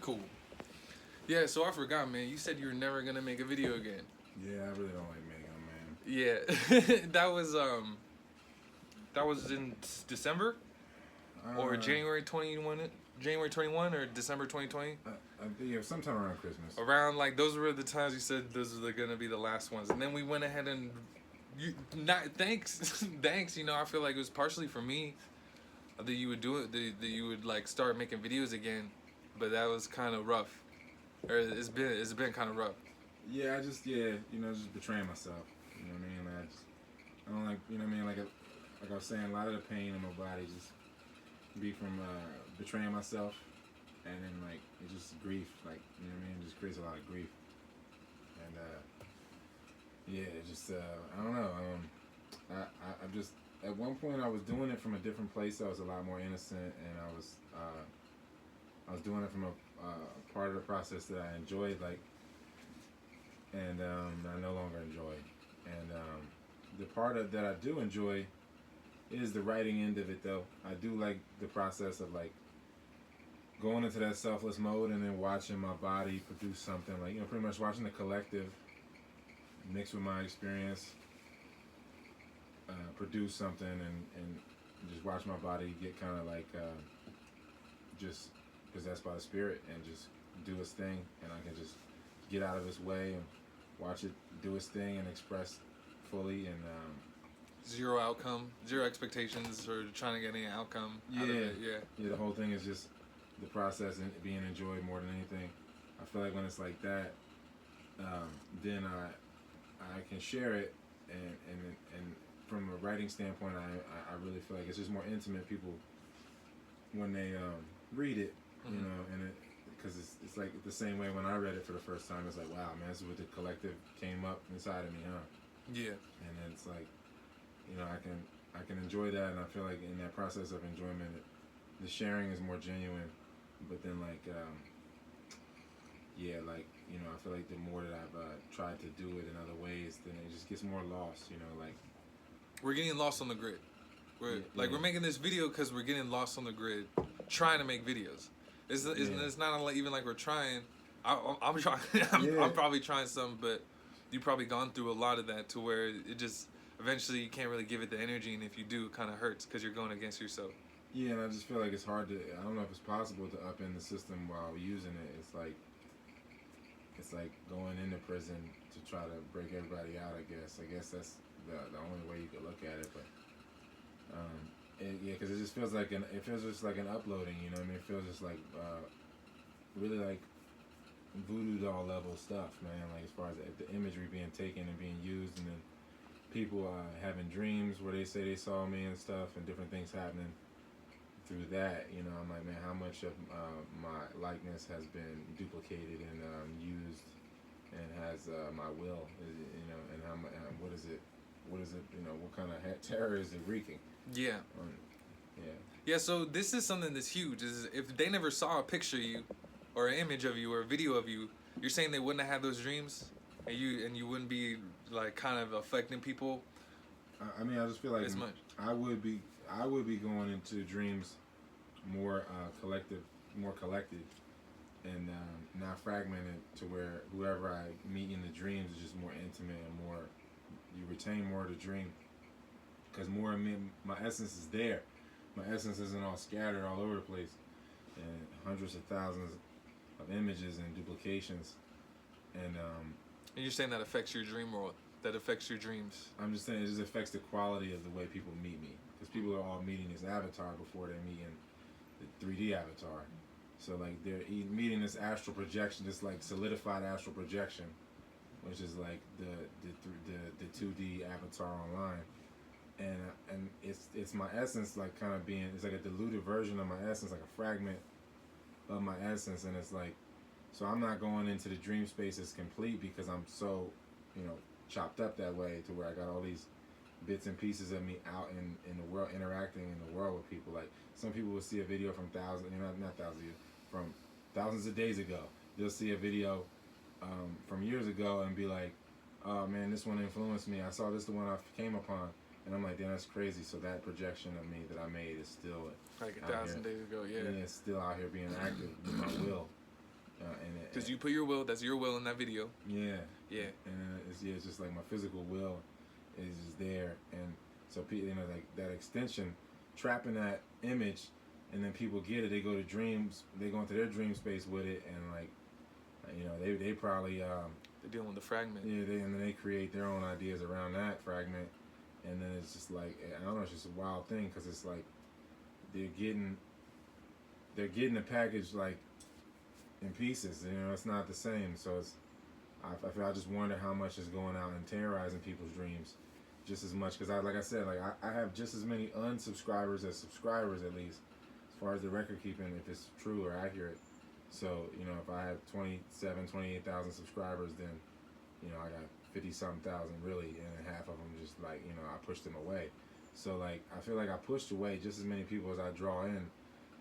Cool. Yeah, so I forgot, man. You said you were never gonna make a video again. Yeah, I really don't like making them, man. Yeah, that was in December or January 21 or December 2020. Yeah, sometime around Christmas. Around like those were the times you said those were gonna be the last ones, and then we went ahead and not thanks thanks. You know, I feel like it was partially for me that you would do it, that you would like start making videos again, but that was kind of rough. Or it's been kind of rough. Yeah, just betraying myself. You know what I mean? Like, I don't like, you know what I mean? Like I was saying, a lot of the pain in my body just be from betraying myself, and then like it's just grief. Like, you know what I mean? It just creates a lot of grief, and yeah, it just I don't know. I just at one point I was doing it from a different place. I was a lot more innocent, and I was doing it from a part of the process that I enjoyed, like, and I no longer enjoy. And the part that I do enjoy is the writing end of it, though. I do like the process of like going into that selfless mode and then watching my body produce something, like, you know, pretty much watching the collective mixed with my experience produce something, and just watch my body get kind of like just possessed by the spirit and just do its thing, and I can just get out of its way and watch it do its thing and express fully, and zero outcome, zero expectations, or trying to get any outcome out of it. Yeah, the whole thing is just the process and being enjoyed more than anything. I feel like when it's like that, then I can share it, and from a writing standpoint, I really feel like it's just more intimate. People, when they read it, you know, and it, because it's like the same way when I read it for the first time. It's like, wow, man, this is what the collective came up inside of me, huh? Yeah. And then it's like, you know, I can enjoy that, and I feel like in that process of enjoyment, the sharing is more genuine. But then like, yeah, like, you know, I feel like the more that I've tried to do it in other ways, then it just gets more lost. You know, like we're getting lost on the grid. We're making this video because we're getting lost on the grid, trying to make videos. It's not even like we're trying. I'm trying. I'm probably trying some, but you've probably gone through a lot of that to where it just eventually you can't really give it the energy, and if you do, it kind of hurts because you're going against yourself. Yeah, and I just feel like it's hard to. I don't know if it's possible to upend the system while using it. It's like going into prison to try to break everybody out. I guess that's the only way you could look at it, but. Yeah, because it just feels like it feels just like an uploading, you know what I mean? It feels just like really like voodoo doll level stuff, man. Like as far as the imagery being taken and being used, and then people having dreams where they say they saw me and stuff, and different things happening through that. You know, I'm like, man, how much of my likeness has been duplicated and used, and has my will, you know, and what is it? You know, what kind of terror is it wreaking? Yeah. Yeah, so this is something that's huge. Is if they never saw a picture of you, or an image of you, or a video of you, you're saying they wouldn't have had those dreams, and you wouldn't be like kind of affecting people. I mean, I just feel like as much. I would be going into dreams more collected, and not fragmented to where whoever I meet in the dreams is just more intimate and more. You retain more of the dream, because more of me, my essence is there. My essence isn't all scattered all over the place, and hundreds of thousands of images and duplications. And you're saying that affects your dream world. That affects your dreams. I'm just saying it just affects the quality of the way people meet me, because people are all meeting this avatar before they're meeting the 3D avatar. So like they're meeting this astral projection, this like solidified astral projection, which is like the 2D avatar online, and it's my essence, like kind of being, it's like a diluted version of my essence, like a fragment of my essence, and it's like, so I'm not going into the dream space as complete because I'm so, you know, chopped up that way to where I got all these bits and pieces of me out in the world, interacting in the world with people. Like some people will see a video from from thousands of days ago. They'll see a video from years ago and be like, oh man, this one influenced me. I saw this the one I came upon, and I'm like, damn, that's crazy. So that projection of me that I made is still like 1,000 days ago, yeah. And it's still out here being active with my will. Because you put your will, that's your will in that video. Yeah. Yeah. And it's just like my physical will is just there, and so people, like that extension, trapping that image, and then people get it. They go to dreams. They go into their dream space with it, and like, they probably they're dealing with the fragment. Yeah, and then they create their own ideas around that fragment, and then it's just like, I don't know, it's just a wild thing because it's like they're getting the package like in pieces. It's not the same. So I just wonder how much is going out and terrorizing people's dreams, just as much. Because like I said, I have just as many unsubscribers as subscribers, at least as far as the record keeping, if it's true or accurate. So if I have 28,000 subscribers, then I got 50-something thousand really, and half of them just like I pushed them away. So like I feel like I pushed away just as many people as I draw in,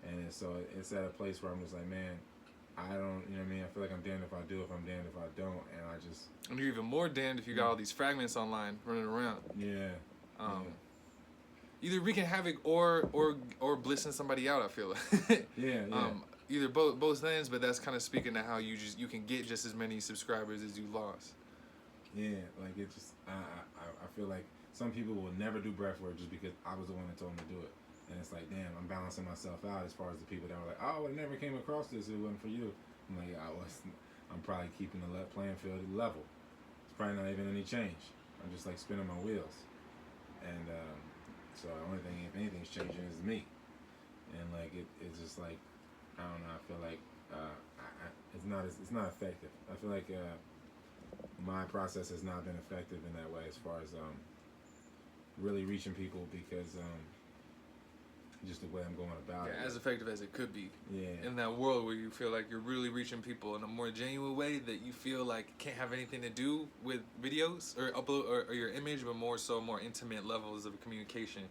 and so it's at a place where I'm just like, man, I don't, I feel like I'm damned if I do, if I'm damned if I don't, and I just. And you're even more damned if you got all these fragments online running around. Yeah. Either wreaking havoc or blissing somebody out. I feel like. Yeah. Either both ends, but that's kind of speaking to how you can get just as many subscribers as you lost. Yeah, like it just I feel like some people will never do breathwork just because I was the one that told them to do it. And it's like, damn, I'm balancing myself out as far as the people that were like, oh, I never came across this, it wasn't for you. I'm like, I'm probably keeping the playing field level. It's probably not even any change. I'm just like spinning my wheels. And so the only thing, if anything's changing, is me. And like it's just like, I don't know, I feel like it's not effective. I feel like my process has not been effective in that way as far as really reaching people, because just the way I'm going about it. As effective as it could be. Yeah. In that world where you feel like you're really reaching people in a more genuine way that you feel like can't have anything to do with videos or upload or your image, but more intimate levels of communication.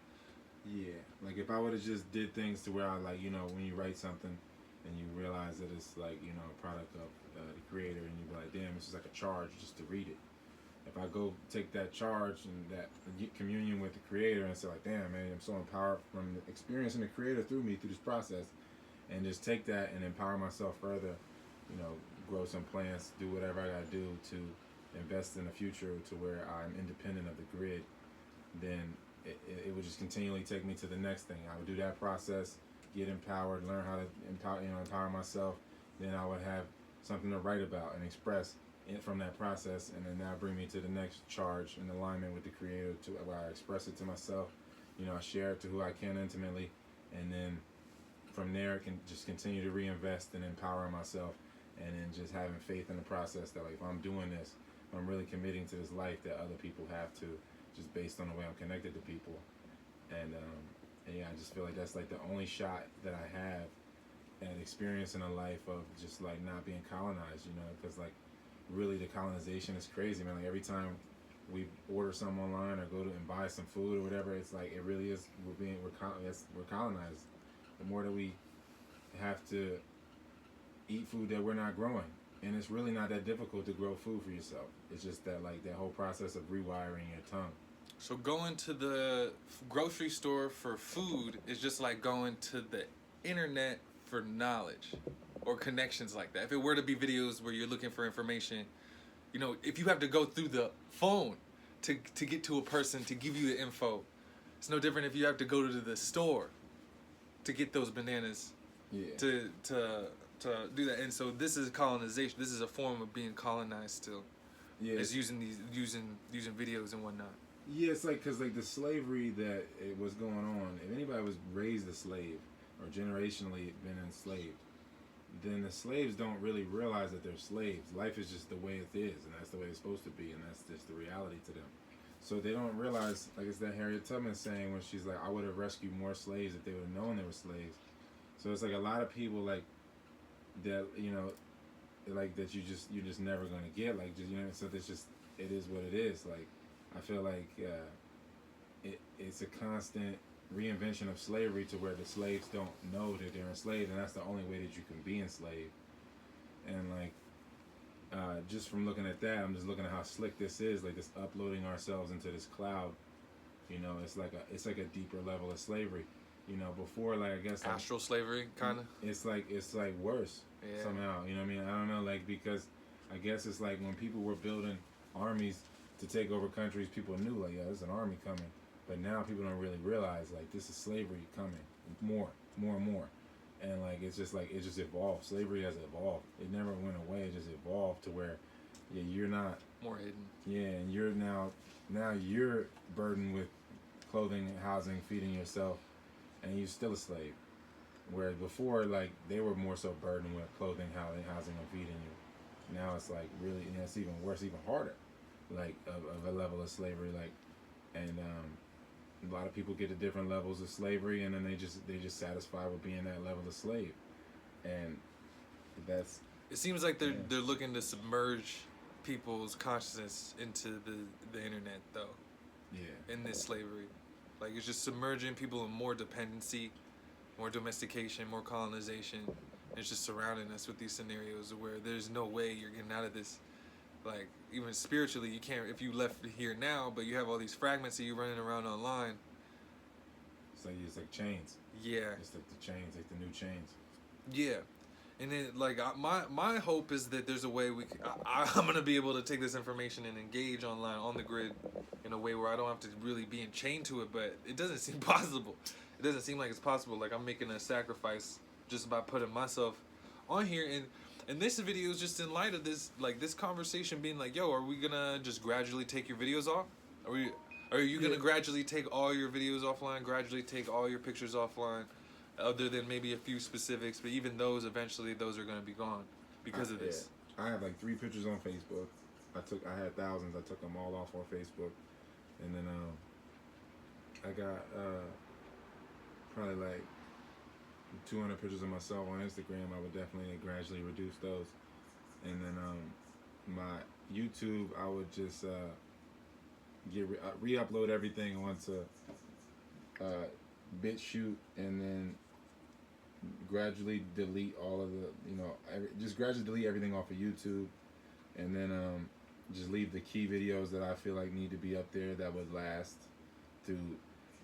Yeah. Like if I would have just did things to where I like, when you write something and you realize that it's like, a product of the creator, and you be like, damn, this is like a charge just to read it. If I go take that charge and that communion with the creator and say like, damn, man, I'm so empowered from experiencing the creator through me through this process, and just take that and empower myself further, grow some plants, do whatever I gotta do to invest in the future to where I'm independent of the grid, then it would just continually take me to the next thing. I would do that process, get empowered, learn how to empower myself. Then I would have something to write about and express from that process, and then that bring me to the next charge in alignment with the creator, to where I express it to myself. I share it to who I can intimately, and then from there can just continue to reinvest and empower myself, and then just having faith in the process that like if I'm doing this, I'm really committing to this life that other people have to, just based on the way I'm connected to people. And yeah, I just feel like that's like the only shot that I have at experiencing a life of just like not being colonized, because like really the colonization is crazy, man. Like every time we order something online or go to and buy some food or whatever, it's like it really is we're colonized. The more that we have to eat food that we're not growing, and it's really not that difficult to grow food for yourself. It's just that like that whole process of rewiring your tongue. So going to the grocery store for food is just like going to the internet for knowledge or connections like that. If it were to be videos where you're looking for information, if you have to go through the phone to get to a person to give you the info, it's no different if you have to go to the store to get those bananas. Yeah. To do that. And so this is colonization. This is a form of being colonized still. Yeah. It's using videos and whatnot. Yeah, it's like, because like the slavery that it was going on, if anybody was raised a slave or generationally been enslaved, then the slaves don't really realize that they're slaves. Life is just the way it is, and that's the way it's supposed to be, and that's just the reality to them. So they don't realize, like it's that Harriet Tubman saying when she's like, I would have rescued more slaves if they would have known they were slaves. So it's like a lot of people like that, like that you're just never gonna get, like just so it's just, it is what it is. Like I feel like it's a constant reinvention of slavery to where the slaves don't know that they're enslaved, and that's the only way that you can be enslaved. And like just from looking at that, I'm just looking at how slick this is, like this uploading ourselves into this cloud. It's like a deeper level of slavery. You know, before, like, I guess, like, astral slavery, kind of. it's like worse somehow. You know what I mean? I don't know, like, because I guess it's like when people were building armies to take over countries, people knew, like, yeah, there's an army coming. But now people don't really realize, like, this is slavery coming more and more. And, like, it's just, like, it just evolved. Slavery has evolved. It never went away. It just evolved to where, yeah, you're not... More hidden. Yeah, and you're now you're burdened with clothing, housing, feeding yourself, and you're still a slave. Whereas before, like, they were more so burdened with clothing, housing, and feeding you. Now it's, like, really, and it's even worse, even harder, like, of a level of slavery, like, and, a lot of people get to different levels of slavery, and then they just satisfied with being that level of slave, and that's. It seems like they're looking to submerge people's consciousness into the internet, though. Yeah. In this slavery, like it's just submerging people in more dependency, more domestication, more colonization. It's just surrounding us with these scenarios where there's no way you're getting out of this. Like, even spiritually, you can't, if you left here now, but you have all these fragments of you running around online. It's like chains. Yeah. It's like the chains, like the new chains. Yeah. And then, like, my hope is that there's a way I'm going to be able to take this information and engage online, on the grid, in a way where I don't have to really be chained to it, but it doesn't seem possible. It doesn't seem like it's possible. Like, I'm making a sacrifice just by putting myself on here, and this video is just in light of this, like, this conversation being like, yo, are we gonna just gradually take your videos off? Are you gonna gradually take all your videos offline, gradually take all your pictures offline, other than maybe a few specifics, but even those, eventually, those are gonna be gone because of this? I have like 3 pictures on Facebook. I had thousands. I took them all off on Facebook, and then I got probably like 200 pictures of myself on Instagram. I would definitely gradually reduce those, and then my YouTube, I would just re-upload everything onto bitchute, and then gradually delete all of the, just gradually delete everything off of YouTube, and then just leave the key videos that I feel like need to be up there that would last through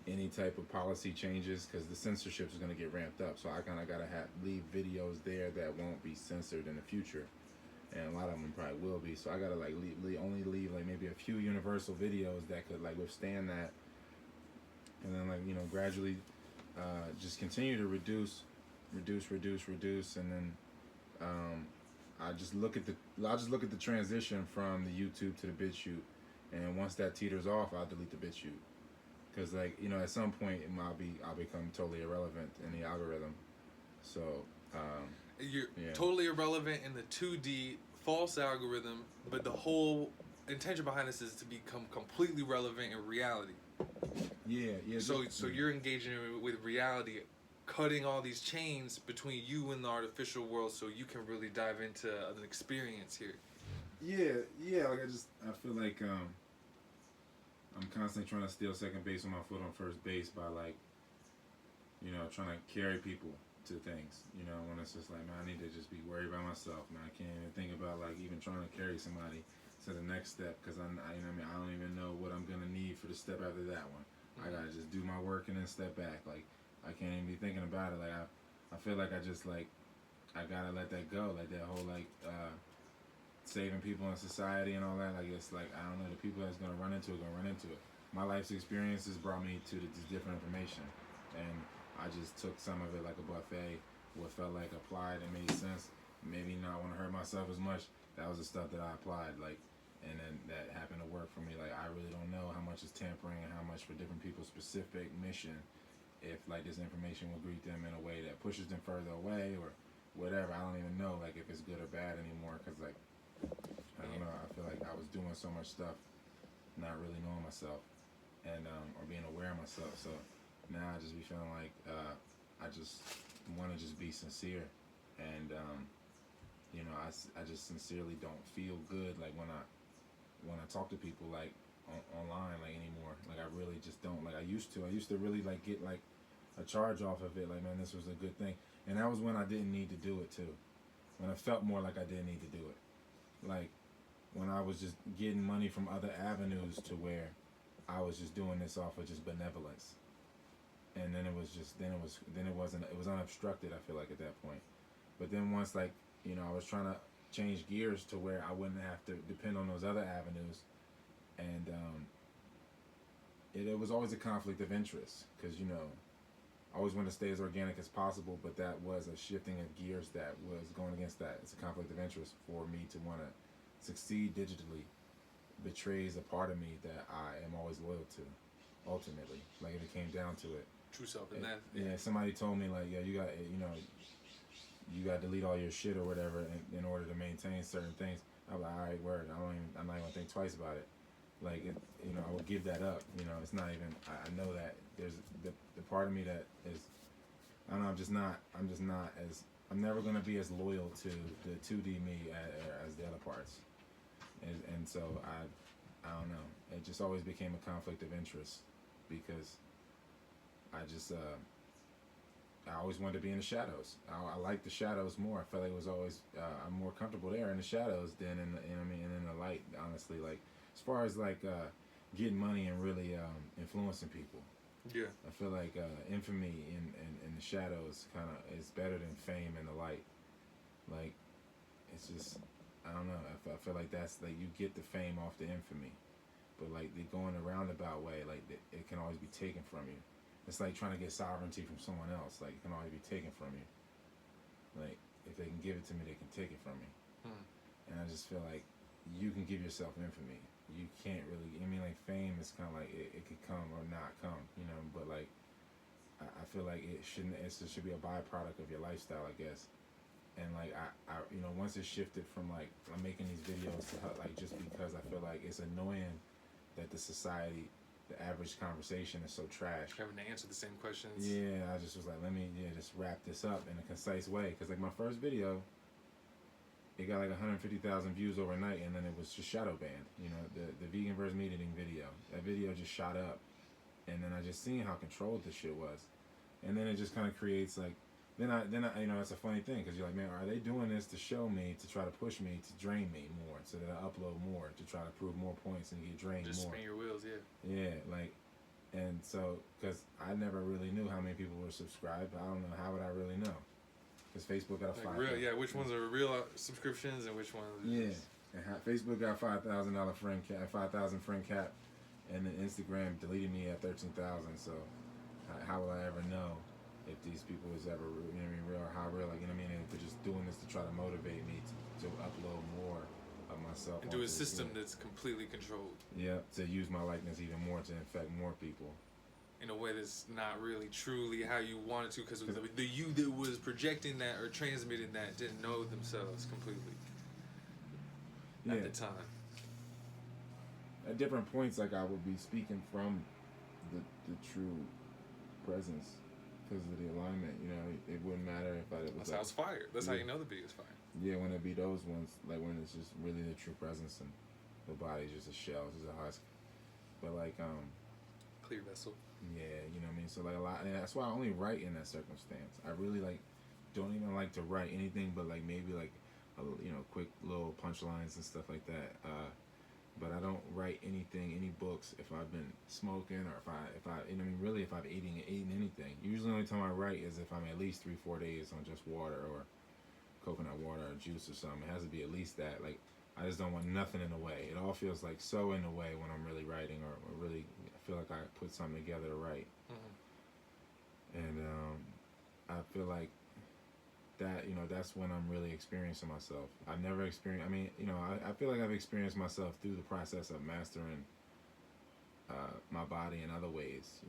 any type of policy changes, because the censorship is going to get ramped up. So I kind of got to leave videos there that won't be censored in the future, and a lot of them probably will be. So I got to like only leave like maybe a few universal videos that could like withstand that, and then like gradually just continue to reduce, and then I'll just look at the transition from the YouTube to the BitChute, and once that teeters off, I'll delete the BitChute. Because at some point I'll become totally irrelevant in the algorithm. So you're totally irrelevant in the 2D false algorithm, but the whole intention behind this is to become completely relevant in reality. Yeah. So you're engaging with reality, cutting all these chains between you and the artificial world, so you can really dive into an experience here. Yeah. Like I feel like I'm constantly trying to steal second base with my foot on first base by trying to carry people to things. When it's just like, man, I need to just be worried about myself, man. I can't even think about like even trying to carry somebody to the next step, because I don't even know what I'm gonna need for the step after that one. I gotta just do my work and then step back. Like I can't even be thinking about it. Like I feel like I gotta let that go. Like that whole saving people in society and all that. Like it's like, I don't know, the people that's gonna run into it. My life's experiences brought me to this different information, and I just took some of it like a buffet. What felt like applied and made sense. Maybe not want to hurt myself as much. That was the stuff that I applied. Like. And then that happened to work for me. Like, I really don't know how much is tampering and how much for different people's specific mission. If, like, this information will greet them in a way that pushes them further away or whatever. I don't even know, like, if it's good or bad anymore. Because, like, I don't know. I feel like I was doing so much stuff, not really knowing myself, and or being aware of myself. So now I just be feeling like I just want to just be sincere. And, I just sincerely don't feel good, like, when I talk to people like online like anymore. Like I really just don't. Like I used to really like get like a charge off of it. Like, man, this was a good thing. And that was when I didn't need to do it too. When I felt more like I didn't need to do it. Like when I was just getting money from other avenues to where I was just doing this off of just benevolence. and then it was unobstructed. I feel like at that point, but then once like I was trying to change gears to where I wouldn't have to depend on those other avenues, and it was always a conflict of interest because I always want to stay as organic as possible, but that was a shifting of gears that was going against that. It's a conflict of interest for me to want to succeed digitally betrays a part of me that I am always loyal to. Ultimately, like if it came down to it, true self in that. Yeah, somebody told me like, yeah, you got you got to delete all your shit or whatever in order to maintain certain things. I'm like, all right, word. I'm not even think twice about it. Like, I would give that up. It's not even. I know that there's the part of me that is. I don't know. I'm never gonna be as loyal to the 2D me as the other parts. And so I don't know. It just always became a conflict of interest because I always wanted to be in the shadows. I like the shadows more. I felt like it was always I'm more comfortable there in the shadows than in the, and in the light. Honestly, like as far as like getting money and really influencing people. Yeah. I feel like infamy in the shadows kind of is better than fame in the light. Like it's just I don't know. I feel like that's like you get the fame off the infamy, but like they go in a roundabout way. Like it can always be taken from you. It's like trying to get sovereignty from someone else. Like, it can always be taken from you. Like, if they can give it to me, they can take it from me. And I just feel like you can give yourself infamy. You can't really, like, fame is kind of like, it could come or not come, but, like, I feel like it should be a byproduct of your lifestyle, I guess. And, like, I once it shifted from, like, I'm making these videos to, like, just because I feel like it's annoying that the society, the average conversation is so trash. Having to answer the same questions. Yeah, I just was like, let me just wrap this up in a concise way. Because, like, my first video, it got, like, 150,000 views overnight, and then it was just shadow banned. The vegan versus meat eating video. That video just shot up. And then I just seen how controlled this shit was. And then it just kind of creates, like, then I that's a funny thing. Because you're like, man, are they doing this to show me, to try to push me, to drain me more, so that I upload more, to try to prove more points and get drained just more? spin your wheels, yeah. Yeah, like, and so, because I never really knew how many people were subscribed, but I don't know, how would I really know? Because Facebook got a like real, yeah, which ones are real subscriptions and which ones are and Facebook got $5,000 friend cap, 5,000 friend cap, and then Instagram deleted me at 13,000, so how will I ever know if these people is ever, real or how real, like, and if they're just doing this to try to motivate me to upload more of myself. And do a system that's completely controlled. Yeah, to use my likeness even more to infect more people. In a way that's not really truly how you wanted to, because the you that was projecting that or transmitting that didn't know themselves completely at the time. At different points, like, I would be speaking from the true presence. Because of the alignment, it wouldn't matter if I. That's how it's fired. That's how you know the beat is fired. Yeah, when it be those ones, like when it's just really the true presence and the body's just a shell, just a husk. But like, clear vessel. Yeah, you know what I mean. So like a lot, and that's why I only write in that circumstance. I really like don't even like to write anything, but like maybe like, quick little punchlines and stuff like that. But I don't write anything, any books, if I've been smoking or if I really if I've eaten anything. Usually the only time I write is if I'm at least 3-4 days on just water or coconut water or juice or something. It has to be at least that. Like, I just don't want nothing in the way. It all feels like so in the way when I'm really writing or really feel like I put something together to write. And I feel like that, that's when I'm really experiencing myself. I've never experienced, I feel like I've experienced myself through the process of mastering my body in other ways,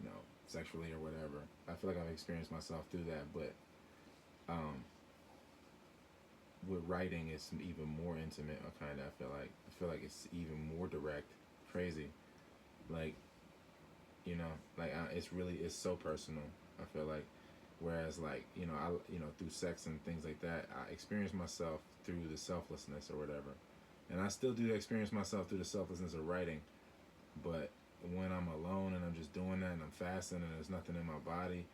sexually or whatever. I feel like I've experienced myself through that, but with writing, it's even more intimate, kind of, I feel like it's even more direct, crazy. Like, it's so personal, I feel like. Whereas, like, through sex and things like that, I experience myself through the selflessness or whatever. And I still do experience myself through the selflessness of writing. But when I'm alone and I'm just doing that and I'm fasting and there's nothing in my body,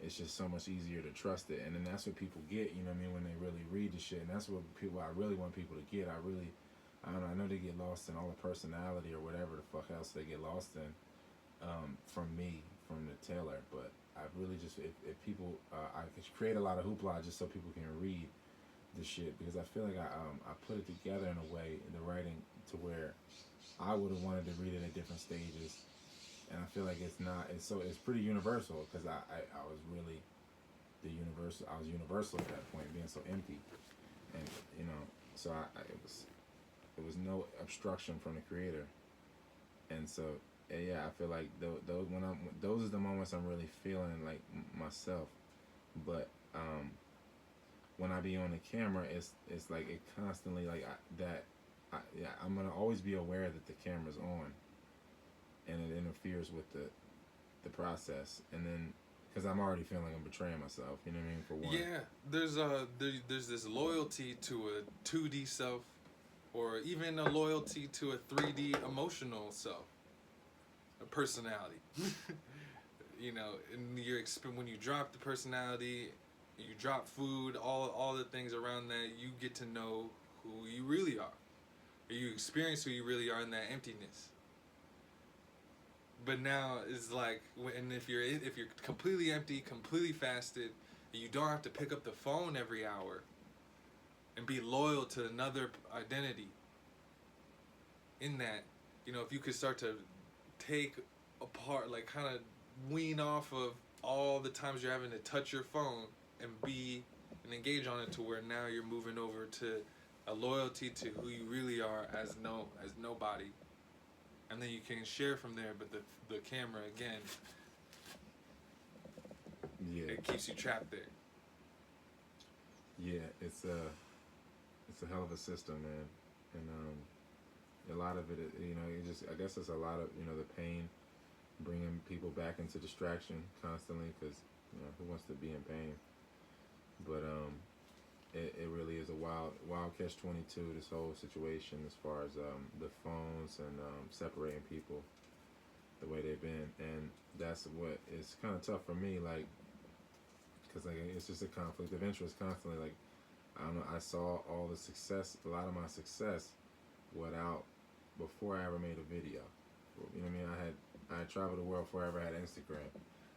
it's just so much easier to trust it. And then that's what people get, when they really read the shit. And that's what I really want people to get. I don't know, I know they get lost in all the personality or whatever the fuck else they get lost in from me, from the Taylor, but I really just if people I could create a lot of hoopla just so people can read the shit because I feel like I put it together in a way in the writing to where I would have wanted to read it at different stages, and I feel like it's pretty universal because I was really I was universal at that point, being so empty, and so it was no obstruction from the creator, and so yeah, I feel like those are the moments I'm really feeling like myself, but when I be on the camera, it's like it constantly like I'm gonna always be aware that the camera's on, and it interferes with the process, and then because I'm already feeling like I'm betraying myself, you know what I mean? For one, Yeah, there's this loyalty to a 2D self, or even a loyalty to a 3D emotional self, a personality. And when you drop the personality, you drop food, all the things around that, you get to know who you really are, or you experience who you really are in that emptiness. But now it's like, and if you're completely empty, completely fasted, you don't have to pick up the phone every hour and be loyal to another identity. In that, if you could start to take apart, like kind of wean off of all the times you're having to touch your phone and engage on it to where now you're moving over to a loyalty to who you really are as nobody. And then you can share from there, but the camera, again, yeah, it keeps you trapped there. yeah, it's a hell of a system, man, and a lot of it, I guess it's a lot of the pain, bringing people back into distraction constantly, because who wants to be in pain? But it really is a wild catch-22, this whole situation, as far as the phones and separating people the way they've been, and that's what is kind of tough for me, like, because like it's just a conflict of interest constantly. Like, I don't know, I saw all the success, a lot of my success, before I ever made a video. You know what I mean? I had traveled the world before I ever had Instagram.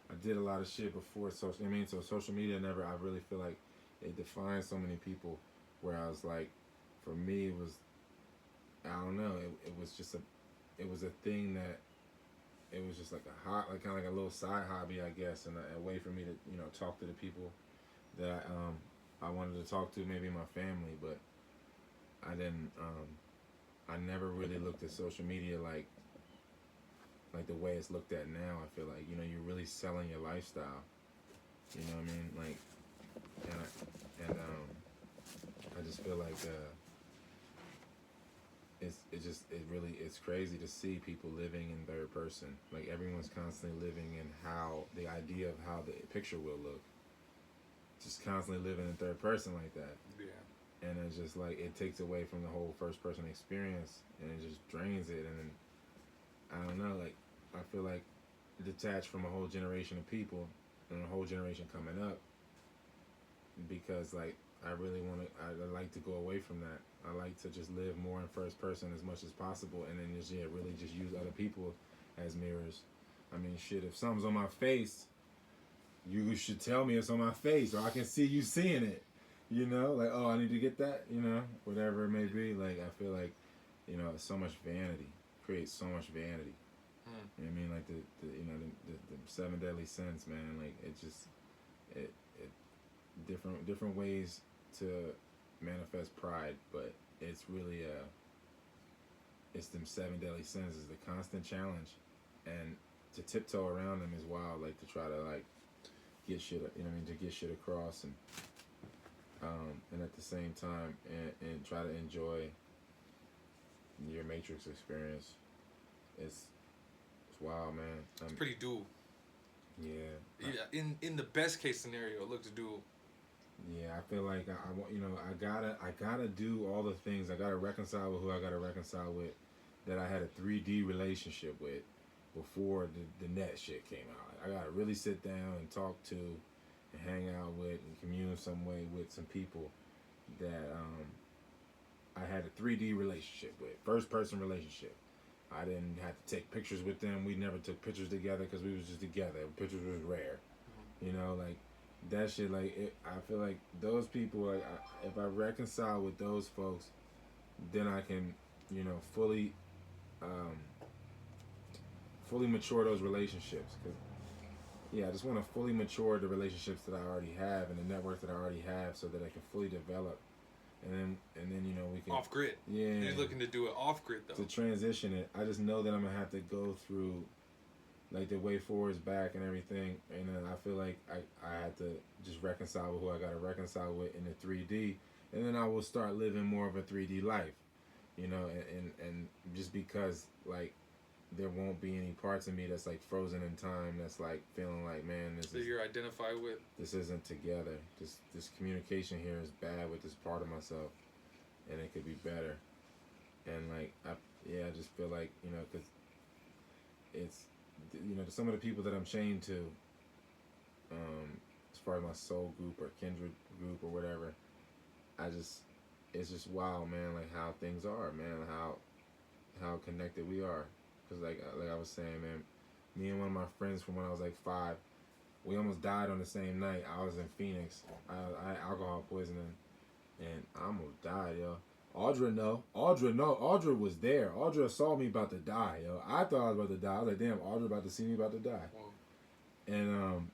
I did a lot of shit before social. So social media never. I really feel like it defined so many people. Where I was like, for me, it was, I don't know. It was just it was a thing that, it was just like kind of like a little side hobby, I guess, and a way for me to talk to the people that I wanted to talk to, maybe my family, but I didn't. I never really looked at social media like the way it's looked at now. I feel like you're really selling your lifestyle. You know what I mean? Like, and I just feel like it's crazy to see people living in third person. Like, everyone's constantly living in the idea of how the picture will look. Just constantly living in third person like that. Yeah. And it's just like, it takes away from the whole first person experience, and it just drains it. And then, I don't know, like, I feel like detached from a whole generation of people and a whole generation coming up, because like I like to go away from that. I like to just live more in first person as much as possible, and then really just use other people as mirrors. I mean, shit, if something's on my face, you should tell me it's on my face, or I can see you seeing it. Like, oh, I need to get that, whatever it may be. Like, I feel like, so much vanity creates so much vanity. You know what I mean? Like the 7 deadly sins, man. Like, it different ways to manifest pride, but it's really it's them 7 deadly sins is the constant challenge, and to tiptoe around them is wild. Like, to try to like get shit, to get shit across, and at the same time, and try to enjoy your Matrix experience. It's wild, man. It's pretty dual. Yeah. In the best case scenario, it looks dual. Yeah, I feel like I gotta do all the things. I gotta reconcile with who I gotta reconcile with, that I had a 3D relationship with before the net shit came out. I gotta really sit down and talk to, and hang out with, and commune some way with some people that I had a 3D relationship with, first person relationship. I didn't have to take pictures with them. We never took pictures together because we was just together. Pictures was rare. You know, like that shit. Like I feel like those people. Like if I reconcile with those folks, then I can, fully, um, fully mature those relationships. Cause yeah, I just want to fully mature the relationships that I already have and the network that I already have, so that I can fully develop. And then we can off grid. Yeah. You're looking to do it off grid though. To transition it, I just know that I'm gonna have to go through like the way forwards back and everything, and then I feel like I had to just reconcile with who I gotta reconcile with in the 3D, and then I will start living more of a 3D life, and just because like there won't be any parts of me that's like frozen in time, that's like feeling like, man, you're identified with. This isn't together. This communication here is bad with this part of myself, and it could be better. And like I just feel like because it's some of the people that I'm chained to, as far as my soul group or kindred group or whatever, it's just wild, man. Like how things are, man. How connected we are. Because like I was saying, man, me and one of my friends from when I was like 5, we almost died on the same night. I was in Phoenix. I had alcohol poisoning, and I almost died, yo. Audra was there. Audra saw me about to die, yo. I thought I was about to die. I was like, damn, Audra about to see me about to die. Whoa. And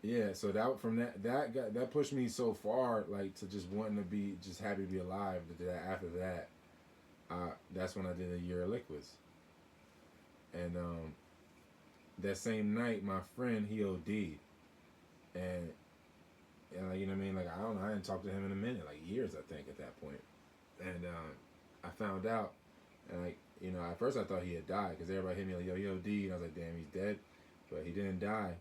yeah, so that pushed me so far, like to just wanting to be just happy to be alive. After that, that's when I did a year of liquids. And that same night, my friend, he OD'd, and like, you know what I mean? Like, I don't know, I hadn't talked to him in a minute, like years, I think, at that point. And I found out, and like, at first I thought he had died, because everybody hit me like, yo, he OD'd, and I was like, damn, he's dead, but he didn't die.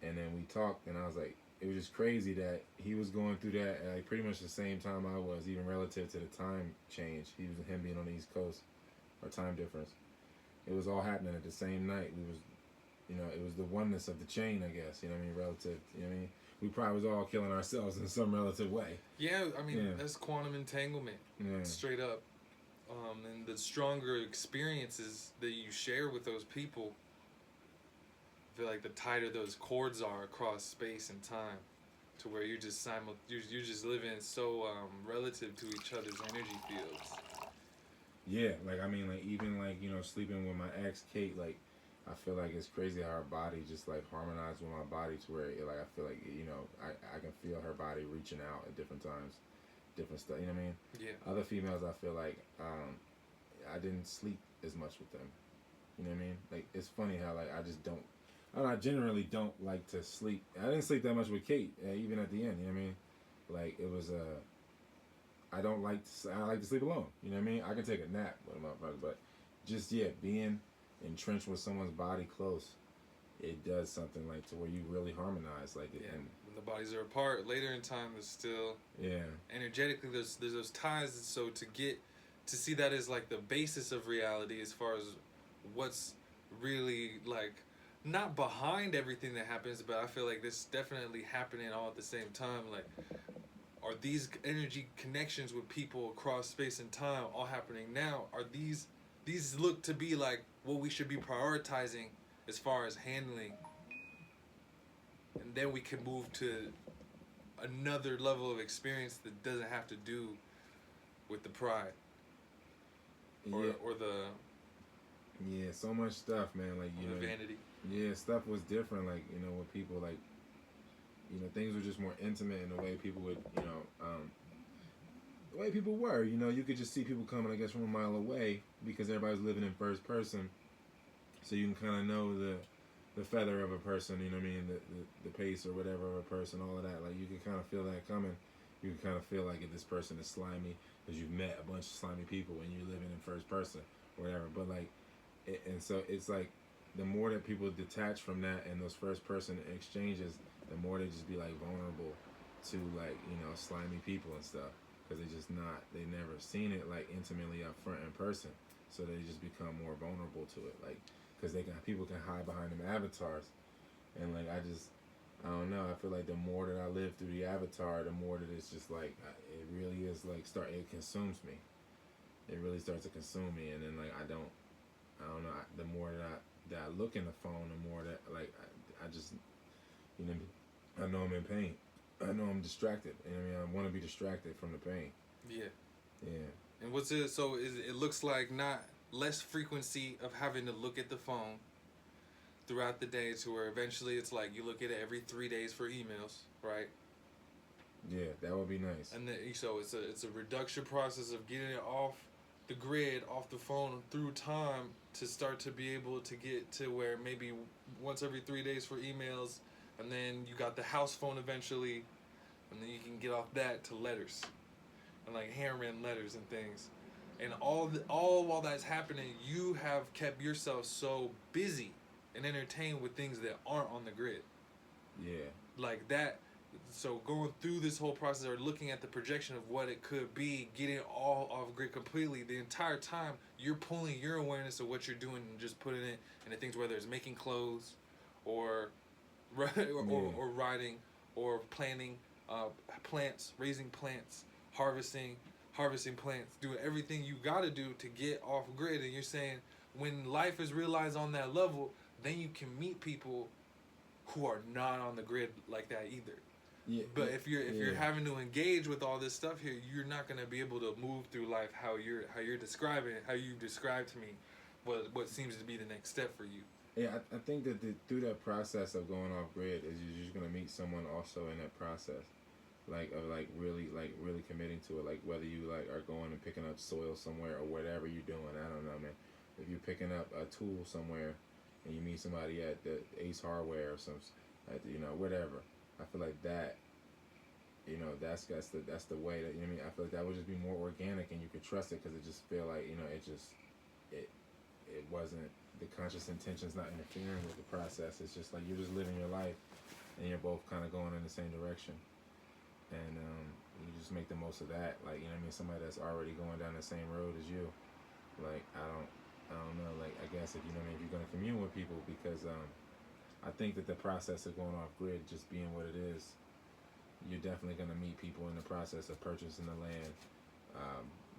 And then we talked, and I was like, it was just crazy that he was going through that at like pretty much the same time I was, even relative to the time change. Him being on the East Coast, or time difference. It was all happening at the same night. We was, it was the oneness of the chain, I guess. You know what I mean? Relative. You know what I mean? We probably was all killing ourselves in some relative way. Yeah, I mean, that's quantum entanglement. Yeah. Straight up. And the stronger experiences that you share with those people, I feel like the tighter those cords are across space and time, to where you're just you're just living so relative to each other's energy fields. Yeah, like I mean, like even like sleeping with my ex Kate, like I feel like it's crazy how her body just like harmonized with my body to where like I feel like I can feel her body reaching out at different times, different stuff. You know what I mean? Yeah. Other females, I feel like I didn't sleep as much with them. You know what I mean? Like it's funny how like I generally don't like to sleep. I didn't sleep that much with Kate, even at the end. You know what I mean? Like it was I like to sleep alone. You know what I mean? I can take a nap with a motherfucker, but just being entrenched with someone's body close, it does something like to where you really harmonize. Like it. And when the bodies are apart later in time, there's still energetically there's those ties. So to see that as like the basis of reality, as far as what's really like not behind everything that happens, but I feel like this definitely happening all at the same time. Like, are these energy connections with people across space and time all happening now? Are these look to be like what we should be prioritizing as far as handling? And then we can move to another level of experience that doesn't have to do with the pride. Or the... Yeah, so much stuff, man. Like, the vanity. Yeah, stuff was different, like, with people, like, things were just more intimate in the way people would, the way people were, you could just see people coming, I guess, from a mile away because everybody was living in first person. So you can kind of know the feather of a person, you know what I mean, the pace or whatever of a person, all of that. Like, you can kind of feel that coming. You can kind of feel like if this person is slimy because you've met a bunch of slimy people when you're living in first person or whatever. But, like, and so it's like the more that people detach from that and those first person exchanges, the more they just be like vulnerable to like slimy people and stuff because they never seen it like intimately up front in person, so they just become more vulnerable to it, like because people can hide behind them avatars, and like I don't know, I feel like the more that I live through the avatar, the more that it's just like it really is like it consumes me. It really starts to consume me, and then like I don't know, the more that I look in the phone, the more that like I just You know what I mean? I know I'm in pain. I know I'm distracted. You know what I mean? I want to be distracted from the pain. Yeah. Yeah. And what's it? So it looks like not less frequency of having to look at the phone throughout the day, to where eventually it's like you look at it every 3 days for emails, right? Yeah, that would be nice. And then, so it's a reduction process of getting it off the grid, off the phone through time, to start to be able to get to where maybe once every 3 days for emails, and then you got the house phone eventually, and then you can get off that to letters and like handwritten letters and things. And all while that's happening, you have kept yourself so busy and entertained with things that aren't on the grid. Yeah. Like that. So going through this whole process, or looking at the projection of what it could be, getting all off grid completely, the entire time you're pulling your awareness of what you're doing and just putting it into things, whether it's making clothes, or or writing, or planting plants, raising plants, harvesting plants, doing everything you got to do to get off grid. And you're saying when life is realized on that level, then you can meet people who are not on the grid like that either. Yeah. But if you're having to engage with all this stuff here, you're not gonna be able to move through life how you're describing it, how you described to me what seems to be the next step for you. Yeah, I think that through that process of going off grid is you're just gonna meet someone also in that process, like of really committing to it. Like whether you like are going and picking up soil somewhere or whatever you're doing, I don't know, man. If you're picking up a tool somewhere and you meet somebody at the Ace Hardware or some, at the, whatever. I feel like that, that's the way that, I feel like that would just be more organic and you could trust it because it just feel like, it wasn't, the conscious intention's not interfering with the process. It's just like you're just living your life and you're both kind of going in the same direction. And you just make the most of that. Like, somebody that's already going down the same road as you. Like, I don't know, like, I guess if if you're going to commune with people, because I think that the process of going off grid just being what it is, you're definitely going to meet people in the process of purchasing the land,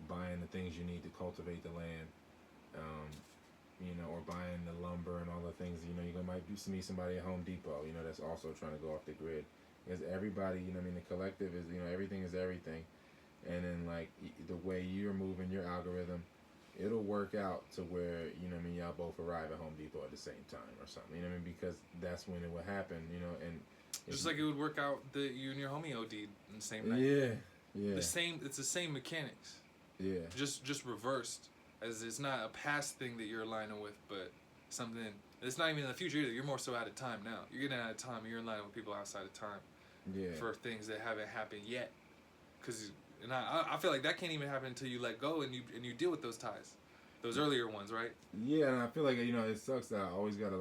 buying the things you need to cultivate the land, or buying the lumber and all the things. You might meet somebody at Home Depot, that's also trying to go off the grid. Because everybody, the collective is, everything is everything. And then, like, the way you're moving your algorithm, it'll work out to where, y'all both arrive at Home Depot at the same time or something, because that's when it would happen, and... Just like it would work out that you and your homie OD'd in the same night. Yeah. It's the same mechanics. Yeah. Just reversed, as it's not a past thing that you're aligning with, but something... It's not even in the future either. You're more so out of time now. You're getting out of time. You're in line with people outside of time. Yeah. For things that haven't happened yet. And I feel like that can't even happen until you let go and you deal with those ties, those earlier ones, right? Yeah, and I feel like it sucks that I always gotta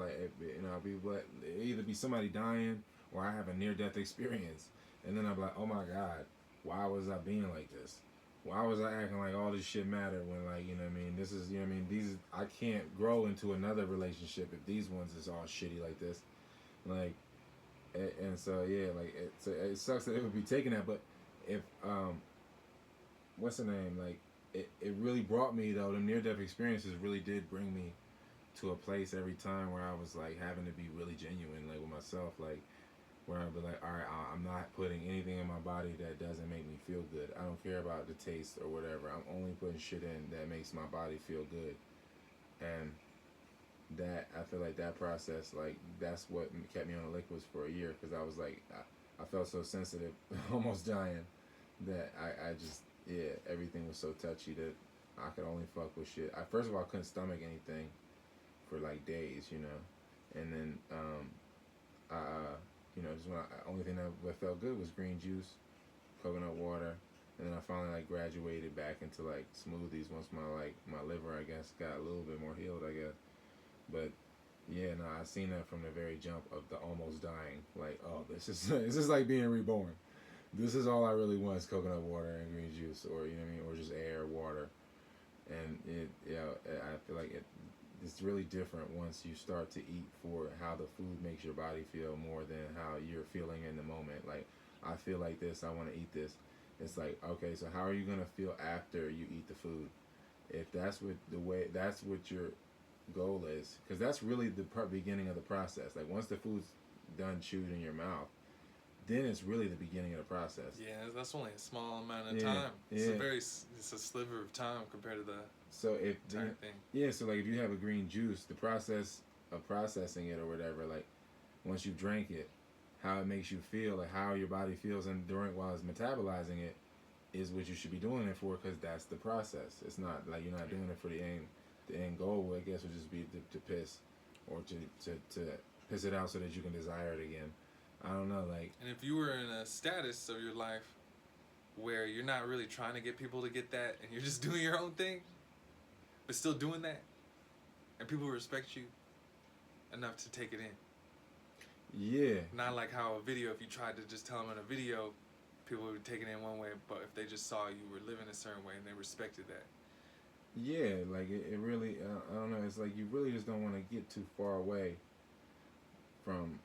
either be somebody dying or I have a near death experience, and then I'm like, oh my God, why was I being like this? Why was I acting like all this shit mattered when, like, this is, these, I can't grow into another relationship if these ones is all shitty like this, like, and so yeah, like it sucks that it would be taking that, but if what's the name? Like, it really brought me, though, the near-death experiences really did bring me to a place every time where I was, like, having to be really genuine, like, with myself, like, where I'd be like, all right, I'm not putting anything in my body that doesn't make me feel good. I don't care about the taste or whatever. I'm only putting shit in that makes my body feel good. And that, I feel like that process, like, that's what kept me on the liquids for a year, because I was, like, I felt so sensitive, almost dying, that I just, everything was so touchy that I could only fuck with shit. First of all, I couldn't stomach anything for like days, and then just when only thing that felt good was green juice, coconut water, and then I finally like graduated back into like smoothies once my liver, I guess, got a little bit more healed, I guess. But yeah, no, I seen that from the very jump of the almost dying. Like, oh, this is like being reborn. This is all I really want is coconut water and green juice, or or just air, water, and I feel like it's really different once you start to eat for how the food makes your body feel more than how you're feeling in the moment. Like, I feel like this, I want to eat this. It's like, okay, so how are you gonna feel after you eat the food? If that's what your goal is, because that's really the beginning of the process. Like, once the food's done chewed in your mouth, then it's really the beginning of the process. Yeah, that's only a small amount of time. It's a sliver of time compared to the entire thing. Yeah, so like if you have a green juice, the process of processing it or whatever, like once you drank it, how it makes you feel, like how your body feels, and while it's metabolizing it, is what you should be doing it for, because that's the process. It's not like you're not doing it for the end goal. I guess would just be to piss, or to piss it out so that you can desire it again. I don't know, like. And if you were in a status of your life where you're not really trying to get people to get that, and you're just doing your own thing, but still doing that, and people respect you enough to take it in. Yeah. Not like how a video, if you tried to just tell them in a video, people would take it in one way, but if they just saw you were living a certain way and they respected that. Yeah, like it really, I don't know, it's like you really just don't want to get too far away from,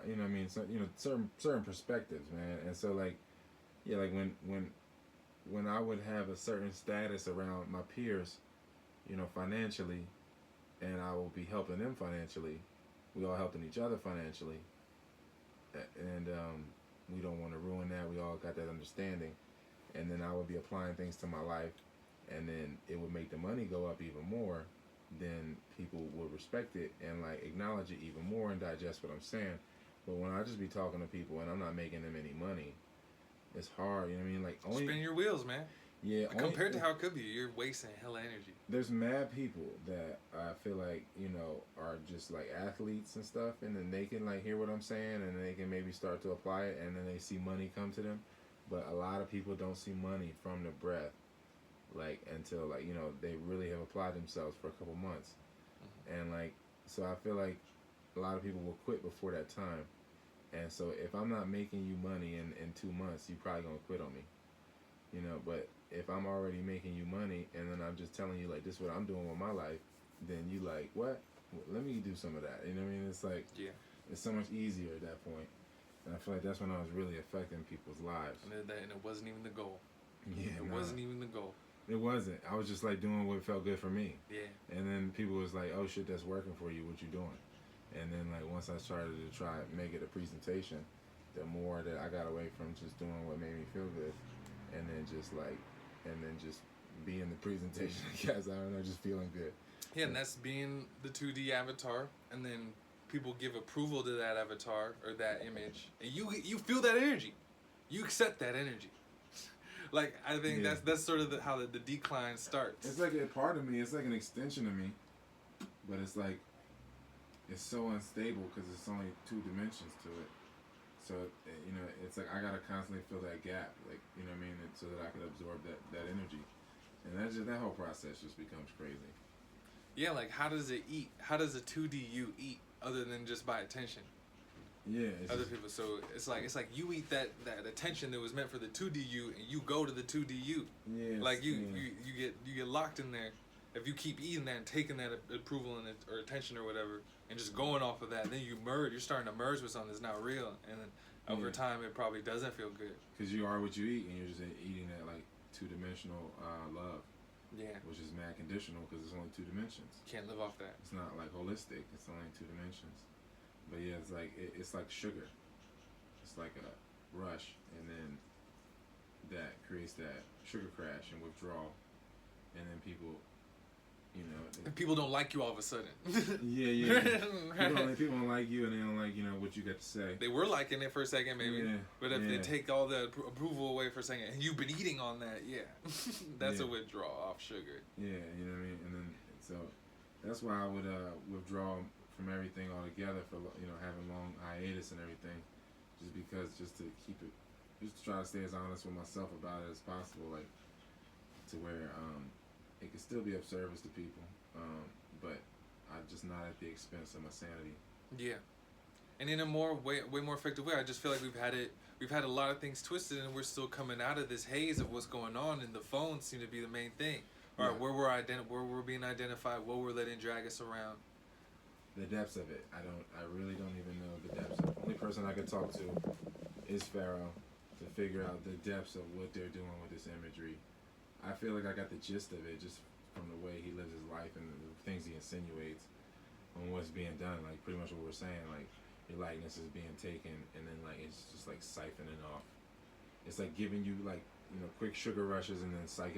you know what I mean, so, you know, certain perspectives, man. And so like, yeah, like when I would have a certain status around my peers, you know, financially, and I will be helping them financially, we all helping each other financially, and we don't want to ruin that. We all got that understanding, and then I would be applying things to my life, and then it would make the money go up even more. Then people would respect it and like acknowledge it even more and digest what I'm saying. But when I just be talking to people and I'm not making them any money, it's hard. You know what I mean? Like only spin your wheels, man. Yeah. Compared to how it could be, you're wasting hella energy. There's mad people that I feel like, you know, are just like athletes and stuff, and then they can like hear what I'm saying, and they can maybe start to apply it, and then they see money come to them. But a lot of people don't see money from the breath, like until like, you know, they really have applied themselves for a couple months, and like, so I feel like a lot of people will quit before that time. And so if I'm not making you money in 2 months, you probably gonna quit on me, you know. But if I'm already making you money, and then I'm just telling you like this is what I'm doing with my life, then you like, what? Well, let me do some of that. You know what I mean? It's like, yeah, it's so much easier at that point. And I feel like that's when I was really affecting people's lives. And it wasn't even the goal. Yeah, it wasn't even the goal. It wasn't. I was just like doing what felt good for me. Yeah. And then people was like, oh shit, that's working for you. What you doing? And then like once I started to try make it a presentation, the more that I got away from just doing what made me feel good, and then just being the presentation, I guess. I don't know, just feeling good. Yeah, and that's being the 2D avatar, and then people give approval to that avatar or that image, and you feel that energy, you accept that energy. Like I think that's sort of how the decline starts. It's like a part of me. It's like an extension of me, but it's like it's so unstable because it's only 2 dimensions to it. So you know, it's like I gotta constantly fill that gap, like, you know what I mean, so that I could absorb that energy, and that whole process just becomes crazy. Yeah, like how does it eat? How does a 2D you eat other than just by attention? Yeah, other people. So it's like you eat that attention that was meant for the 2D you, and you go to the 2D you. Yeah. Like you get locked in there. If you keep eating that and taking that approval and or attention or whatever, and just going off of that, then you merge. You're starting to merge with something that's not real, and then over time it probably doesn't feel good. Because you are what you eat, and you're just eating that like 2-dimensional love. Yeah. Which is mad conditional because it's only 2 dimensions. Can't live off that. It's not like holistic. It's only 2 dimensions. But yeah, it's like it's like sugar. It's like a rush, and then that creates that sugar crash and withdrawal, and then people, you know, people don't like you all of a sudden. yeah. People don't like you, and they don't like, you know, what you got to say. They were liking it for a second, maybe, but if they take all the approval away for a second, and you've been eating on that, that's a withdrawal off sugar. Yeah, you know what I mean. And then so that's why I would withdraw from everything altogether for, you know, having long hiatus and everything, just to keep it, just to try to stay as honest with myself about it as possible, like to where it can still be of service to people, but I just not at the expense of my sanity. Yeah, and in a way more effective way. I just feel like we've had a lot of things twisted, and we're still coming out of this haze of what's going on, and the phones seem to be the main thing. All right, where we're being identified, what we're letting drag us around. The depths of it, I really don't even know the depths. The only person I could talk to is Pharaoh to figure out the depths of what they're doing with this imagery. I feel like I got the gist of it just from the way he lives his life and the things he insinuates. on what's being done. Like pretty much what we're saying. Like your likeness is being taken, and then like it's just like siphoning off. It's like giving you like quick sugar rushes, and then like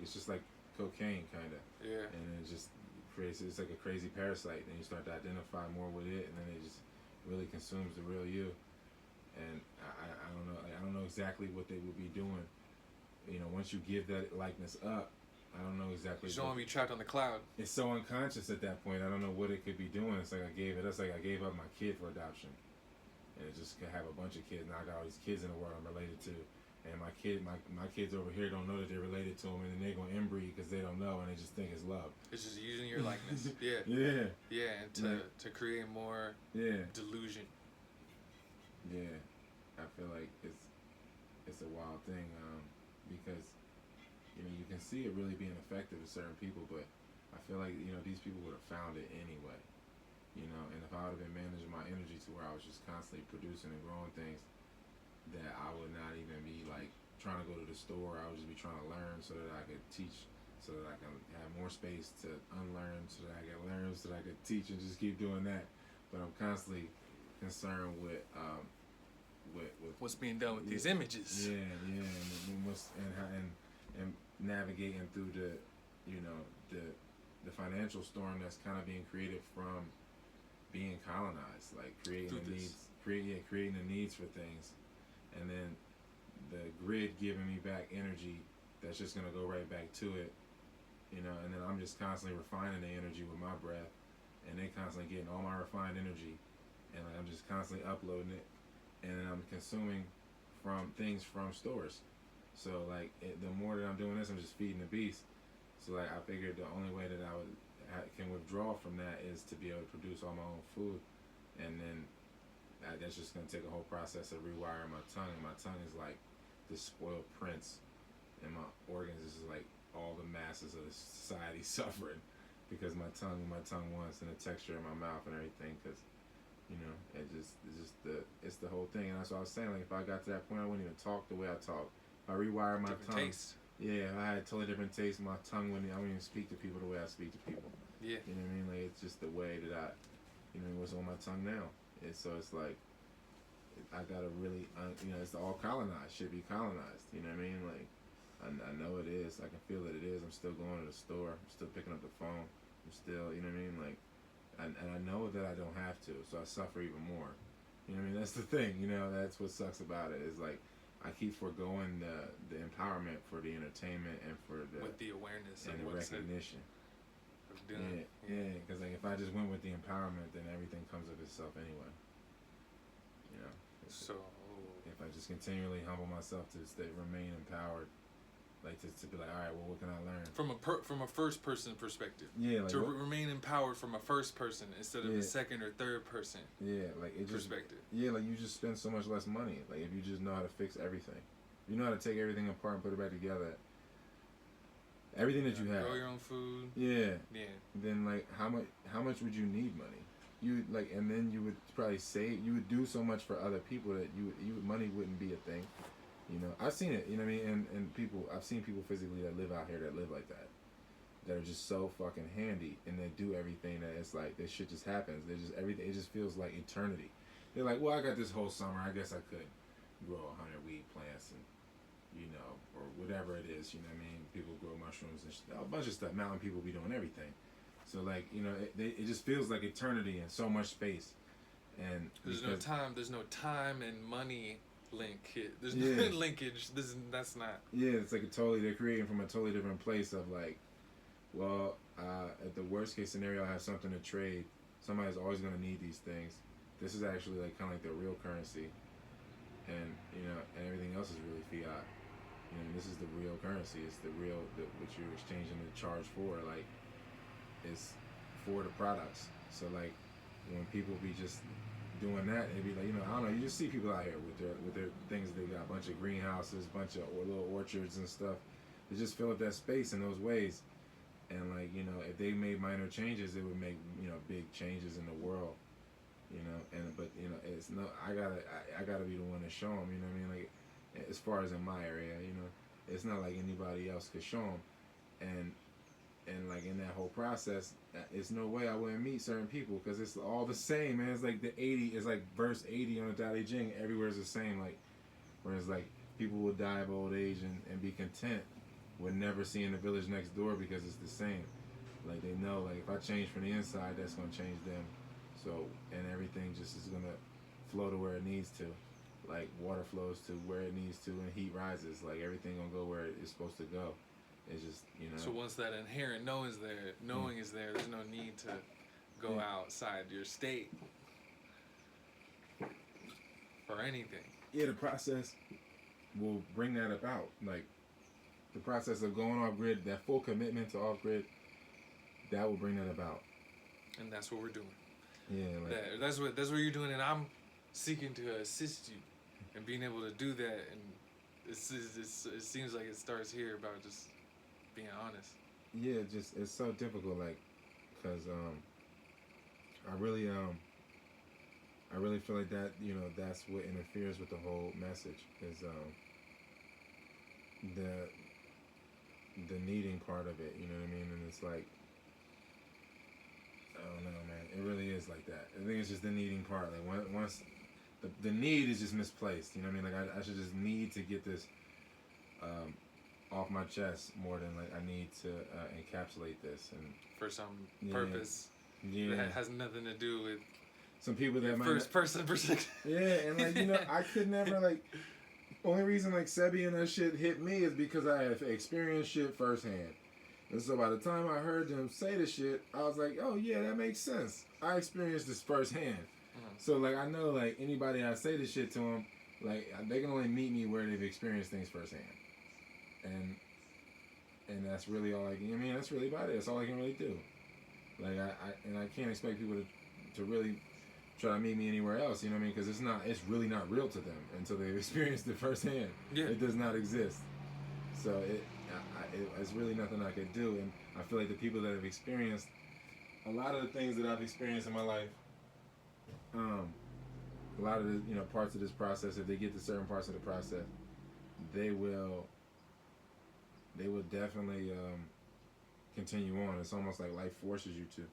it's just like cocaine kind of. Yeah. And it just creates. It's like a crazy parasite. Then you start to identify more with it, and then it just really consumes the real you. And I don't know. I don't know exactly what they would be doing. Once you give that likeness up, I don't know exactly. You don't want to be trapped on the cloud. It's so unconscious at that point. I don't know what it could be doing. It's like I gave up my kid for adoption, and it just could have a bunch of kids. Now I got all these kids in the world I'm related to, and my kids over here don't know that they're related to them, and then they're gonna inbreed because they don't know, and they just think it's love. It's just using your likeness. Yeah. Yeah. Yeah, and to create more delusion. Yeah, I feel like it's a wild thing because you can see it really being effective to certain people, but I feel like these people would have found it anyway. And if I would have been managing my energy to where I was just constantly producing and growing things, that I would not even be like trying to go to the store. I would just be trying to learn so that I could teach, so that I can have more space to unlearn, so that I can learn, so that I could teach, and just keep doing that. But I'm constantly concerned with what's being done with these images. Yeah, and navigating through the financial storm that's kind of being created from being colonized, like creating the needs for things, and then the grid giving me back energy that's just gonna go right back to it, and then I'm just constantly refining the energy with my breath, and they constantly getting all my refined energy, and like I'm just constantly uploading it, and then I'm consuming from things from stores. So like the more that I'm doing this, I'm just feeding the beast. So like I figured the only way that I can withdraw from that is to be able to produce all my own food, and then that's just gonna take a whole process of rewiring my tongue. And my tongue is like this spoiled prince, and my organs is like all the masses of the society suffering because my tongue wants, and the texture in my mouth and everything. Because it's the whole thing. And that's what I was saying. Like if I got to that point, I wouldn't even talk the way I talk. I rewire my tongue. Taste. Yeah, I had a totally different taste. My tongue I wouldn't even speak to people the way I speak to people. Yeah. You know what I mean? Like it's just the way that what's on my tongue now. So it's like I gotta really, it's all colonized. Should be colonized. You know what I mean? Like I know it is. I can feel that it is. I'm still going to the store. I'm still picking up the phone. I'm still, you know what I mean? Like, and I know that I don't have to, so I suffer even more. You know what I mean? That's the thing. That's what sucks about it. Is like I keep foregoing the empowerment for the entertainment and for with the awareness and the recognition. Yeah, because like if I just went with the empowerment, then everything comes of itself anyway. So if I just continually humble myself to remain empowered, like to be like, all right, well, what can I learn from a first person perspective? Yeah, like remain empowered from a first person instead of a second or third person. Yeah, like it just perspective. Yeah, like you just spend so much less money. Like if you just know how to fix everything, you know how to take everything apart and put it back together. Everything that you have. Grow your own food. Yeah. Yeah. Then like how much would you need money? You like, and then you would probably save. You would do so much for other people that money wouldn't be a thing. I've seen it. You know what I mean? And people, I've seen people physically that live out here that live like that. That are just so fucking handy, and they do everything that it's like this shit just happens. They just everything. It just feels like eternity. They're like, well, I got this whole summer. I guess I could grow 100 weed plants and or whatever it is. You know what I mean? People grow mushrooms and a bunch of stuff. Mountain people be doing everything. So like it just feels like eternity and so much space. And there's no time and money there's no linkage. That's not. Yeah, it's like they're creating from a totally different place of like, well, at the worst case scenario, I have something to trade. Somebody's always going to need these things. This is actually like kind of like the real currency, and and everything else is really fiat. This is the real currency. It's the real what you're exchanging the charge for. Like, it's for the products. So like, when people be just doing that, it'd be like, I don't know, you just see people out here with their things. They got a bunch of greenhouses, bunch of little orchards and stuff. They just fill up that space in those ways. And like, if they made minor changes, it would make, big changes in the world. But it's no, I gotta be the one to show them. You know what I mean? Like, as far as in my area, it's not like anybody else could show them. And And like in that whole process, it's no way I wouldn't meet certain people because it's all the same, man. It's like the 80, it's like verse 80 on the Tao Te Ching. Everywhere is the same. Like, whereas like people will die of old age and be content with never seeing the village next door because it's the same. Like they know, like if I change from the inside, that's gonna change them. So and everything just is gonna flow to where it needs to. Like water flows to where it needs to, and heat rises. Like everything gonna go where it's supposed to go. It's just, you know. So once that inherent knowing is there, there's no need to go outside your state for anything. Yeah, the process will bring that about. Like the process of going off grid, that full commitment to off grid, that will bring that about. And that's what we're doing. Yeah, like, that's what you're doing, and I'm seeking to assist you in being able to do that. And it seems like it starts here about just being honest. Yeah, just it's so difficult, like, cause I really feel like that, you know, that's what interferes with the whole message is the needing part of it, you know what I mean? And it's like, I don't know, man. It really is like that. I think it's just the needing part. Like once the need is just misplaced, you know what I mean? Like I should just need to get this off my chest more than like I need to encapsulate this and for some purpose. Yeah, that has nothing to do with some people that might first person perspective. Yeah, and like, you know, I could never like. Only reason like Sebi and that shit hit me is because I have experienced shit firsthand. And so by the time I heard them say the shit, I was like, oh yeah, that makes sense. I experienced this firsthand. So like I know like anybody I say this shit to them, like they can only meet me where they've experienced things firsthand. And that's really all I can. I mean, that's really about it. That's all I can really do. Like I can't expect people to really try to meet me anywhere else. You know what I mean? Because it's really not real to them until they've experienced it firsthand. Yeah. It does not exist. So it's really nothing I could do. And I feel like the people that have experienced a lot of the things that I've experienced in my life, a lot of the parts of this process, if they get to certain parts of the process, they will definitely continue on. It's almost like life forces you to.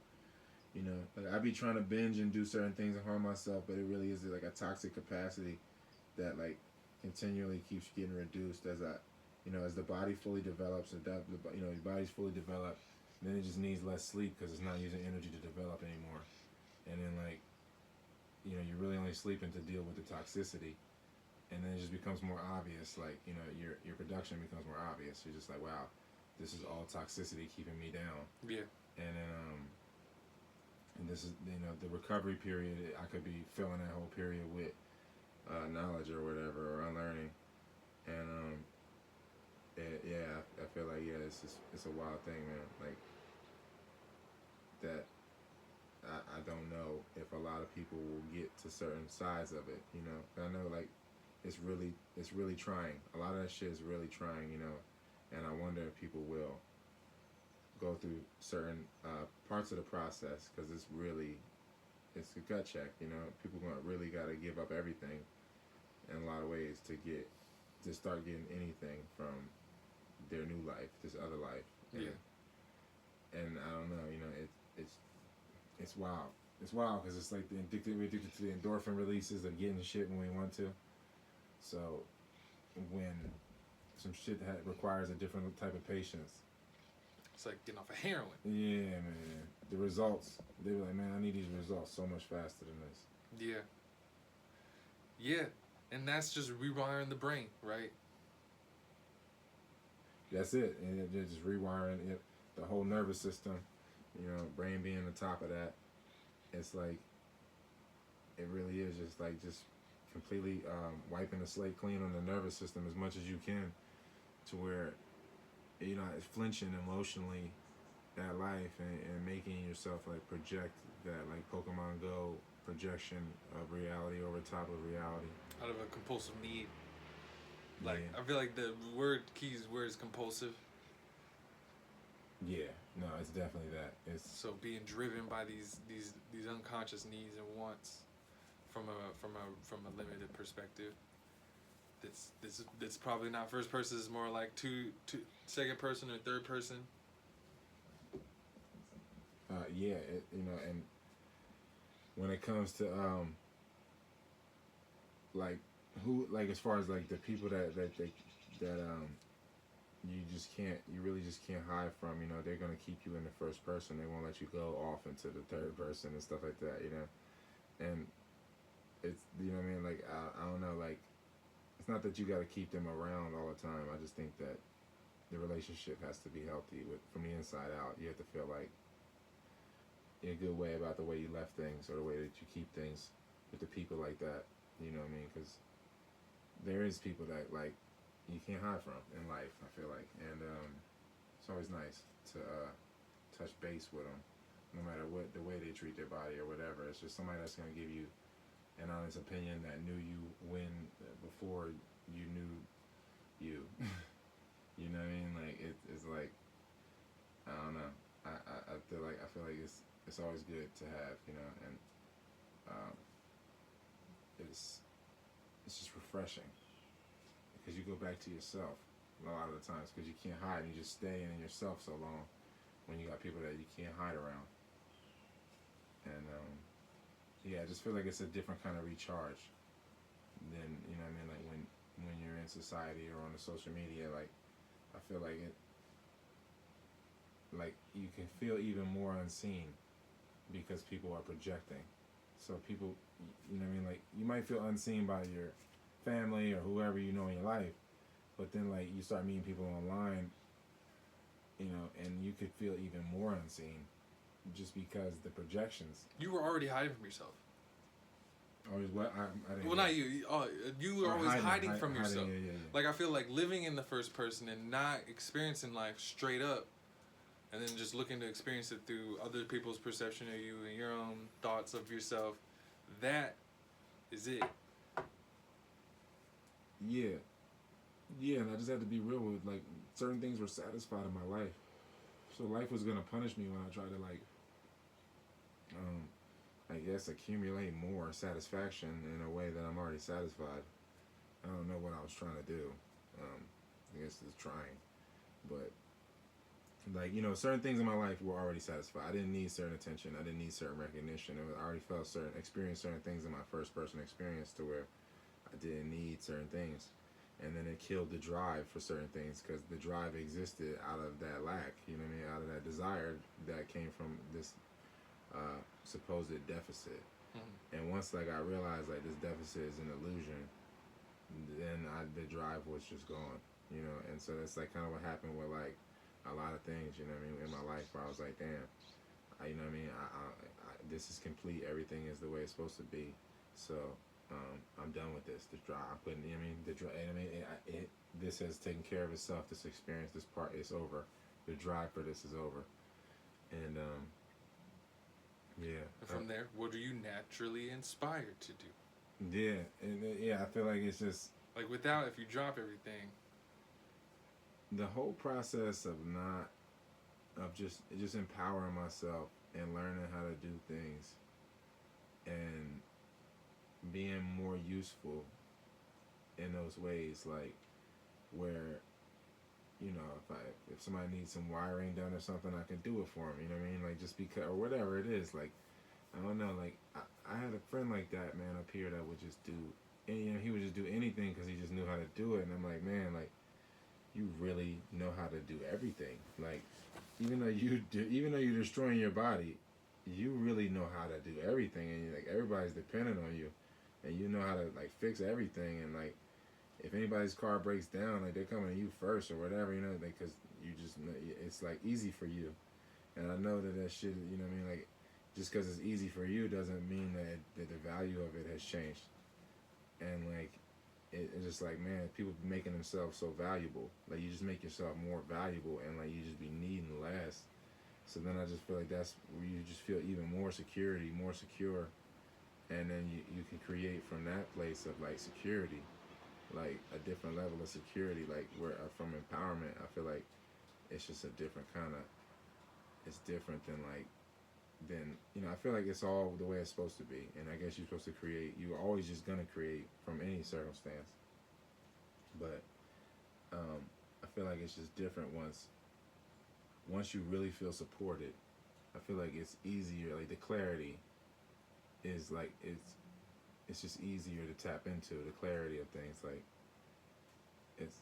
You know, like I be trying to binge and do certain things and harm myself, but it really is like a toxic capacity that like continually keeps getting reduced as as the body fully develops, your body's fully developed, and then it just needs less sleep because it's not using energy to develop anymore. And then like, you're really only sleeping to deal with the toxicity, and then it just becomes more obvious. Like, your production becomes more obvious. You're just like, wow, this is all toxicity keeping me down. Yeah. And then and this is the recovery period. I could be filling that whole period with knowledge or whatever, or unlearning, and I feel like it's a wild thing, man. Like that. I don't know if a lot of people will get to certain sides of it. I know like it's really trying. A lot of that shit is really trying. And I wonder if people will go through certain parts of the process because it's a gut check. People really got to give up everything in a lot of ways to start getting anything from their new life, this other life. And I don't know. It's wild. It's wild because it's like we're addicted to the endorphin releases of getting shit when we want to. So when some shit that requires a different type of patience. It's like getting off of heroin. Yeah, man. The results, they were like, man, I need these results so much faster than this. Yeah. Yeah. And that's just rewiring the brain, right? That's it. And they're just rewiring it, the whole nervous system, brain being the top of that. It's like, it really is just completely wiping the slate clean on the nervous system as much as you can to where it's flinching emotionally at life and making yourself like project that like Pokemon Go projection of reality over top of reality. Out of a compulsive need. Like, yeah. I feel like the key word is compulsive. Yeah, no, it's definitely that. It's so being driven by these unconscious needs and wants from a limited perspective. That's probably not first person. It's more like two second person or third person. Yeah, and when it comes to like who, like as far as like the people that you really just can't hide from. They're gonna keep you in the first person. They won't let you go off into the third person and stuff like that. And it's what I mean. Like I don't know. Like it's not that you got to keep them around all the time. I just think that the relationship has to be healthy from the inside out. You have to feel like in a good way about the way you left things or the way that you keep things with the people like that. You know what I mean? Because there is people that like you can't hide from in life. I feel like, and it's always nice to touch base with them, no matter what the way they treat their body or whatever. It's just somebody that's gonna give you an honest opinion that knew you when before you knew you. You know what I mean? Like it's like I don't know. I feel like it's always good to have, and um, it's just refreshing because you go back to yourself a lot of the times because you can't hide and you just stay in yourself so long when you got people that you can't hide around. And yeah, I just feel like it's a different kind of recharge than what I mean, like when you're in society or on the social media. Like I feel like it, like you can feel even more unseen because people are projecting. So people, what I mean, like you might feel unseen by your family or whoever in your life, but then like you start meeting people online, and you could feel even more unseen just because the projections. You were already hiding from yourself. Always what? I didn't. Well, not you. You were always hiding from yourself. Yeah. Like I feel like living in the first person and not experiencing life straight up, and then just looking to experience it through other people's perception of you and your own thoughts of yourself. That is it. Yeah, and I just had to be real with like certain things were satisfied in my life, so life was gonna punish me when I tried to like, I guess accumulate more satisfaction in a way that I'm already satisfied. I don't know what I was trying to do. I guess it's trying, but like certain things in my life were already satisfied. I didn't need certain attention. I didn't need certain recognition. I already experienced certain things in my first person experience to where I didn't need certain things, and then it killed the drive for certain things because the drive existed out of that lack. You know what I mean? Out of that desire that came from this supposed deficit. Mm-hmm. And once like I realized like this deficit is an illusion, then the drive was just gone. And so that's like kind of what happened with like a lot of things. You know what I mean? In my life, where I was like, damn, you know what I mean? I this is complete. Everything is the way it's supposed to be. So. I'm done with this. The drive. I'm putting. This has taken care of itself. This experience, this part, is over. The drive for this is over. And yeah. And from there, what are you naturally inspired to do? Yeah, and I feel like it's just like if you drop everything. The whole process of just empowering myself and learning how to do things, and being more useful in those ways, like where if somebody needs some wiring done or something, I can do it for them. You know what I mean? Like just because or whatever it is. Like I don't know. Like I had a friend like that, man, up here that would just do. And, he would just do anything because he just knew how to do it. And I'm like, man, like you really know how to do everything. Like even though you're destroying your body, you really know how to do everything. And like everybody's dependent on you. And you know how to like fix everything, and like if anybody's car breaks down, like they're coming to you first or whatever, because you just know it's like easy for you. And I know that shit, what I mean, like just because it's easy for you doesn't mean that the value of it has changed. And like it's just like, man, people making themselves so valuable. Like you just make yourself more valuable, and like you just be needing less. So then I just feel like that's where you just feel even more security, more secure. And then you can create from that place of like security, like a different level of security, like where from empowerment. I feel like it's just a different kind of. It's different than I feel like it's all the way it's supposed to be. And I guess you're supposed to create. You're always just gonna create from any circumstance. But I feel like it's just different once you really feel supported, I feel like it's easier. Like the clarity is like it's just easier to tap into the clarity of things. Like it's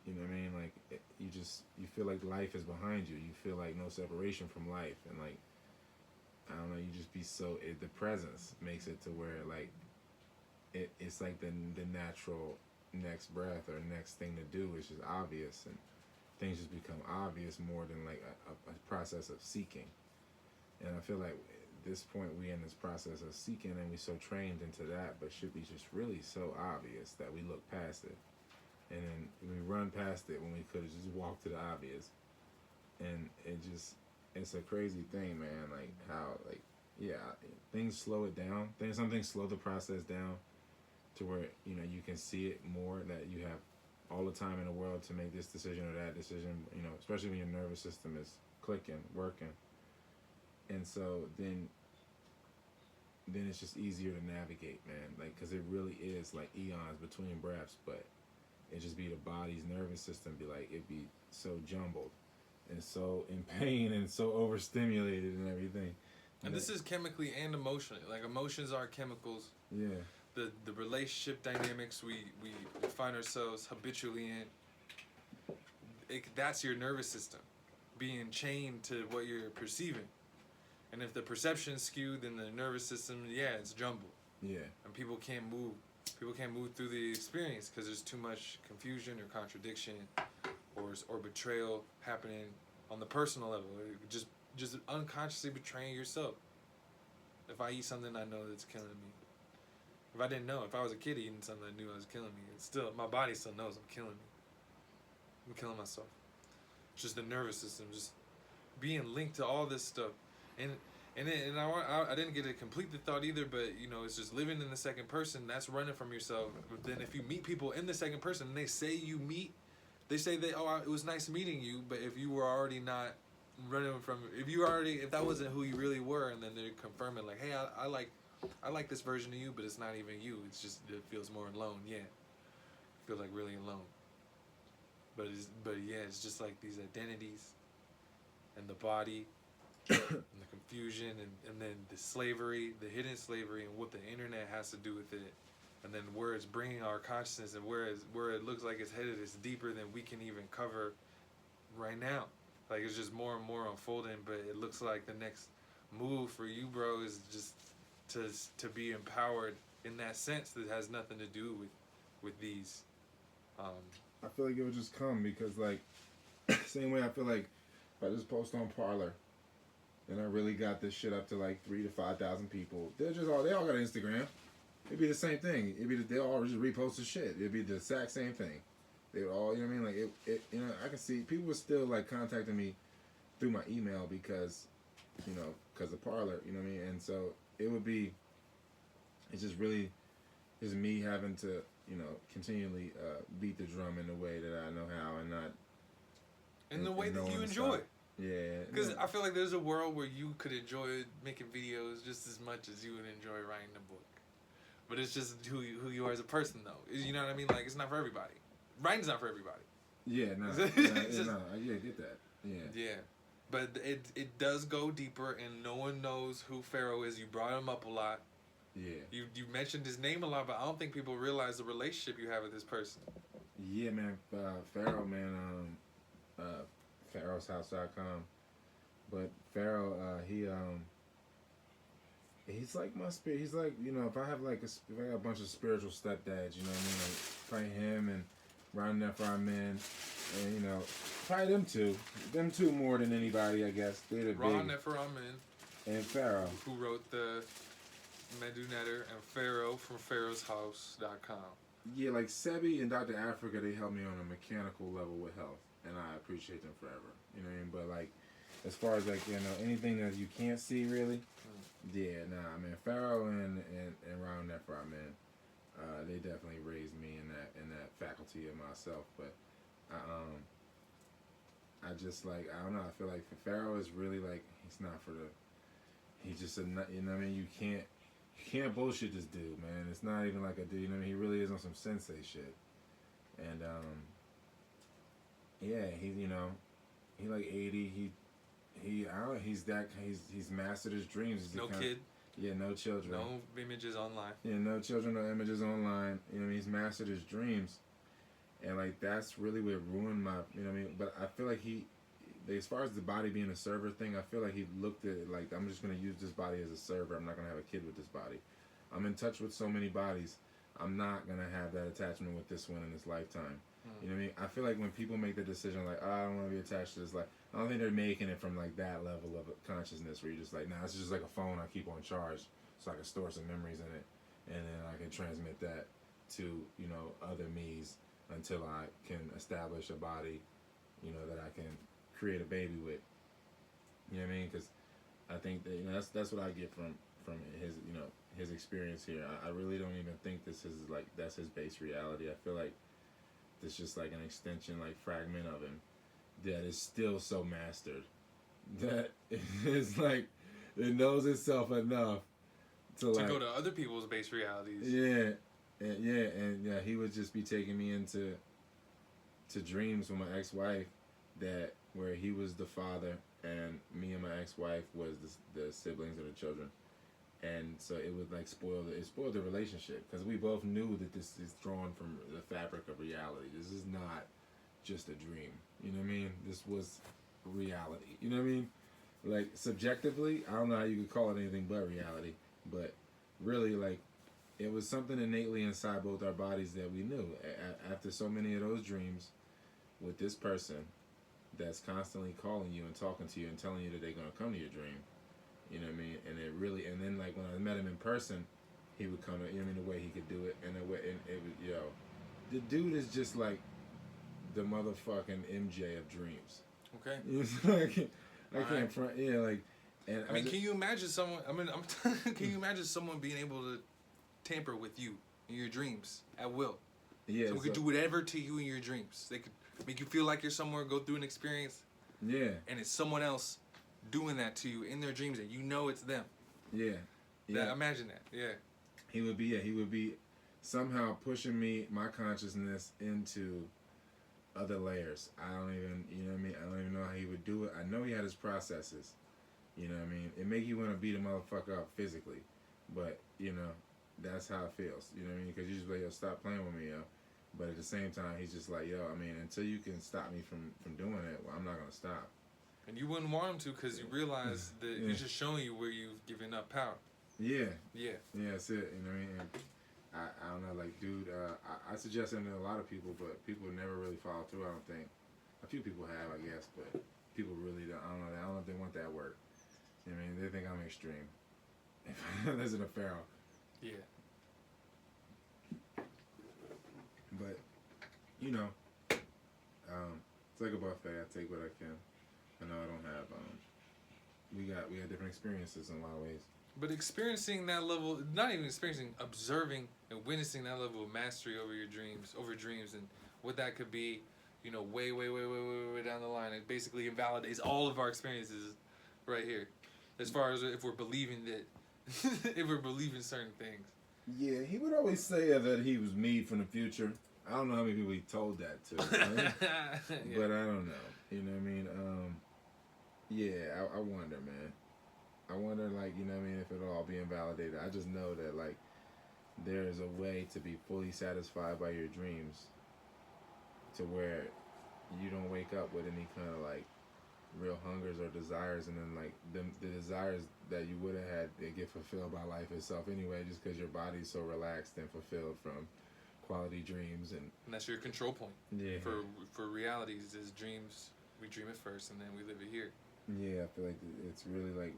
you know what I mean. Like you feel like life is behind you. You feel like no separation from life, and like I don't know. You just be so the presence makes it to where like it's like the natural next breath or next thing to do is just obvious, and things just become obvious more than like a process of seeking. And I feel like at this point we in this process of seeking, and we so trained into that, but should be just really so obvious that we look past it, and then we run past it when we could have just walked to the obvious. And it's a crazy thing, man. Like how like yeah, things slow it down. Some things slow the process down to where you can see it more, that you have all the time in the world to make this decision or that decision. Especially when your nervous system is clicking, working, and so then it's just easier to navigate, man. Like because it really is like eons between breaths, but it just be the body's nervous system be like it be so jumbled and so in pain and so overstimulated and everything. And this is chemically and emotionally. Like emotions are chemicals. Yeah. The relationship dynamics we find ourselves habitually in. That's your nervous system being chained to what you're perceiving. And if the perception's skewed, then the nervous system, it's jumbled. Yeah. And people can't move. People can't move through the experience because there's too much confusion or contradiction or betrayal happening on the personal level. Just unconsciously betraying yourself. If I eat something I know that's killing me. If I didn't know, if I was a kid eating something I knew I was killing me, it's still, my body still knows I'm killing me. I'm killing myself. It's just the nervous system, just being linked to all this stuff. And I didn't get to complete the thought either, but it's just living in the second person. That's running from yourself. But then if you meet people in the second person and they say it was nice meeting you, but if you were already not running from, if that wasn't who you really were, and then they're confirming like, hey, I like this version of you, but it's not even you. It's just it feels more alone. Yeah, it feels like really alone. But it's just like these identities, and the body. And the confusion and then the slavery, the hidden slavery, and what the internet has to do with it, and then where it's bringing our consciousness and where it looks like it's headed is deeper than we can even cover right now. Like it's just more and more unfolding, but it looks like the next move for you, bro, is just to be empowered in that sense that has nothing to do with these. I feel like it would just come because like same way I feel like if I just post on Parler. And I really got this shit up to like 3,000 to 5,000 people. They all got Instagram. It'd be the same thing. They all just repost the shit. It'd be the exact same thing. They would all, you know what I mean? Like I can see people were still like contacting me through my email because of Parler, you know what I mean? And so it's just really is me having to, continually beat the drum in the way that I know how and not. In the way that you enjoy. Yeah. Because I feel like there's a world where you could enjoy making videos just as much as you would enjoy writing a book. But it's just who you are as a person, though. You know what I mean? Like, it's not for everybody. Writing's not for everybody. Yeah, I get that. Yeah. Yeah. But it does go deeper, and no one knows who Pharaoh is. You brought him up a lot. Yeah. You mentioned his name a lot, but I don't think people realize the relationship you have with this person. Yeah, man. Pharaoh, man. PharaohsHouse.com. But Pharaoh, he's like my spirit. He's like, if I have like if I got a bunch of spiritual stepdads, you know what I mean? Like probably him and Ron Nefer Men, and probably them two more than anybody, I guess. They're the Ron big. Nefer Men And Pharaoh, who wrote the Medunetter, and Pharaoh from PharaohsHouse.com. Yeah, like Sebi and Dr. Africa, they help me on a mechanical level with health, and I appreciate them forever. You know what I mean? But like, as far as like anything that you can't see really, yeah, nah, man. Pharaoh and Ron Nefer, man, they definitely raised me in that faculty of myself. But I just like I don't know. I feel like for Pharaoh is really like he's not for the. He's just you know what I mean? You can't bullshit this dude, man. It's not even like a dude. You know what I mean? He really is on some sensei shit. And yeah, he like 80. He's mastered his dreams. No kid. Yeah, no children. No images online. Yeah, no children, no images online. You know what I mean? He's mastered his dreams. And, like, that's really what ruined my, you know what I mean? But I feel like as far as the body being a server thing, I feel like he looked at it like, I'm just going to use this body as a server. I'm not going to have a kid with this body. I'm in touch with so many bodies. I'm not going to have that attachment with this one in this lifetime. You know what I mean? I feel like when people make the decision, like, oh, I don't want to be attached to this life, I don't think they're making it from, like, that level of consciousness where you're just like, nah, it's just like a phone I keep on charge so I can store some memories in it. And then I can transmit that to, you know, other me's until I can establish a body, you know, that I can create a baby with. You know what I mean? Because I think that, you know, that's what I get from his, you know, his experience here. I really don't even think this is like, that's his base reality. I feel like it's just like an extension, like fragment of him that is still so mastered that it's like it knows itself enough to like go to other people's base realities. Yeah, and he would just be taking me into dreams with my ex-wife that where he was the father and me and my ex-wife was the siblings or the children. And so it would like spoiled the relationship because we both knew that this is drawn from the fabric of reality. This is not just a dream. You know what I mean? This was reality. You know what I mean? Like subjectively, I don't know how you could call it anything but reality, but really like it was something innately inside both our bodies that we knew. After so many of those dreams with this person that's constantly calling you and talking to you and telling you that they're going to come to your dream. You know what I mean? And it really, and then like when I met him in person, he would come, you know what I mean, the way he could do it, and the way, and it was, yo, the dude is just like the motherfucking MJ of dreams. Okay. It's like, I can't front, yeah, like, and I mean, can you imagine someone, can you imagine someone being able to tamper with you in your dreams at will? Yeah. Someone could do whatever to you in your dreams. They could make you feel like you're somewhere, go through an experience. Yeah. And it's someone else doing that to you in their dreams and you know it's them. Yeah. Yeah. Imagine that. Yeah. He would be somehow pushing my consciousness into other layers. I don't even, you know what I mean? I don't even know how he would do it. I know he had his processes. You know what I mean? It make you want to beat a motherfucker up physically. But, you know, that's how it feels. You know what I mean? Because you just like, yo, stop playing with me, yo. But at the same time, he's just like, yo, I mean, until you can stop me from doing it, well, I'm not going to stop. And you wouldn't want him to because you realize that he's just showing you where you've given up power. Yeah. Yeah. Yeah, that's it. You know what I mean? And I don't know, like, dude, I suggest him to a lot of people, but people never really follow through, I don't think. A few people have, I guess, but people really don't. I don't know if they want that work. You know what I mean? They think I'm extreme. If I listen to Pharaoh. Yeah. But, you know, it's like a buffet. I take what I can. I know I don't have, we got different experiences in a lot of ways. But experiencing that level, not even experiencing, observing and witnessing that level of mastery over your dreams, and what that could be, you know, way down the line. It basically invalidates all of our experiences right here. As far as if we're believing that, if we're believing certain things. Yeah, he would always say that he was me from the future. I don't know how many people he told that to, right? Yeah. But I don't know. You know what I mean? Yeah, I wonder, man. I wonder, like, you know what I mean, if it'll all be invalidated. I just know that, like, there's a way to be fully satisfied by your dreams to where you don't wake up with any kind of, like, real hungers or desires, and then, like, the desires that you would have had, they get fulfilled by life itself anyway, just because your body's so relaxed and fulfilled from quality dreams. And that's your control point. Yeah. For realities is dreams. We dream it first, and then we live it here. Yeah, I feel like it's really like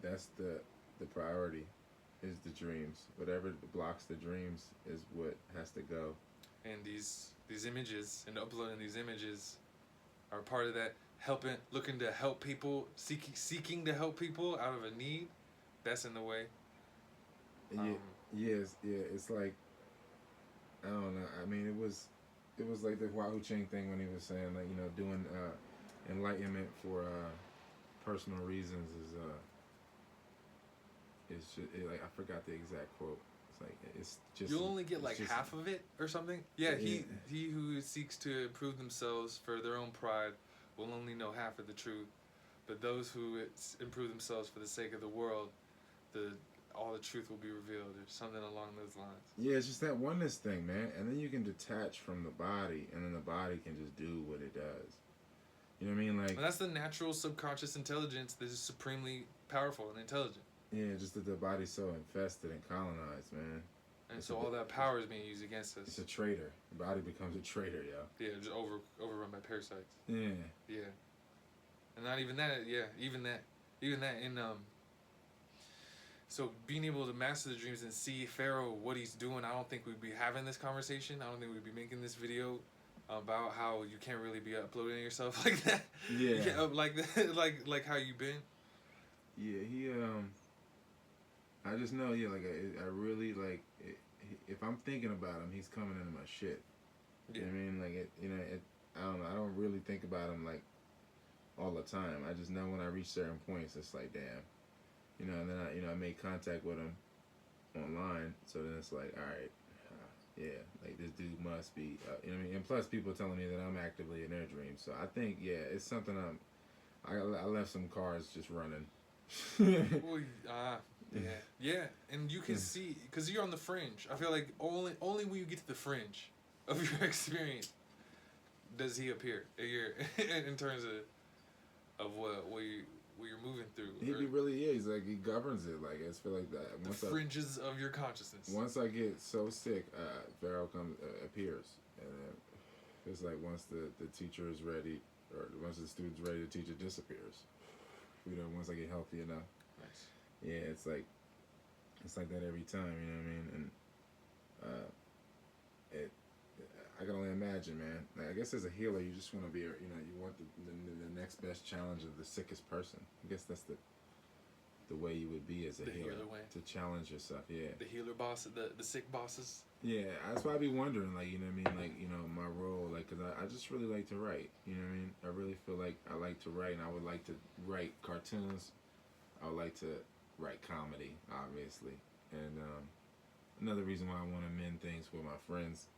that's the priority is the dreams. Whatever blocks the dreams is what has to go. And these images and uploading these images are part of that, looking to help people, seeking to help people out of a need. That's in the way. It's like, I don't know. I mean, it was like the Wahoo Ching thing when he was saying, like, you know, doing enlightenment for personal reasons is just like, I forgot the exact quote. It's like, it's just, you'll only get like half of it or something. Yeah, he who seeks to improve themselves for their own pride will only know half of the truth. but those who improve themselves for the sake of the world, all the truth will be revealed, or something along those lines. Yeah, it's just that oneness thing, man. And then you can detach from the body, and then the body can just do what it does. You know what I mean? Like, and that's the natural subconscious intelligence that is supremely powerful and intelligent. Yeah, just that the body's so infested and colonized, man. And it's so all that power is being used against us. It's a traitor. The body becomes a traitor, yo. Yeah, just overrun by parasites. Yeah. Yeah. And not even that, yeah, even that in so being able to master the dreams and see Pharaoh what he's doing, I don't think we'd be having this conversation. I don't think we'd be making this video about how you can't really be uploading yourself like that. Yeah. Like that, like how you been. Yeah, he I just know, yeah, like I really like if I'm thinking about him, he's coming into my shit. Yeah. You know what I mean? Like I don't know. I don't really think about him like all the time. I just know when I reach certain points, it's like, damn. You know, and then I made contact with him online, so then it's like, all right, yeah, like this dude must be, you know what I mean? And plus people telling me that I'm actively in their dreams, so I think, yeah, it's something I left some cars just running. Well, yeah, and you can see, because you're on the fringe. I feel like only when you get to the fringe of your experience does he appear in terms of what you're moving through. He really is. Like, he governs it. Like, I feel like that. The fringes of your consciousness. Once I get so sick, Pharaoh appears, and it's like once the teacher is ready, or once the student's ready to teach, it disappears. You know, once I get healthy enough. Nice. Yeah, it's like that every time. You know what I mean? And I can only imagine, man. Like, I guess as a healer, you just want to be, you want the next best challenge of the sickest person. I guess that's the way you would be as a healer to challenge yourself. Yeah. The healer boss, the sick bosses. Yeah, that's why I be wondering, like, you know what I mean, like, my role, like, cause I just really like to write. You know what I mean? I really feel like I like to write, and I would like to write cartoons. I would like to write comedy, obviously, and another reason why I want to mend things with my friends.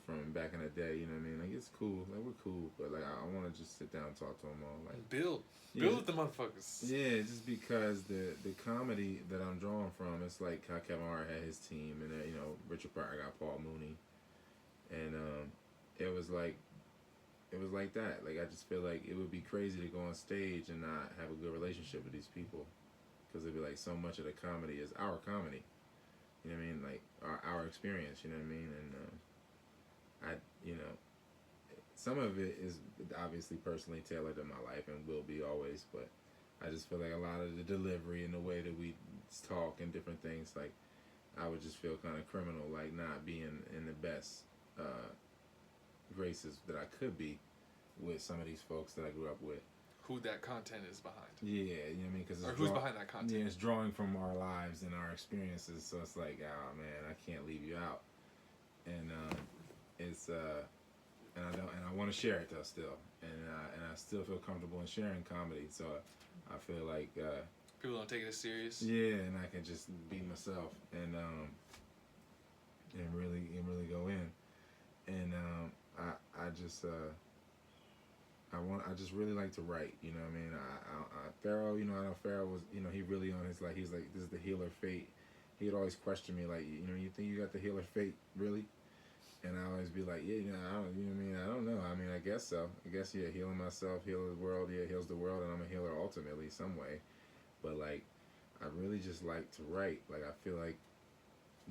From back in the day, you know what I mean? Like, it's cool. Like, we're cool. But, like, I want to just sit down and talk to them all. Like, build with the motherfuckers. Yeah, just because the comedy that I'm drawing from, it's like how Kevin Hart had his team. And, Richard Pryor got Paul Mooney. And it was like that. Like, I just feel like it would be crazy to go on stage and not have a good relationship with these people. Because it'd be like so much of the comedy is our comedy. You know what I mean? Like, our experience, you know what I mean? And, some of it is obviously personally tailored to my life and will be always, but I just feel like a lot of the delivery and the way that we talk and different things, like, I would just feel kind of criminal, like, not being in the best graces that I could be with some of these folks that I grew up with. Who that content is behind. Yeah, you know what I mean? Or who's behind that content. Yeah, it's drawing from our lives and our experiences, so it's like, oh man, I can't leave you out. And it's and I want to share it though still, and I still feel comfortable in sharing comedy. So I feel like people don't take it as serious. Yeah, and I can just be myself and really go in, and I just I just really like to write. You know what I mean? Pharaoh, I know Pharaoh was, he really on his, like, he's like, this is the healer fate. He'd always question me, like, you think you got the healer fate, really? And I always be like, yeah, I don't, you know what I mean? I don't know. I mean, I guess so. I guess, yeah, healing myself, heal the world, yeah, heals the world, and I'm a healer ultimately, some way. But, like, I really just like to write. Like, I feel like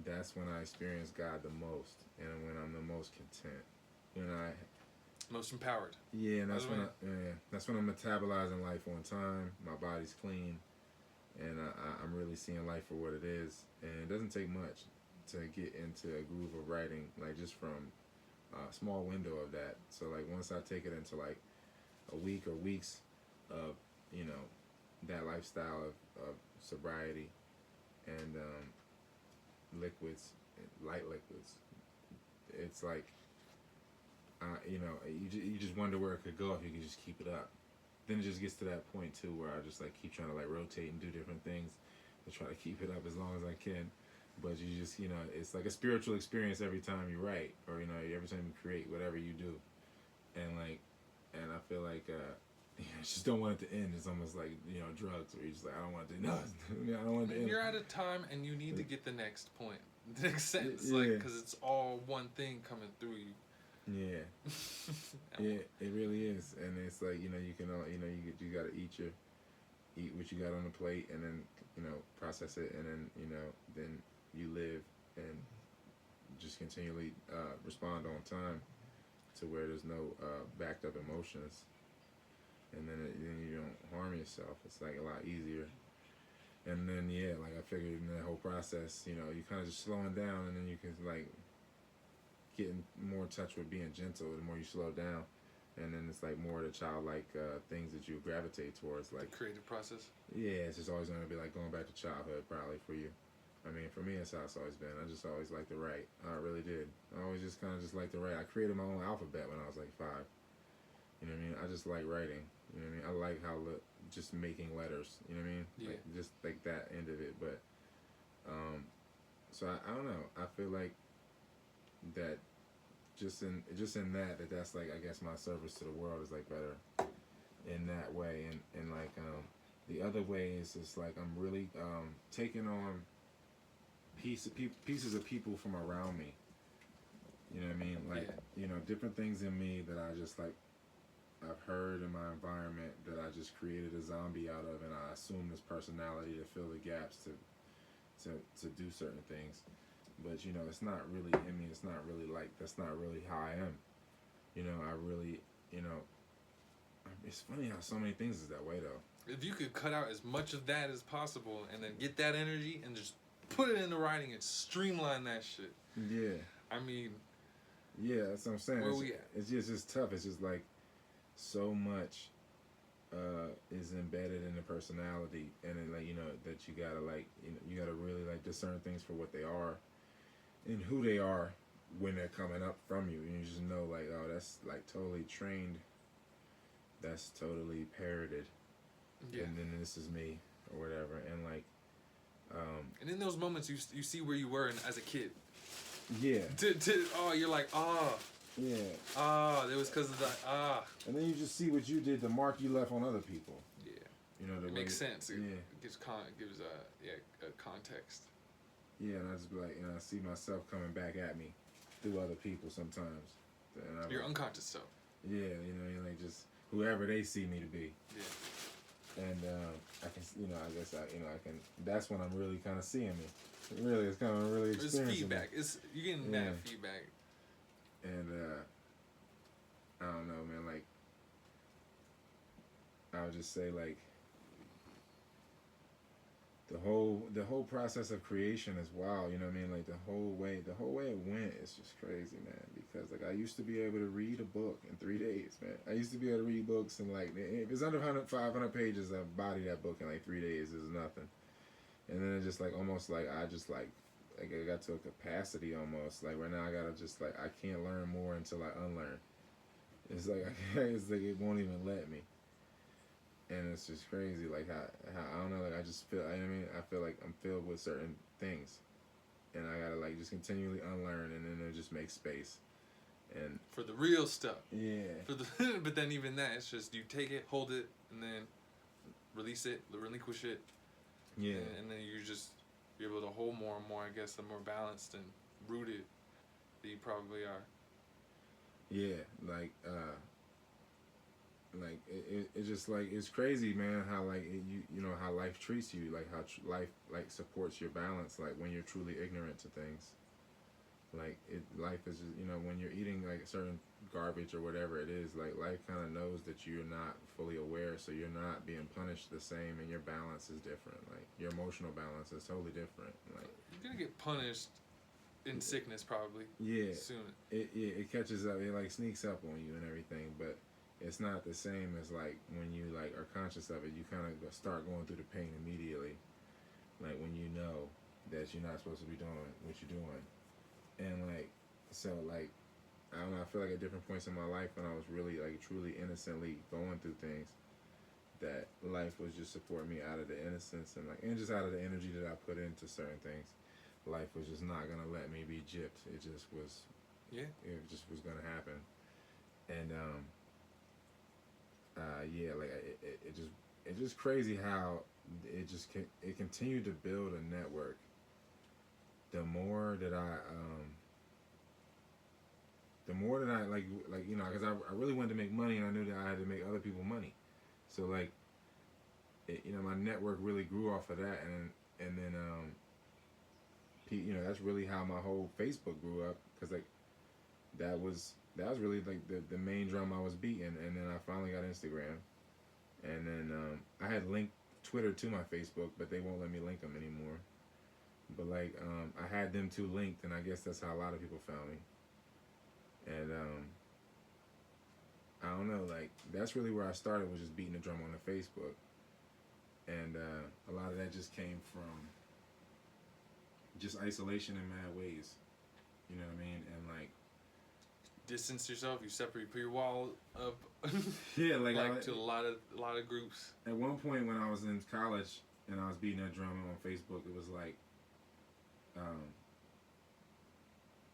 that's when I experience God the most, and when I'm the most content. Most empowered. Yeah, and that's when I'm metabolizing life on time. My body's clean, and I'm really seeing life for what it is. And it doesn't take much to get into a groove of writing, like, just from a small window of that. So, like, once I take it into, like, a week or weeks of, that lifestyle of sobriety and liquids, light liquids, it's like, you just wonder where it could go if you could just keep it up. Then it just gets to that point too where I just, like, keep trying to, like, rotate and do different things to try to keep it up as long as I can. But you just, it's like a spiritual experience every time you write, or every time you create whatever you do. And I feel like just don't want it to end. It's almost like, drugs, where you're just like, I don't want it to, no, I don't want it to end. You're at a time and you need to get the next point, the next sentence, Yeah. like, because it's all one thing coming through you. Yeah. Yeah, it really is. And it's like, you can, you got to eat what you got on the plate, and then, process it, and then, then you live and just continually respond on time to where there's no backed up emotions. And then you don't harm yourself. It's like a lot easier. And then, like I figured in that whole process, you kind of just slowing down, and then you can like get in more touch with being gentle. The more you slow down, and then it's like more of the childlike things that you gravitate towards, like creative process. Yeah, it's just always going to be like going back to childhood, probably for you. I mean, for me, that's how it's always been. I just always liked to write. I really did. I always just kind of just liked to write. I created my own alphabet when I was like 5. You know what I mean? I just like writing. You know what I mean? I like how just making letters. You know what I mean? Yeah. Like, just like that end of it. But so I don't know. I feel like that just in that's like, I guess, my service to the world is like better in that way. And like the other way is just like I'm really taking on pieces of people from around me. You know what I mean? Like, different things in me that I just like I've heard in my environment that I just created a zombie out of, and I assume this personality to fill the gaps to do certain things. But it's not really in me. It's not really like, that's not really how I am. I really, it's funny how so many things is that way though. If you could cut out as much of that as possible and then get that energy and just put it into writing and streamline that shit. Yeah. I mean, yeah, that's what I'm saying. Where we at? It's just tough. It's just like so much is embedded in the personality, and then like that you gotta like you gotta really like discern things for what they are and who they are when they're coming up from you. And you just know like, oh, that's like totally trained, that's totally parroted, and then this is me or whatever. And like and in those moments you see where you were as a kid. Yeah. You're like, yeah. It was because of that. And then you just see what you did, the mark you left on other people. Yeah. The it makes sense. It yeah. gives a context. Yeah, and I just be like, I see myself coming back at me through other people sometimes. And Your unconscious self. Yeah, like just whoever they see me to be. Yeah. And I can, I guess I can. That's when I'm really kind of seeing me. Really, it's kind of really experiencing. It's feedback. You're getting that feedback. And I don't know, man. Like, I would just say, like, the whole process of creation is wild. You know what I mean? Like the whole way it went is just crazy, man. Because like I used to be able to read a book in 3 days, man. I used to be able to read books in like, if it's under 500 pages, I body that book in like 3 days. Is nothing. And then it just like almost like I just like I got to a capacity almost. Like right now I gotta just like I can't learn more until I unlearn. It's like it won't even let me. And it's just crazy, like how I don't know, like I just feel, I feel like I'm filled with certain things, and I gotta like just continually unlearn, and then it just makes space, and for the real stuff. Yeah. But then even that, it's just you take it, hold it, and then release it, relinquish it. Yeah. And then you're able to hold more and more. I guess the more balanced and rooted that you probably are. Yeah, like it's just like it's crazy, man. How like how life treats you, like how life like supports your balance, like when you're truly ignorant to things. Like life is just, when you're eating like certain garbage or whatever it is, like life kind of knows that you're not fully aware, so you're not being punished the same, and your balance is different. Like your emotional balance is totally different. Like you're gonna get punished in sickness probably. Yeah. Soon. It catches up. It like sneaks up on you and everything, but it's not the same as like when you like are conscious of it. You kind of start going through the pain immediately, like when you know that you're not supposed to be doing what you're doing, and like so like I don't know. I feel like at different points in my life when I was really like truly innocently going through things, that life was just supporting me out of the innocence and just out of the energy that I put into certain things. Life was just not gonna let me be gypped. It just was. Yeah. It just was gonna happen, and like it's just crazy how it continued to build a network. The more that I like because I really wanted to make money, and I knew that I had to make other people money. So like, my network really grew off of that, and then that's really how my whole Facebook grew up, because like that was really like the main drum I was beating, and then I finally got Instagram, and then I had linked Twitter to my Facebook, but they won't let me link them anymore. But like I had them two linked, and I guess that's how a lot of people found me. And I don't know, like that's really where I started, was just beating the drum on the Facebook, and a lot of that just came from just isolation in mad ways. You know what I mean? And like, distance yourself, you separate, put your wall up. Yeah, like to a lot of groups. At one point when I was in college and I was beating that drum on Facebook, it was like,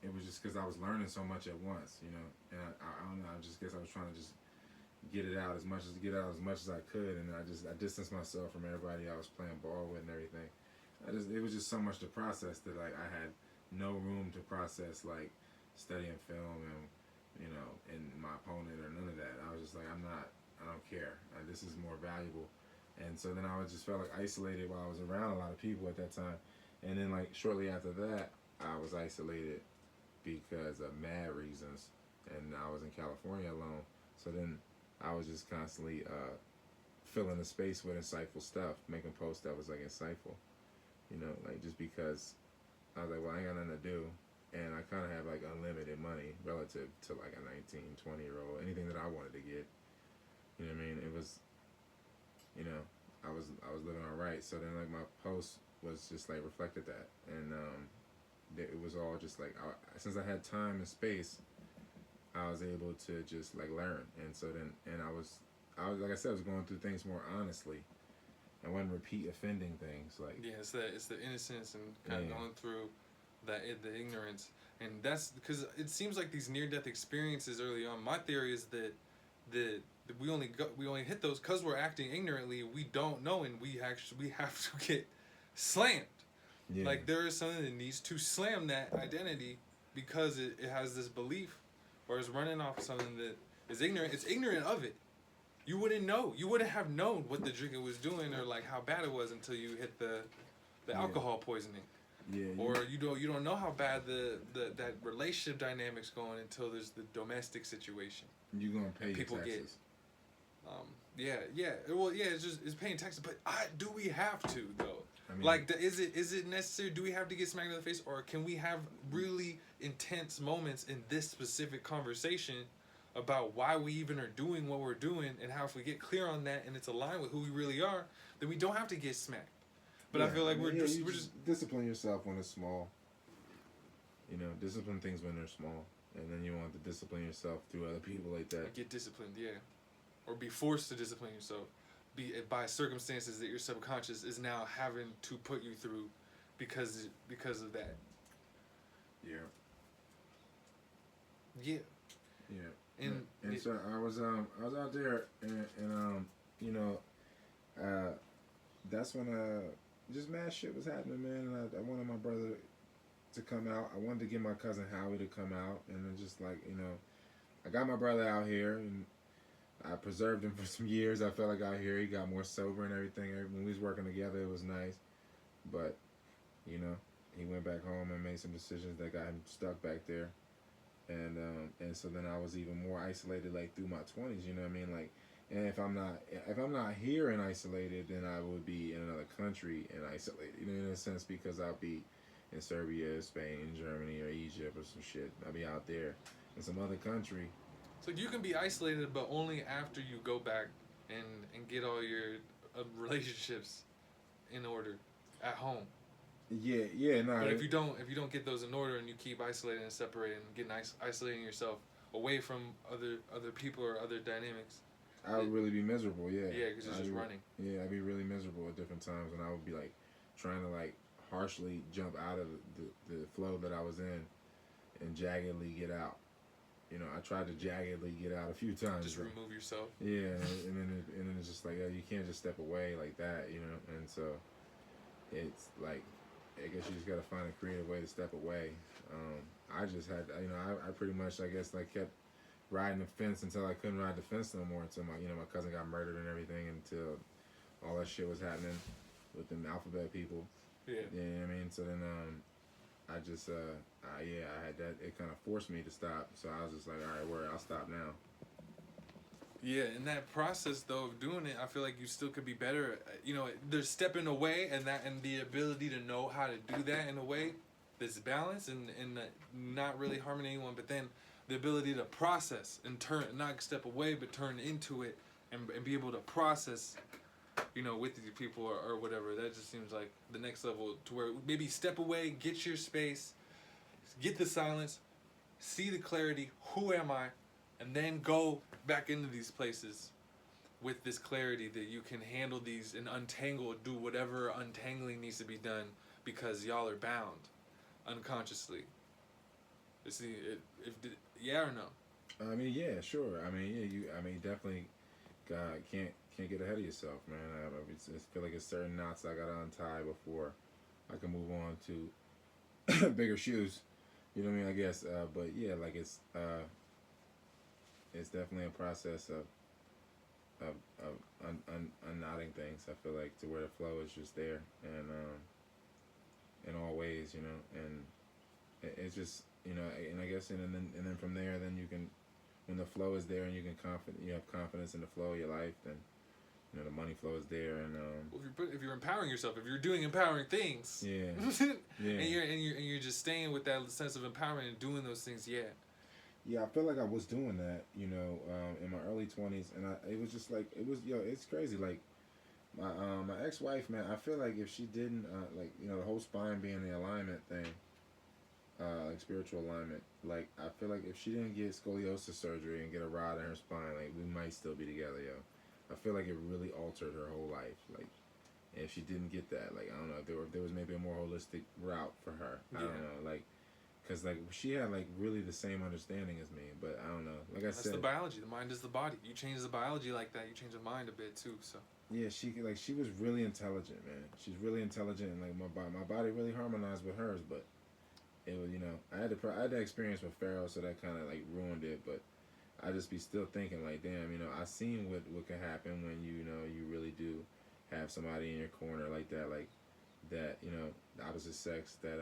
it was just because I was learning so much at once, and I don't know. I just guess I was trying to just get it out as much as I could, and I distanced myself from everybody I was playing ball with and everything. It was just so much to process that like I had no room to process like studying film and my opponent or none of that. I was just like, I don't care. This is more valuable. And so then I just felt like isolated while I was around a lot of people at that time. And then like shortly after that, I was isolated because of mad reasons, and I was in California alone. So then I was just constantly filling the space with insightful stuff, making posts that was like insightful, like just because I was like, well, I ain't got nothing to do, and I kind of have like unlimited money relative to like a 19, 20-year-old, anything that I wanted to get. You know what I mean? It was, I was living all right. So then like my post was just like reflected that, and it was all just like since I had time and space, I was able to just like learn. And so then I was like I said, I was going through things more honestly. I wasn't repeat offending things like, yeah, it's the innocence and kind of going through the ignorance, and that's because it seems like these near death experiences early on. My theory is that we only hit those because we're acting ignorantly. We don't know, and we have to get slammed. Yeah. Like there is something that needs to slam that identity because it has this belief, or is running off of something that is ignorant. It's ignorant of it. You wouldn't know. You wouldn't have known what the drinking was doing or like how bad it was until you hit the alcohol poisoning. Yeah. Or you don't know how bad that relationship dynamic's going until there's the domestic situation. You're gonna pay your taxes. It's paying taxes. But do we have to though? I mean, like, is it necessary? Do we have to get smacked in the face, or can we have really intense moments in this specific conversation about why we even are doing what we're doing, and how if we get clear on that and it's aligned with who we really are, then we don't have to get smacked. But I feel like we're just discipline yourself when it's small. Discipline things when they're small, and then you want to discipline yourself through other people like that. Get disciplined, yeah, or be forced to discipline yourself. By circumstances that your subconscious is now having to put you through because of that. Yeah. Yeah. Yeah. And so I was out there and that's when just mad shit was happening, man, and I wanted my brother to come out. I wanted to get my cousin Howie to come out, and then just like, I got my brother out here, and I preserved him for some years. I felt like out here he got more sober and everything. When we was working together, it was nice. But, he went back home and made some decisions that got him stuck back there. And so then I was even more isolated, like through my 20s. You know what I mean? Like, and if I'm not here and isolated, then I would be in another country and isolated. In a sense, because I'll be in Serbia, Spain, Germany, or Egypt or some shit. I'll be out there in some other country. So you can be isolated, but only after you go back and get all your relationships in order at home. Yeah, no. But if you don't get those in order, and you keep isolating and separating, getting isolating yourself away from other people or other dynamics, I would really be miserable. Yeah. Yeah, because you're just running. Yeah, I'd be really miserable at different times, and I would be like trying to like harshly jump out of the flow that I was in, and jaggedly get out. you know, I tried to jaggedly get out a few times. Just remove yourself. Yeah, and then it's just like, you can't just step away like that, you know. And so it's like, I guess you just gotta find a creative way to step away. I just had, you know, I pretty much, I guess, like kept riding the fence until I couldn't ride the fence no more. Until my, you know, my cousin got murdered and everything. Until all that shit was happening with them alphabet people. Yeah. You know what I mean? So then, I just, I had that. It kind of forced me to stop. So I was just like, all right, I'll stop now. Yeah, in that process though of doing it, I feel like you still could be better. You know, there's stepping away and the ability to know how to do that in a way that's balanced and not really harming anyone. But then the ability to process and turn, not step away, but turn into it and be able to process, you know, with these people or whatever. That just seems like the next level to where maybe step away, get your space, get the silence, see the clarity. Who am I? And then go back into these places with this clarity that you can handle these and untangle, do whatever untangling needs to be done because y'all are bound unconsciously. Yeah or no? I mean, yeah, sure. I mean, yeah, definitely can't get ahead of yourself, man. I feel like it's certain knots I gotta untie before I can move on to bigger shoes. You know what I mean? I guess, but yeah, like it's definitely a process of unknotting things. I feel like to where the flow is just there and in all ways, you know, and it's just, you know, and I guess and then from there, then you can, when the flow is there and you have confidence in the flow of your life, then you know the money flow is there and well, if you're empowering yourself, if you're doing empowering things, yeah, and you're just staying with that sense of empowerment and doing those things, yeah. Yeah, I feel like I was doing that, you know, in my early 20s, and it was just like, it's crazy. Like, my ex-wife, man, I feel like if she didn't, like, you know, the whole spine being the alignment thing, like spiritual alignment, like, I feel like if she didn't get scoliosis surgery and get a rod in her spine, like, we might still be together, yo. I feel like it really altered her whole life, like, if she didn't get that, like, I don't know, if there was maybe a more holistic route for her, I don't know, like, because, like, she had, like, really the same understanding as me, but I don't know. Like I said... That's the biology. The mind is the body. You change the biology like that, you change the mind a bit, too, so... Yeah, she was really intelligent, man. She's really intelligent, and, like, my body really harmonized with hers, but it was, you know... I had the experience with Pharaoh, so that kind of, like, ruined it, but I just be still thinking, like, damn, you know, I seen what can happen when, you know, you really do have somebody in your corner like that, that, you know, the opposite sex, that,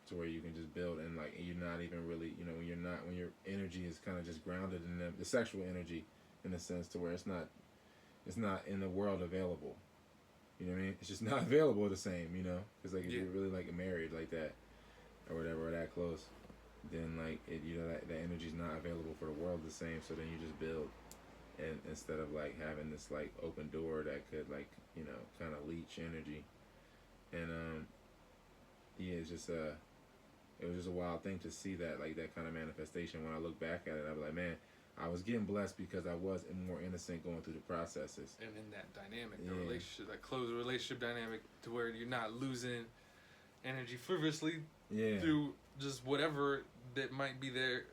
to where you can just build and like you're not even really, you know, when your energy is kind of just grounded in the sexual energy in a sense to where it's not in the world available, you know what I mean? It's just not available the same, you know, because like if you're really like married like that or whatever or that close, then like it, you know, that energy is not available for the world the same, so then you just build, and instead of like having this like open door that could like, you know, kind of leech energy, and yeah, it's just it was just a wild thing to see that, like, that kind of manifestation. When I look back at it, I was like, man, I was getting blessed because I was more innocent going through the processes. And in that dynamic, the relationship, that close relationship dynamic, to where you're not losing energy frivolously through just whatever that might be there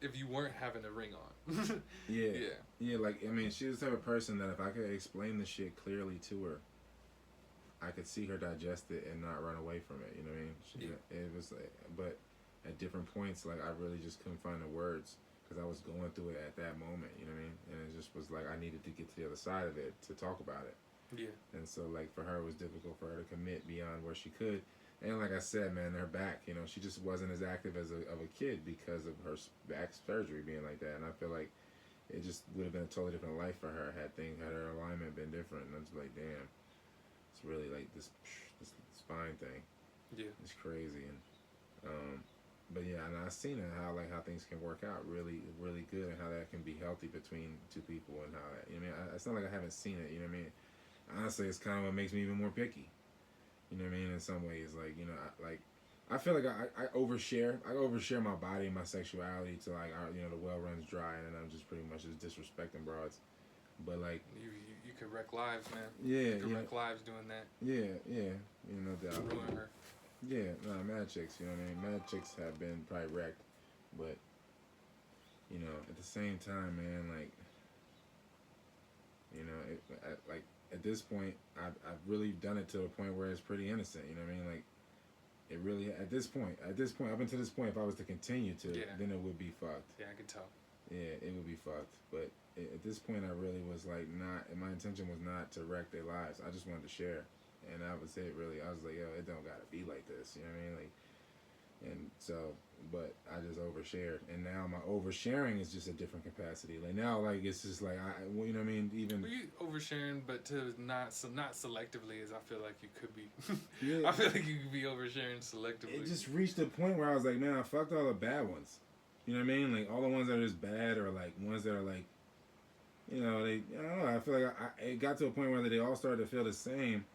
if you weren't having a ring on. Yeah, like, I mean, she was the type of person that if I could explain the shit clearly to her, I could see her digest it and not run away from it. You know what I mean? It was like, but at different points, like I really just couldn't find the words because I was going through it at that moment. You know what I mean? And it just was like I needed to get to the other side of it to talk about it. Yeah. And so like for her, it was difficult for her to commit beyond where she could. And like I said, man, her back, you know, she just wasn't as active as of a kid because of her back surgery being like that. And I feel like it just would have been a totally different life for her had her alignment been different. And I was like, damn. It's really like this spine thing. Yeah, it's crazy, and but yeah, and I've seen it how things can work out really, really good, and how that can be healthy between two people, and how that, you know what I mean. It's not like I haven't seen it. You know what I mean. Honestly, it's kind of what makes me even more picky. You know what I mean. In some ways, like, you know, I feel like I overshare. I overshare my body and my sexuality to like you know, the well runs dry, and then I'm just pretty much just disrespecting broads. But like you could wreck lives, man. Yeah, you could wreck lives doing that. Yeah, you know, no doubt. Ruin her. Yeah, mad chicks. You know what I mean. Mad chicks have been probably wrecked, but you know, at the same time, man, like, you know, like at this point, I've really done it to a point where it's pretty innocent. You know what I mean? Like, it really at this point, up until this point, if I was to continue to, then it would be fucked. Yeah, I could tell. Yeah, it would be fucked. But at this point, I really was like not. My intention was not to wreck their lives. I just wanted to share, and I would say it really. I was like, yo, it don't gotta be like this. You know what I mean? Like, and so, but I just overshared, and now my oversharing is just a different capacity. Like now, like it's just like you know what I mean? Even you oversharing, but to not selectively, as I feel like you could be. Yeah, I feel like you could be oversharing selectively. It just reached a point where I was like, man, I fucked all the bad ones. You know what I mean? Like all the ones that are just bad, or like ones that are like, you know, I don't know. I feel like it got to a point where they all started to feel the same.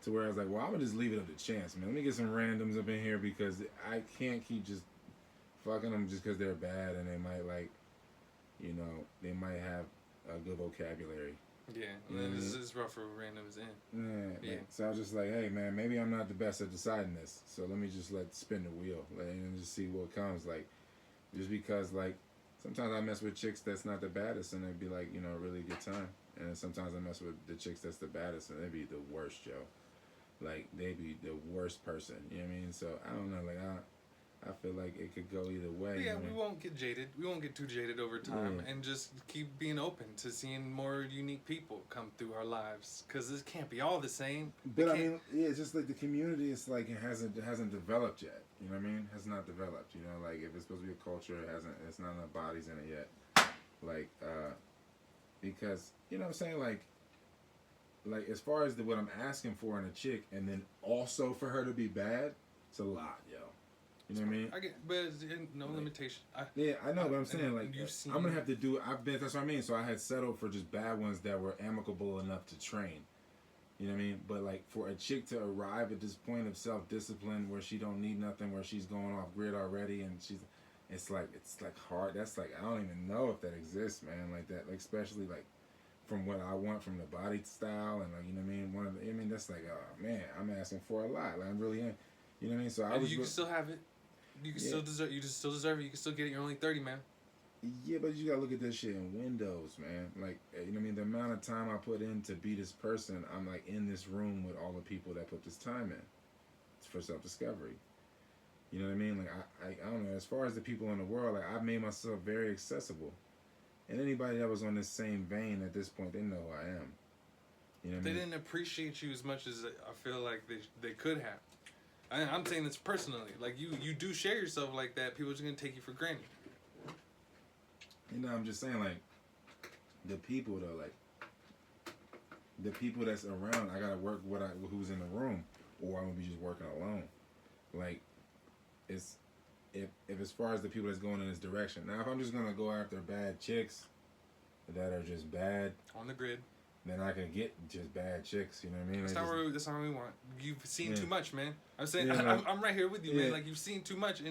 To where I was like, well, I'm gonna just leave it up to chance, man. Let me get some randoms up in here because I can't keep just fucking them just because they're bad and they might like, you know, they might have a good vocabulary. Yeah, and then this is rough for randoms in. Yeah. So I was just like, hey, man, maybe I'm not the best at deciding this. So let me just spin the wheel and just see what comes. Like, just because like sometimes I mess with chicks that's not the baddest and it'd be like, you know, a really good time. And then sometimes I mess with the chicks that's the baddest and it'd be the worst, yo. Like, they be the worst person, you know what I mean? So, I don't know, like, I feel like it could go either way. Yeah, we won't get jaded. We won't get too jaded over time and just keep being open to seeing more unique people come through our lives. Because this can't be all the same. But, I mean, yeah, it's just like the community, it's like it hasn't developed yet, you know what I mean? Has not developed, you know? Like, if it's supposed to be a culture, it's not enough bodies in it yet. Like, because, you know what I'm saying? Like, as far as what I'm asking for in a chick, and then also for her to be bad, it's a lot, yo. You know what I mean? I get, but no limitation. Yeah, I know, but I'm saying like I'm gonna have to do. That's what I mean. So I had settled for just bad ones that were amicable enough to train. You know what I mean? But like for a chick to arrive at this point of self-discipline where she don't need nothing, where she's going off grid already, and it's like hard. That's like I don't even know if that exists, man. Like that, like especially like. From what I want from the body style and like you know what I mean that's like oh man I'm asking for a lot like I'm really in you know what I mean so you can still have it you can still deserve you just still deserve it you can still get it you're only 30 man yeah but you gotta look at this shit in windows man like you know what I mean the amount of time I put in to be this person I'm like in this room with all the people that put this time in for self-discovery you know what I mean like I don't know as far as the people in the world like I've made myself very accessible. And anybody that was on this same vein at this point, they know who I am. You know what I mean? They didn't appreciate you as much as I feel like they could have. I'm saying this personally. Like, you do share yourself like that. People are just going to take you for granted. You know, I'm just saying, like, the people, though, like, the people that's around, I got to work with who's in the room, or I'm going to be just working alone. Like, it's... If as far as the people that's going in this direction. Now, if I'm just going to go after bad chicks that are just bad. On the grid. Then I can get just bad chicks, you know what I mean? That's not what we want. You've seen too much, man. I'm saying, Yeah, I'm right here with you, man. Like, you've seen too much,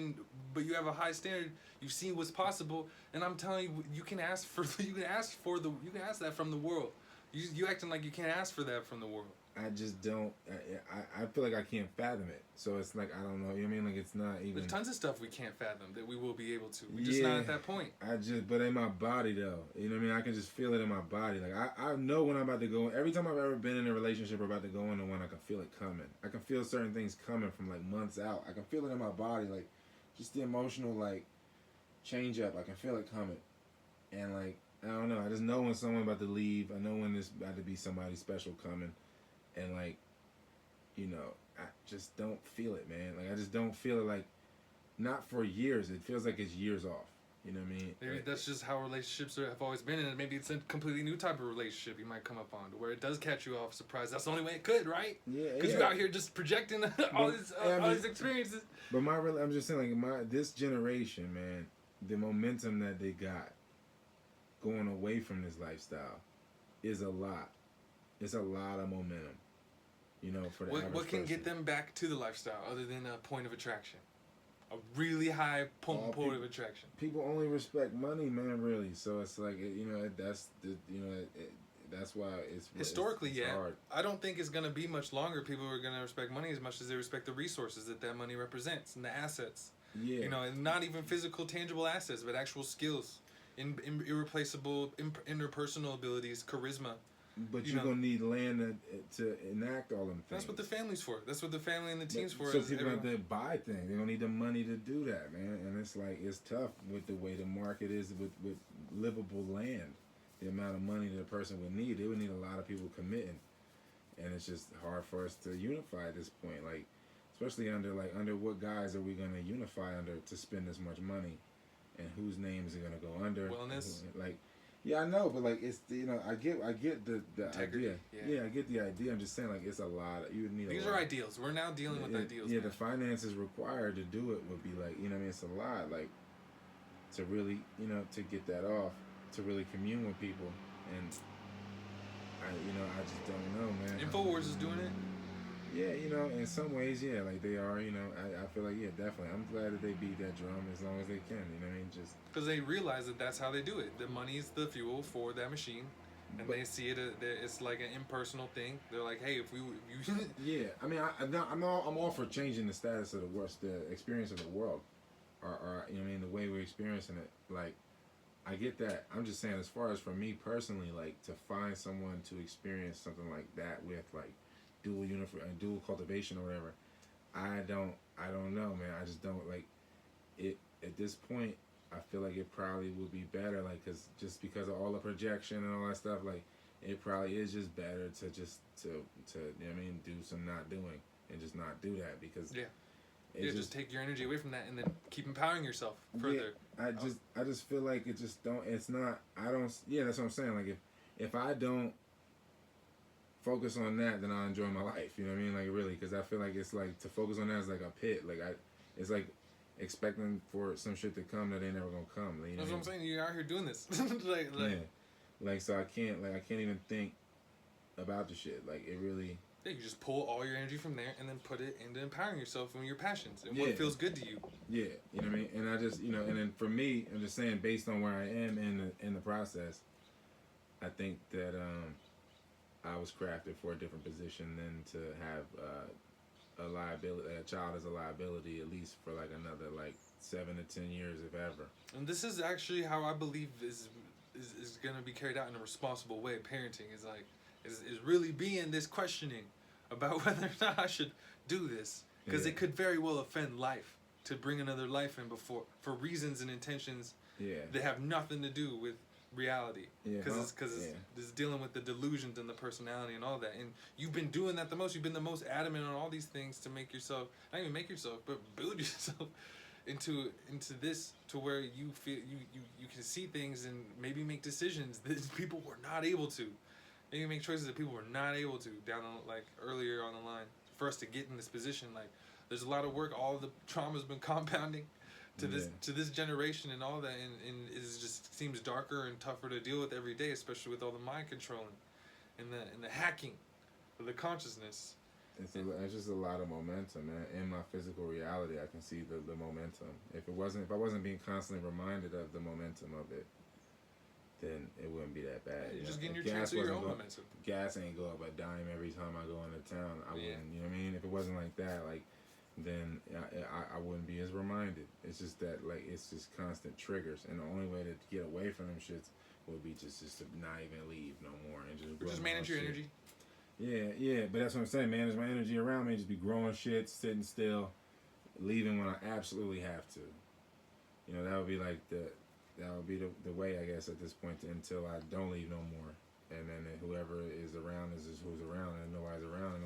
but you have a high standard. You've seen what's possible, and I'm telling you, you can ask that from the world. You acting like you can't ask for that from the world. I just don't. I feel like I can't fathom it. So it's like I don't know. You know what I mean? Like it's not even. There's tons of stuff we can't fathom that we will be able to. We're just not at that point. But in my body though, you know what I mean? I can just feel it in my body. Like I know when I'm about to go. Every time I've ever been in a relationship or about to go into one, I can feel it coming. I can feel certain things coming from like months out. I can feel it in my body, like just the emotional like change up. I can feel it coming, and like I don't know. I just know when someone's about to leave. I know when there's about to be somebody special coming. And like, you know, I just don't feel it, man. Like I just don't feel it. Like, not for years. It feels like it's years off. You know what I mean? Maybe that's just how relationships have always been, and maybe it's a completely new type of relationship you might come up on, where it does catch you off surprise. That's the only way it could, right? Yeah. Because you're out here just projecting all these experiences. But I'm just saying, like this generation, man, the momentum that they got going away from this lifestyle is a lot. It's a lot of momentum. You know, for the average what can person. get them back to the lifestyle other than a point of attraction? A really high point of attraction. People only respect money, man, really. So it's like, that's why it's historically, it's yeah. hard. I don't think it's gonna be much longer. People are gonna respect money as much as they respect the resources that money represents and the assets. Yeah. You know, and not even physical, tangible assets, but actual skills. irreplaceable interpersonal abilities, charisma. But you're gonna need land to enact all them things. That's what the family's for. That's what the family and the team's for. So people have to buy things. They don't need the money to do that, man. And it's like it's tough with the way the market is with livable land. The amount of money that a person would need, they would need a lot of people committing, and it's just hard for us to unify at this point. Like, especially under what guise are we gonna unify under to spend this much money, and whose names are gonna go under? Wellness. Like. Yeah, I know, but like it's I get the integrity, idea. Yeah, I get the idea. I'm just saying like it's a lot. You would need. These are ideals. We're now dealing with ideals. Yeah, man. The finances required to do it would be like it's a lot like to really to get that off, to really commune with people, and I just don't know, man. InfoWars is doing it. Yeah, in some ways, yeah, like they are, I feel like, yeah, definitely. I'm glad that they beat that drum as long as they can, what I mean? Just because they realize that that's how they do it. The money's the fuel for that machine, and they see it. It's like an impersonal thing. They're like, hey, if you yeah, I mean, I'm all for changing the status of the experience of the world, or the way we're experiencing it. Like, I get that. I'm just saying, as far as for me personally, like to find someone to experience something like that with, like. Dual cultivation or whatever. I don't know, man. I just don't like it at this point. I feel like it probably would be better, like, because of all the projection and all that stuff. Like, it probably is just better to do some not doing and just not do that because just take your energy away from that and then keep empowering yourself further. Yeah, I just feel like it just don't. It's not. I don't. Yeah, that's what I'm saying. Like if I don't focus on that, then I'll enjoy my life. You know what I mean? Like really, because I feel like it's like to focus on that is like a pit. Like it's like expecting for some shit to come that ain't never gonna come. You know That's what I'm saying. You're out here doing this. Like so I can't even think about the shit. Like it really. Yeah, you just pull all your energy from there and then put it into empowering yourself and your passions and what feels good to you. Yeah, you know what I mean. And I just and then for me, I'm just saying based on where I am in the process, I think that I was crafted for a different position than to have a child as a liability at least for like another like 7 to 10 years if ever. And this is actually how I believe is going to be carried out in a responsible way. Parenting is really being this questioning about whether or not I should do this because it could very well offend life to bring another life in for reasons and intentions that have nothing to do with reality because it's dealing with the delusions and the personality and all that, and you've been doing that the most. You've been the most adamant on all these things to make yourself, not even make yourself, but build yourself into this to where you feel you can see things and maybe make decisions that people were not able to. Maybe make choices that people were not able to earlier on the line for us to get in this position. Like there's a lot of work. All the trauma's been compounding to this generation and all that, and it just seems darker and tougher to deal with every day, especially with all the mind controlling and the hacking of the consciousness. It's just a lot of momentum, man. In my physical reality, I can see the momentum. If I wasn't being constantly reminded of the momentum of it, then it wouldn't be that bad. You're just getting your chance of your own momentum. Gas ain't go up a dime every time I go into town. I wouldn't, you know what I mean? If it wasn't like that, like. Then I wouldn't be as reminded. It's just that it's just constant triggers, and the only way to get away from them shits would be just to not even leave no more and just manage your energy. Yeah, but that's what I'm saying. Manage my energy around me, just be growing shit, sitting still, leaving when I absolutely have to. That would be like the way I guess at this point until I don't leave no more, and then whoever is around is just who's around, and nobody's around,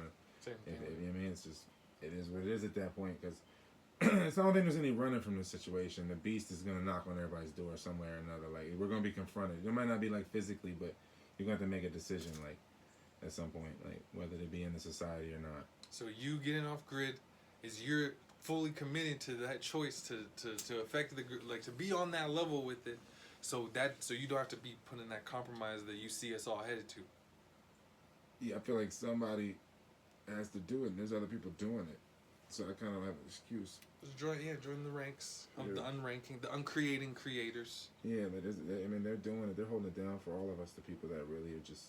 and Same thing. I mean, it's just. It is what it is at that point because I don't think there's any running from the situation. The beast is going to knock on everybody's door somewhere or another. Like, we're going to be confronted. It might not be, like, physically, but you're going to have to make a decision, like, at some point, like, whether to be in the society or not. So you getting off grid is you're fully committed to that choice to affect to be on that level with it so you don't have to be put in that compromise that you see us all headed to. Yeah, I feel like somebody has to do it, and there's other people doing it, so I kind of have an excuse. Just join the ranks of the unranking, the uncreating creators. Yeah, they're doing it. They're holding it down for all of us, the people that really are just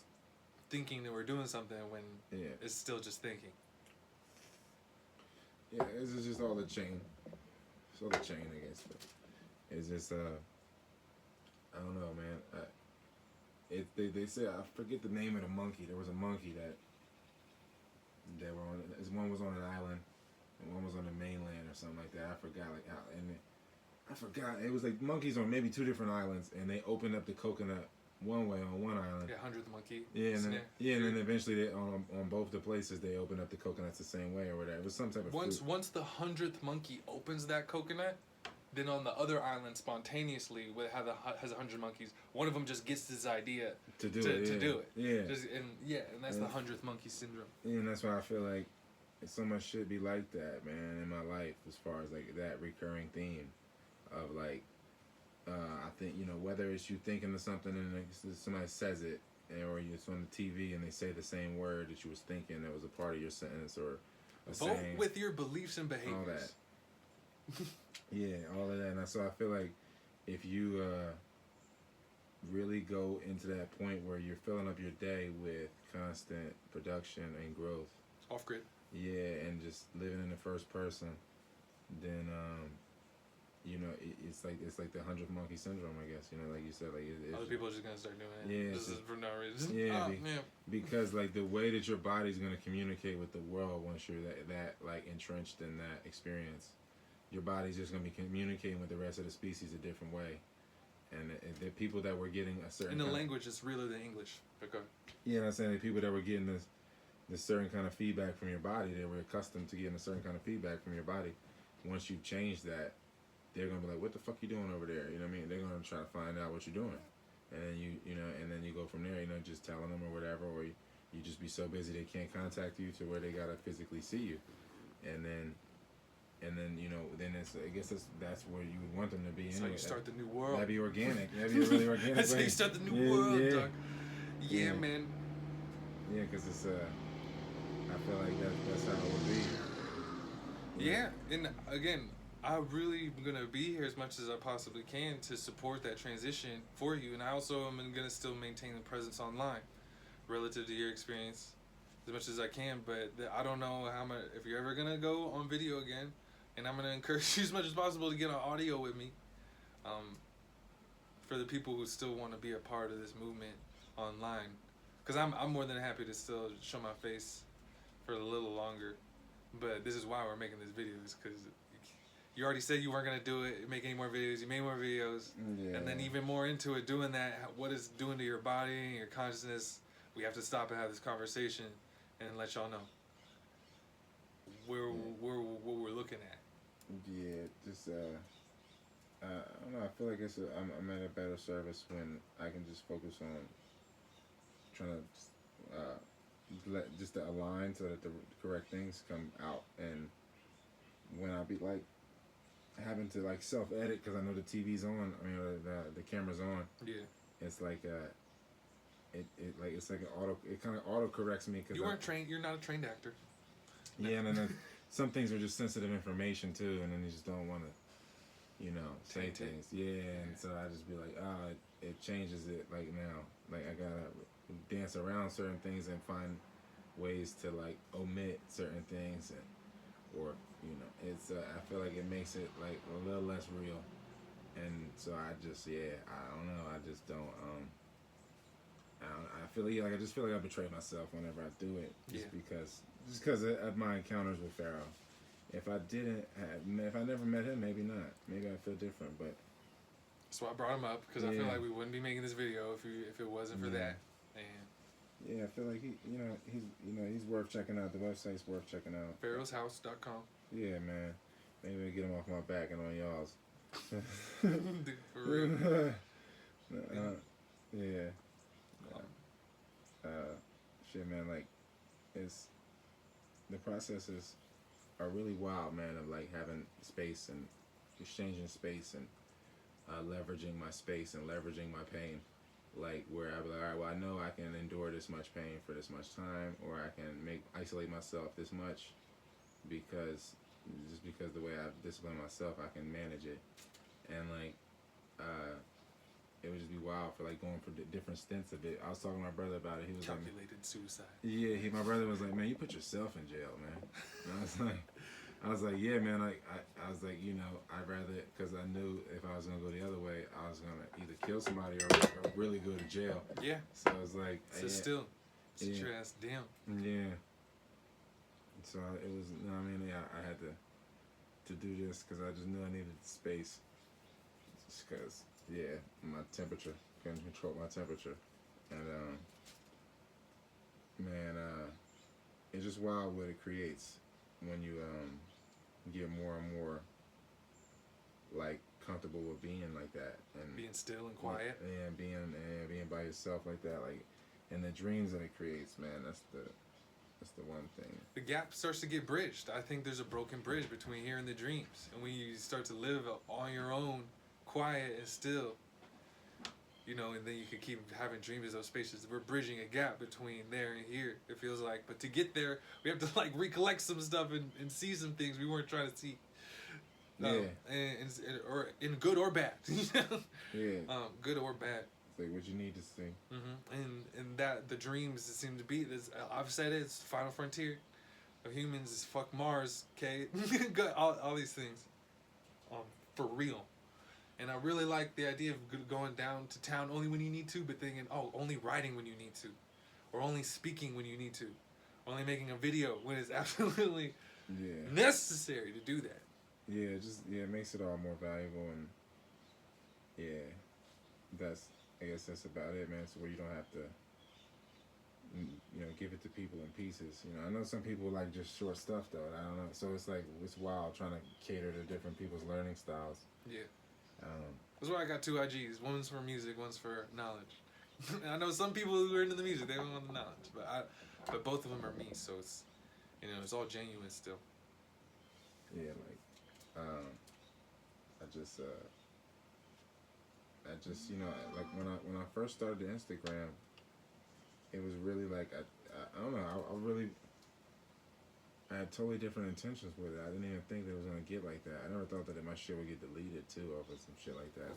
thinking that we're doing something when it's still just thinking. Yeah, it's just all the chain. It's all the chain, I guess. But it's just I don't know, man. They said, I forget the name of the monkey. There was a monkey that were on. One was on an island, and one was on the mainland or something like that. I forgot like how. And I forgot it was like monkeys on maybe 2 different islands, and they opened up the coconut one way on one island. Yeah, 100th monkey. Yeah, and then eventually they on both the places they opened up the coconuts the same way or whatever. It was some type of once fruit. Once the 100th monkey opens that coconut, then on the other island spontaneously has 100 monkeys, one of them just gets this idea to do it. Yeah. And that's the 100th monkey syndrome. Yeah, and that's why I feel like so much should be like that, man, in my life as far as like that recurring theme of like I think, you know, whether it's you thinking of something and like, somebody says it, or it's on the TV and they say the same word that you was thinking that was a part of your sentence or a Vote saying, with your beliefs and behaviors. all that. Yeah, all of that. And so I feel like if you really go into that point where you're filling up your day with constant production and growth, off grid. yeah, and just living in the first person, then you know, it's like the 100th monkey syndrome, I guess. You know, like you said, like other people are just gonna start doing it. Yeah, this is for no reason. Yeah, because like the way that your body's gonna communicate with the world once you're that like entrenched in that experience, your body's just gonna be communicating with the rest of the species a different way, and the people that were getting a certain in the language is realer than English. Okay. Yeah, and I'm saying the people that were getting this certain kind of feedback from your body, they were accustomed to getting a certain kind of feedback from your body. Once you change that, they're gonna be like, "What the fuck you doing over there?" You know what I mean? They're gonna try to find out what you're doing, and then you know, and then you go from there. You know, just telling them or whatever, or you just be so busy they can't contact you to where they gotta physically see you, and then you know, then I guess that's where you would want them to be. That's anyway. how you start the new world. That'd be organic. That'd be a really organic. That's how you start the new world, yeah. dog. Yeah, man. Yeah, because it's I feel like that's how it would be. Yeah, and again, I really am gonna be here as much as I possibly can to support that transition for you, and I also am gonna still maintain the presence online, relative to your experience, as much as I can. But I don't know how much if you're ever gonna go on video again, and I'm gonna encourage you as much as possible to get on audio with me. For the people who still want to be a part of this movement online, because I'm more than happy to still show my face for a little longer. But this is why we're making this video, is because you already said you weren't gonna do it, make any more videos. You made more videos, and then even more into it, doing that, what it's doing to your body and your consciousness. We have to stop and have this conversation, and let y'all know what we're looking at. Yeah, just I don't know. I feel like I'm at a better service when I can just focus on trying to just to align so that the correct things come out, and when I be like having to like self-edit because I know the TV's on, I mean the camera's on. Yeah. It's like it's like it kind of auto corrects me because you're not a trained actor. Yeah, and then some things are just sensitive information too, and then you just don't want to, you know, say things. Yeah, and so I just be like, it changes it like now. Like I gotta dance around certain things and find ways to like omit certain things, or you know, it's I feel like it makes it like a little less real, and so I just I don't know, I just don't I feel like I just feel like I betray myself whenever I do it, just because of my encounters with Pharaoh. If I never met him, maybe not. Maybe I'd feel different, but so I brought him up because I feel like we wouldn't be making this video if it wasn't for that. And I feel like he's worth checking out. The website's worth checking out. pharaohshouse.com. Yeah, man. Maybe we'll get him off my back and on y'all's. Dude, for real. Yeah. Shit, man. Like, the processes are really wild, man. Of like having space and exchanging space and leveraging my space and leveraging my pain. Like where I be like, all right, well, I know I can endure this much pain for this much time, or I can isolate myself this much because the way I discipline myself, I can manage it, and like, it would just be wild for like going for different stints of it. I was talking to my brother about it. He was calculated suicide. Yeah, my brother was like, man, you put yourself in jail, man. And I I was like, yeah, man. I was like, I'd rather, because I knew if I was gonna go the other way, I was gonna either kill somebody or really go to jail. Yeah. So I was like, sit still, sit your ass down. Yeah. So it was, I had to do this because I just knew I needed space. Just because, my temperature, couldn't control my temperature, and it's just wild what it creates when you get more and more like comfortable with being like that and being still and quiet. And being by yourself like that, like, and the dreams that it creates, man. That's the one thing. The gap starts to get bridged. I think there's a broken bridge between here and the dreams, and when you start to live on your own, quiet and still, and then you can keep having dreams of those spaces. We're bridging a gap between there and here, it feels like. But to get there, we have to like recollect some stuff and see some things we weren't trying to see. And or in good or bad. Good or bad. It's like what you need to see. And that the dreams seem to be this. I've said it, it's the final frontier of humans. Is fuck Mars, okay? all these things, for real. And I really like the idea of going down to town only when you need to, but thinking, only writing when you need to, or only speaking when you need to, only making a video when it's absolutely necessary to do that. Yeah, it makes it all more valuable, and I guess that's about it, man. So where you don't have to, give it to people in pieces. I know some people like just short stuff though. I don't know. So it's like it's wild trying to cater to different people's learning styles. Yeah. That's why I got 2 IGs. One's for music, one's for knowledge. I know some people who are into the music, they don't want the knowledge, but both of them are me, so it's it's all genuine still. Yeah, like I just like when I first started the Instagram, it was really like I don't know, I had totally different intentions with it. I didn't even think that it was gonna get like that. I never thought that my shit would get deleted too over some shit like that.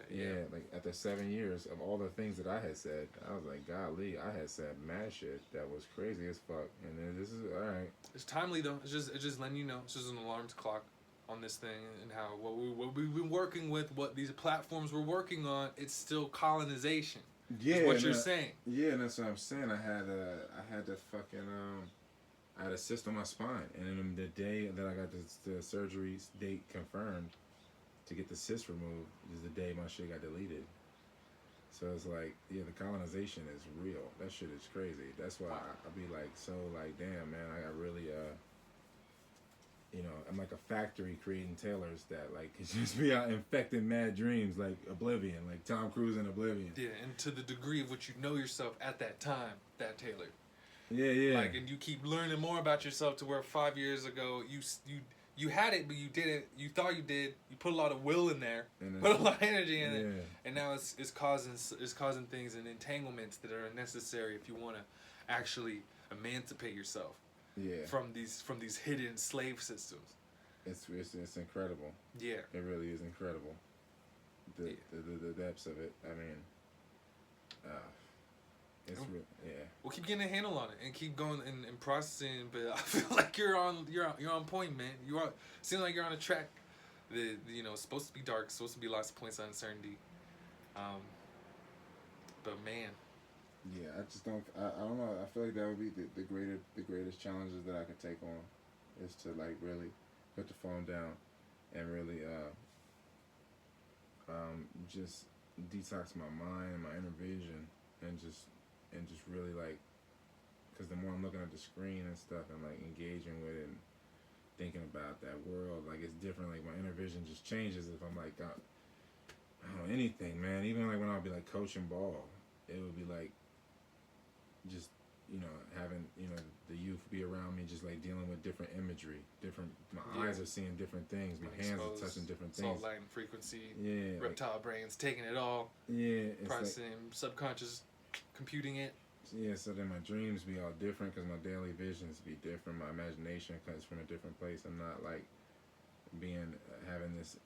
Yeah, like after 7 years of all the things that I had said, I was like, golly, I had said mad shit that was crazy as fuck. And then this is alright. It's timely though. It's just letting you know. It's just an alarm clock on this thing and how what we've been working with, what these platforms we're working on. It's still colonization. Yeah, is what you're saying. Yeah, and that's what I'm saying. I had to fucking I had a cyst on my spine, and then the day that I got the surgery date confirmed to get the cyst removed is the day my shit got deleted. So it's like, the colonization is real. That shit is crazy. That's why I be like, so like, damn, man, I got really, I'm like a factory creating tailors that like could just be out infecting mad dreams, like Oblivion, like Tom Cruise in Oblivion. Yeah, and to the degree of which you know yourself at that time, that tailor. Yeah. Like, and you keep learning more about yourself to where 5 years ago you had it, but you didn't. You thought you did. You put a lot of will in there, put a lot of energy in it, and now it's causing things and entanglements that are unnecessary if you want to actually emancipate yourself. Yeah. From these hidden slave systems. It's incredible. Yeah. It really is incredible. The depths of it. I mean, it's real. Yeah. We'll keep getting a handle on it and keep going and processing. But I feel like you're on point, man. Seems like you're on a track. It's supposed to be dark. It's supposed to be lots of points of uncertainty. But man. Yeah, I just don't. I don't know. I feel like that would be the greatest challenges that I could take on, is to like really put the phone down, and really just detox my mind and my inner vision, and just really like, because the more I'm looking at the screen and stuff and like engaging with it and thinking about that world, like it's different. Like my inner vision just changes if I'm like, I don't know, anything, man. Even like when I'll be like coaching ball, it would be like just having the youth be around me, just like dealing with different imagery, my eyes are seeing different things, my hands are touching different things, salt, light, and frequency, reptile brains taking it all, processing, like, subconscious computing it. Yeah, so then my dreams be all different because my daily visions be different, my imagination comes from a different place. I'm not like having this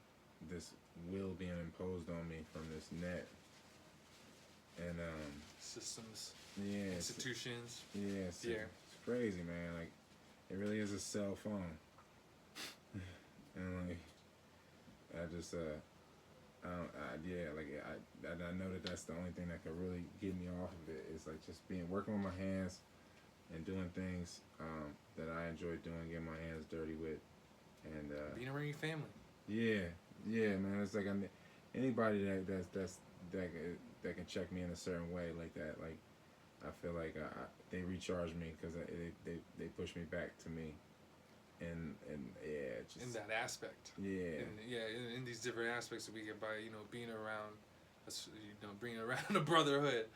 will being imposed on me from this net and systems, institutions. It's It's crazy, man. Like, it really is a cell phone. and like I just I know that that's the only thing that could really get me off of it. It's like just working with my hands and doing things that I enjoy doing, getting my hands dirty with, and being around your family. Yeah, man. It's like anybody that can check me in a certain way like that. Like I feel like they recharge me because they push me back to me, and yeah, just in that aspect. Yeah, in these different aspects that we get by being around, bringing around a brotherhood,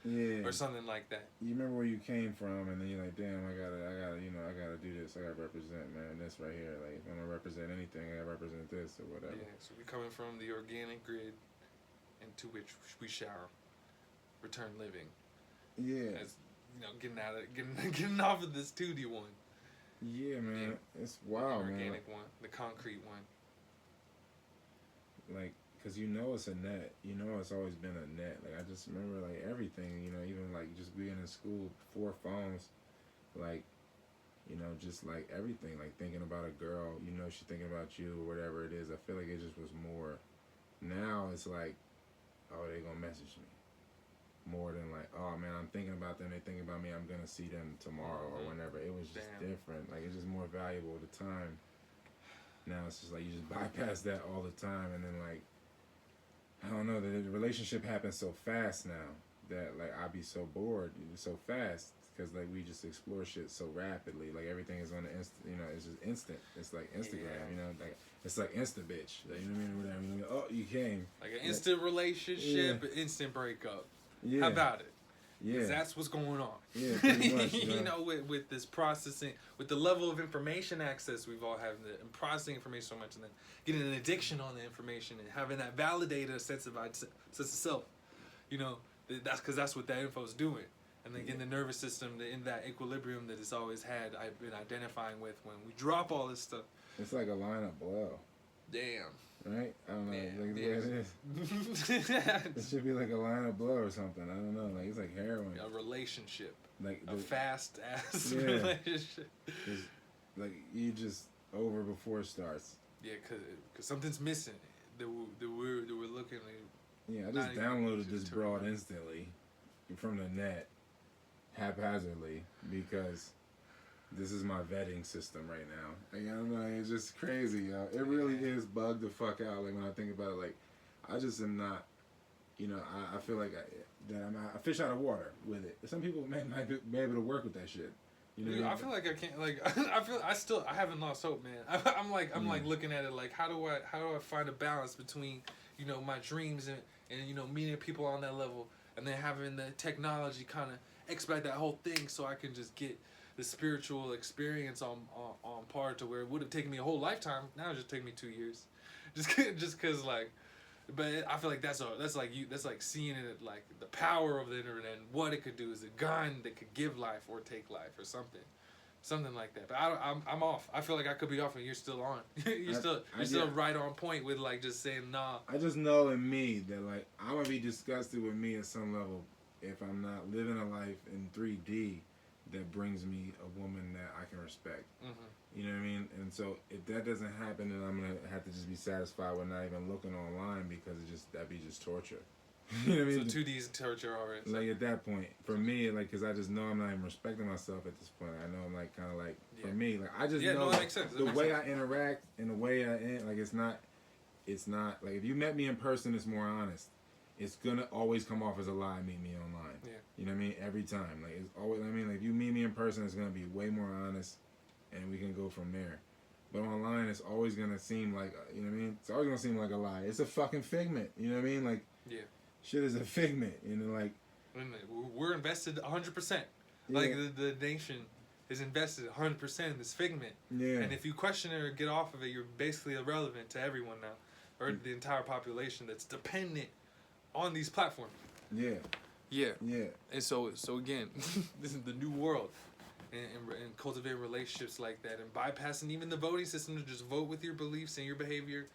or something like that. You remember where you came from, and then you're like, damn, I gotta do this. I gotta represent, man, this right here. Like if I'm gonna represent anything, I gotta represent this or whatever. Yeah, so we're coming from the organic grid, into which we shall return living. Yeah. As getting off of this 2D one. Yeah, man, it's wild, the man. organic one, the concrete one. Like, cause it's a net. It's always been a net. Like I just remember like everything. Even like just being in school, 4 phones, like, just like everything. Like thinking about a girl, she's thinking about you or whatever it is. I feel like it just was more. Now it's like, oh, they gonna message me. More than like, oh man, I'm thinking about them, they thinking about me, I'm gonna see them tomorrow or whenever. It was just different. Like it's just more valuable at the time. Now it's just like you just bypass that all the time, and then like I don't know, the relationship happens so fast now that like I be so bored so fast because like we just explore shit so rapidly. Like everything is on the instant, it's just instant. It's like Instagram, like it's like instant bitch. Like, you know what I mean? Whatever. Oh, you came. Like an instant relationship, instant breakup. Yeah. How about it? Yeah. That's what's going on. Yeah, pretty much. With this processing, with the level of information access we've all had, and processing information so much, and then getting an addiction on the information, and having that validated sense of self. That's because that's what that info is doing. And then getting the nervous system in that equilibrium that it's always had, I've been identifying with when we drop all this stuff. It's like a line of blow. Damn. Right? I don't know. Like the way it is. It should be like a line of blow or something. I don't know. Like it's like heroin. A relationship. Like a fast ass relationship. Like you just over before it starts. Yeah, cause something's missing. That we're looking at. Yeah, I just downloaded this broad instantly from the net, haphazardly, because this is my vetting system right now. Like, I don't know, it's just crazy, yo. It really is bugged the fuck out. Like when I think about it, like I just am not, I feel like I'm a fish out of water with it. Some people might be able to work with that shit. I feel like I can't. Like I haven't lost hope, man. I'm like looking at it like how do I find a balance between my dreams and meeting people on that level, and then having the technology kind of expedite that whole thing so I can just get the spiritual experience on par to where it would have taken me a whole lifetime. Now it just take me 2 years, just cause like. But I feel like that's like seeing it like the power of the internet and what it could do is a gun that could give life or take life or something like that. But I'm off. I feel like I could be off and you're still on. you're still right on point with like just saying nah. I just know in me that like I'm gonna be disgusted with me at some level if I'm not living a life in 3D that brings me a woman that I can respect. Mm-hmm. You know what I mean? And so if that doesn't happen, then I'm gonna have to just be satisfied with not even looking online because that'd be just torture. You know what I mean? So 2D is torture already. Like at that point, for me, like, cause I just know I'm not even respecting myself at this point. I know I'm like kind of like for me, like I just know it makes sense. The way I interact and the way I like it's not like if you met me in person, it's more honest. It's gonna always come off as a lie. Meet me online. Yeah. You know what I mean? Every time, like it's always. I mean, like if you meet me in person, it's gonna be way more honest. And we can go from there. But online, it's always going to seem like, you know what I mean? It's always going to seem like a lie. It's a fucking figment. You know what I mean? Like, shit is a figment. Like... We're invested 100%. Like, the nation is invested 100% in this figment. Yeah. And if you question it or get off of it, you're basically irrelevant to everyone now. Or the entire population that's dependent on these platforms. Yeah. Yeah. Yeah. And so again, this is the new world. And cultivating relationships like that and bypassing even the voting system to just vote with your beliefs and your behavior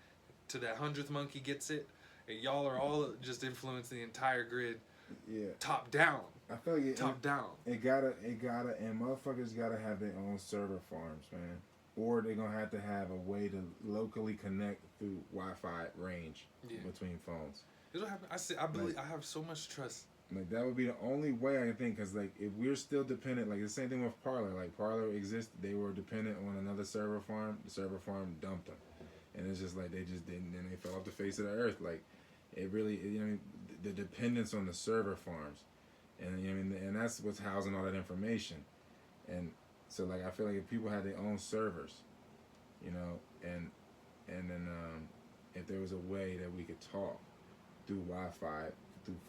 to that 100th monkey gets it. And y'all are all just influencing the entire grid. Yeah. Top down. I feel like top down. It gotta, and motherfuckers gotta have their own server farms, man. or they're gonna have to have a way to locally connect through Wi-Fi range between phones. It'll happen. I believe. I have so much trust. Like that would be the only way I can think, because like if we're still dependent, like the same thing with Parler. Like Parler exists, they were dependent on another server farm. The server farm dumped them, and it's just like they just didn't, and they fell off the face of the earth. Like it really, you know, the dependence on the server farms, and you know, and that's what's housing all that information, and so like I feel like if people had their own servers, you know, and then if there was a way that we could talk through Wi-Fi.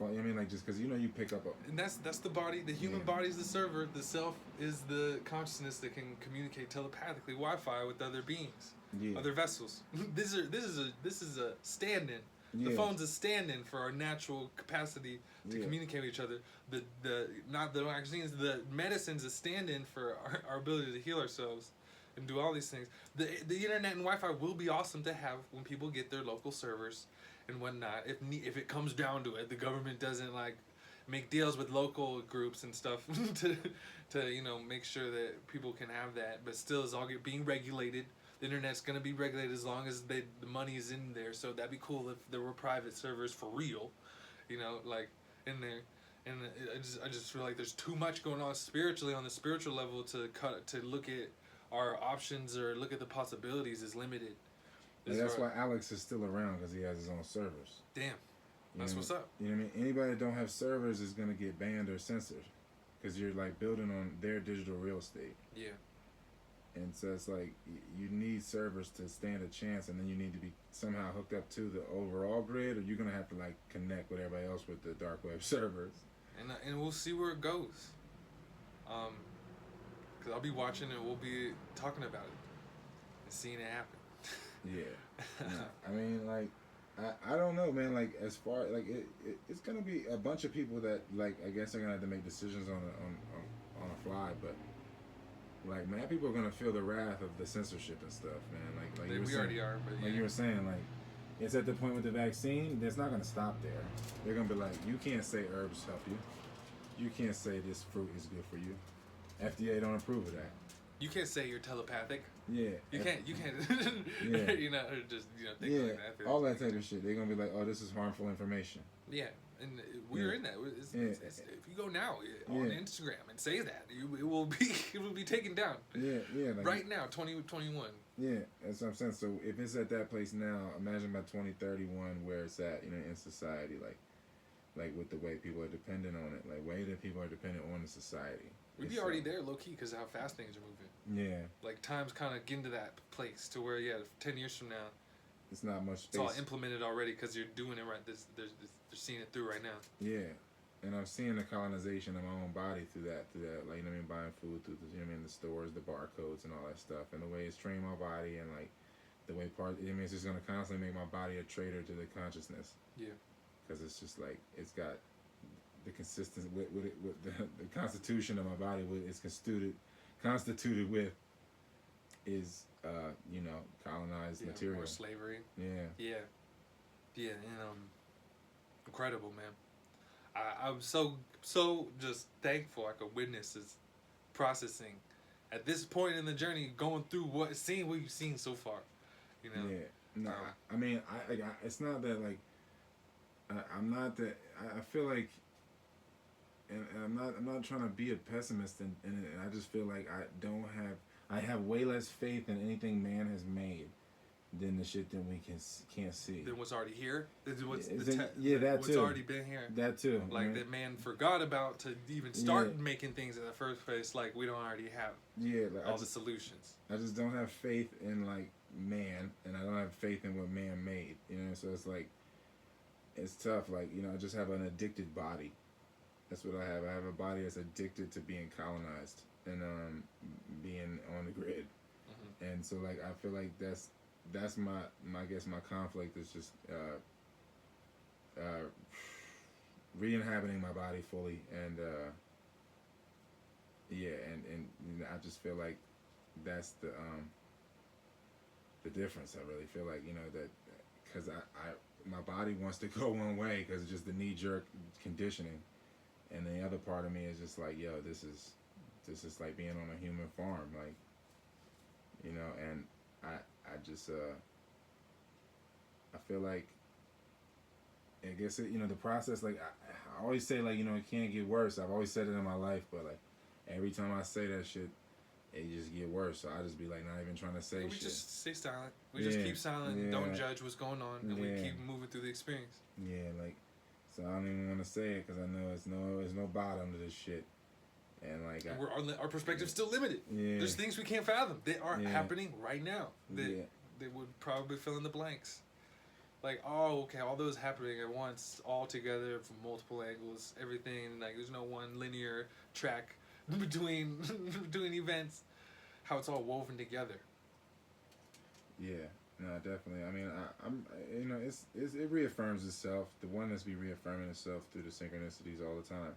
I mean, like, just because, you know, you pick up a... And that's the body. The human body is the server. The self is the consciousness that can communicate telepathically Wi-Fi with other beings, other vessels. This is a stand-in. The phone's a stand-in for our natural capacity to communicate with each other. The vaccines, the medicine's a stand-in for our ability to heal ourselves and do all these things. The internet and Wi-Fi will be awesome to have when people get their local servers and whatnot. If it comes down to it, the government doesn't like make deals with local groups and stuff to you know make sure that people can have that, but still it's all being regulated. The internet's gonna be regulated as long as the money is in there. So that'd be cool if there were private servers for real, you know, like in there. And I just feel like there's too much going on spiritually on the spiritual level to look at our options or look at the possibilities is limited. And that's why Alex is still around, because he has his own servers. Damn. That's what's up. You know what I mean? Anybody that don't have servers is going to get banned or censored, because you're like building on their digital real estate. Yeah. And so it's like you need servers to stand a chance, and then you need to be somehow hooked up to the overall grid, or you're going to have to like connect with everybody else with the dark web servers. And we'll see where it goes. Because I'll be watching and we'll be talking about it and seeing it happen. Yeah. I mean, like, I don't know, man. Like, as far like it's gonna be a bunch of people that like I guess they're gonna have to make decisions on a fly, but like, man, people are gonna feel the wrath of the censorship and stuff, man. Like we already are, but like you were saying, like it's at the point with the vaccine. It's not gonna stop there. They're gonna be like, you can't say herbs help you. You can't say this fruit is good for you. FDA don't approve of that. You can't say you're telepathic. Yeah. You can't. Yeah. You know, just think like that. All that type of shit. They're gonna be like, oh, this is harmful information. Yeah, and we're in that. It's, if you go now on Instagram and say that, it will be taken down. Yeah. Like, right now, 2021. Yeah, that's what I'm saying. So if it's at that place now, imagine by 2031 where it's at, you know, in society, like with the way people are dependent on it, like way that people are dependent on the society. We'd be already there, low key, because of how fast things are moving. Yeah. Like time's kind of getting to that place to where 10 years from now, it's not much space. It's all implemented already because you're doing it right. They're seeing it through right now. Yeah, and I'm seeing the colonization of my own body through that. Like, you know what I mean, buying food through the, you know what I mean, the stores, the barcodes, and all that stuff, and the way it's trained my body, and like the way it's just gonna constantly make my body a traitor to the consciousness. Yeah. Because it's just like it's got the consistency with the constitution of my body. What it's constituted with is you know, colonized material. More slavery. Yeah. And incredible, man. I'm so just thankful I could witness this processing at this point in the journey, going through seeing what you've seen so far. You know. Yeah. No, I mean, I it's not that like I'm not that I feel like, and I'm not trying to be a pessimist, and I just feel like I have way less faith in anything man has made than the shit that we can't see. Than what's already here. What's already been here. That too. Like that man forgot about to even start making things in the first place. Like we don't already have. Yeah. Like all the solutions. I just don't have faith in like man, and I don't have faith in what man made. You know, so it's like it's tough. Like, you know, I just have an addicted body. That's what I have. I have a body that's addicted to being colonized and being on the grid. Mm-hmm. And so like I feel like that's my I guess my conflict is just re-inhabiting my body fully, and and you know, I just feel like that's the difference. I really feel like, you know, that because my body wants to go one way because it's just the knee-jerk conditioning, and the other part of me is just like, yo, this is like being on a human farm. Like, you know, and I just I feel like I guess it, you know, the process, like I always say, like, you know, it can't get worse. I've always said it in my life, but like every time I say that shit, it just get worse. So I just be like not even trying to say shit. We just stay silent. We just keep silent. Yeah. Don't judge what's going on, and we keep moving through the experience. Yeah, like, so I don't even want to say it because I know it's no bottom to this shit. And like our perspective's still limited. Yeah. There's things we can't fathom. They are happening right now. They would probably fill in the blanks. Like, oh, okay, all those happening at once, all together from multiple angles, everything. Like, there's no one linear track between events. How it's all woven together. Yeah, no, definitely. I mean, I'm you know, it reaffirms itself. The oneness be reaffirming itself through the synchronicities all the time.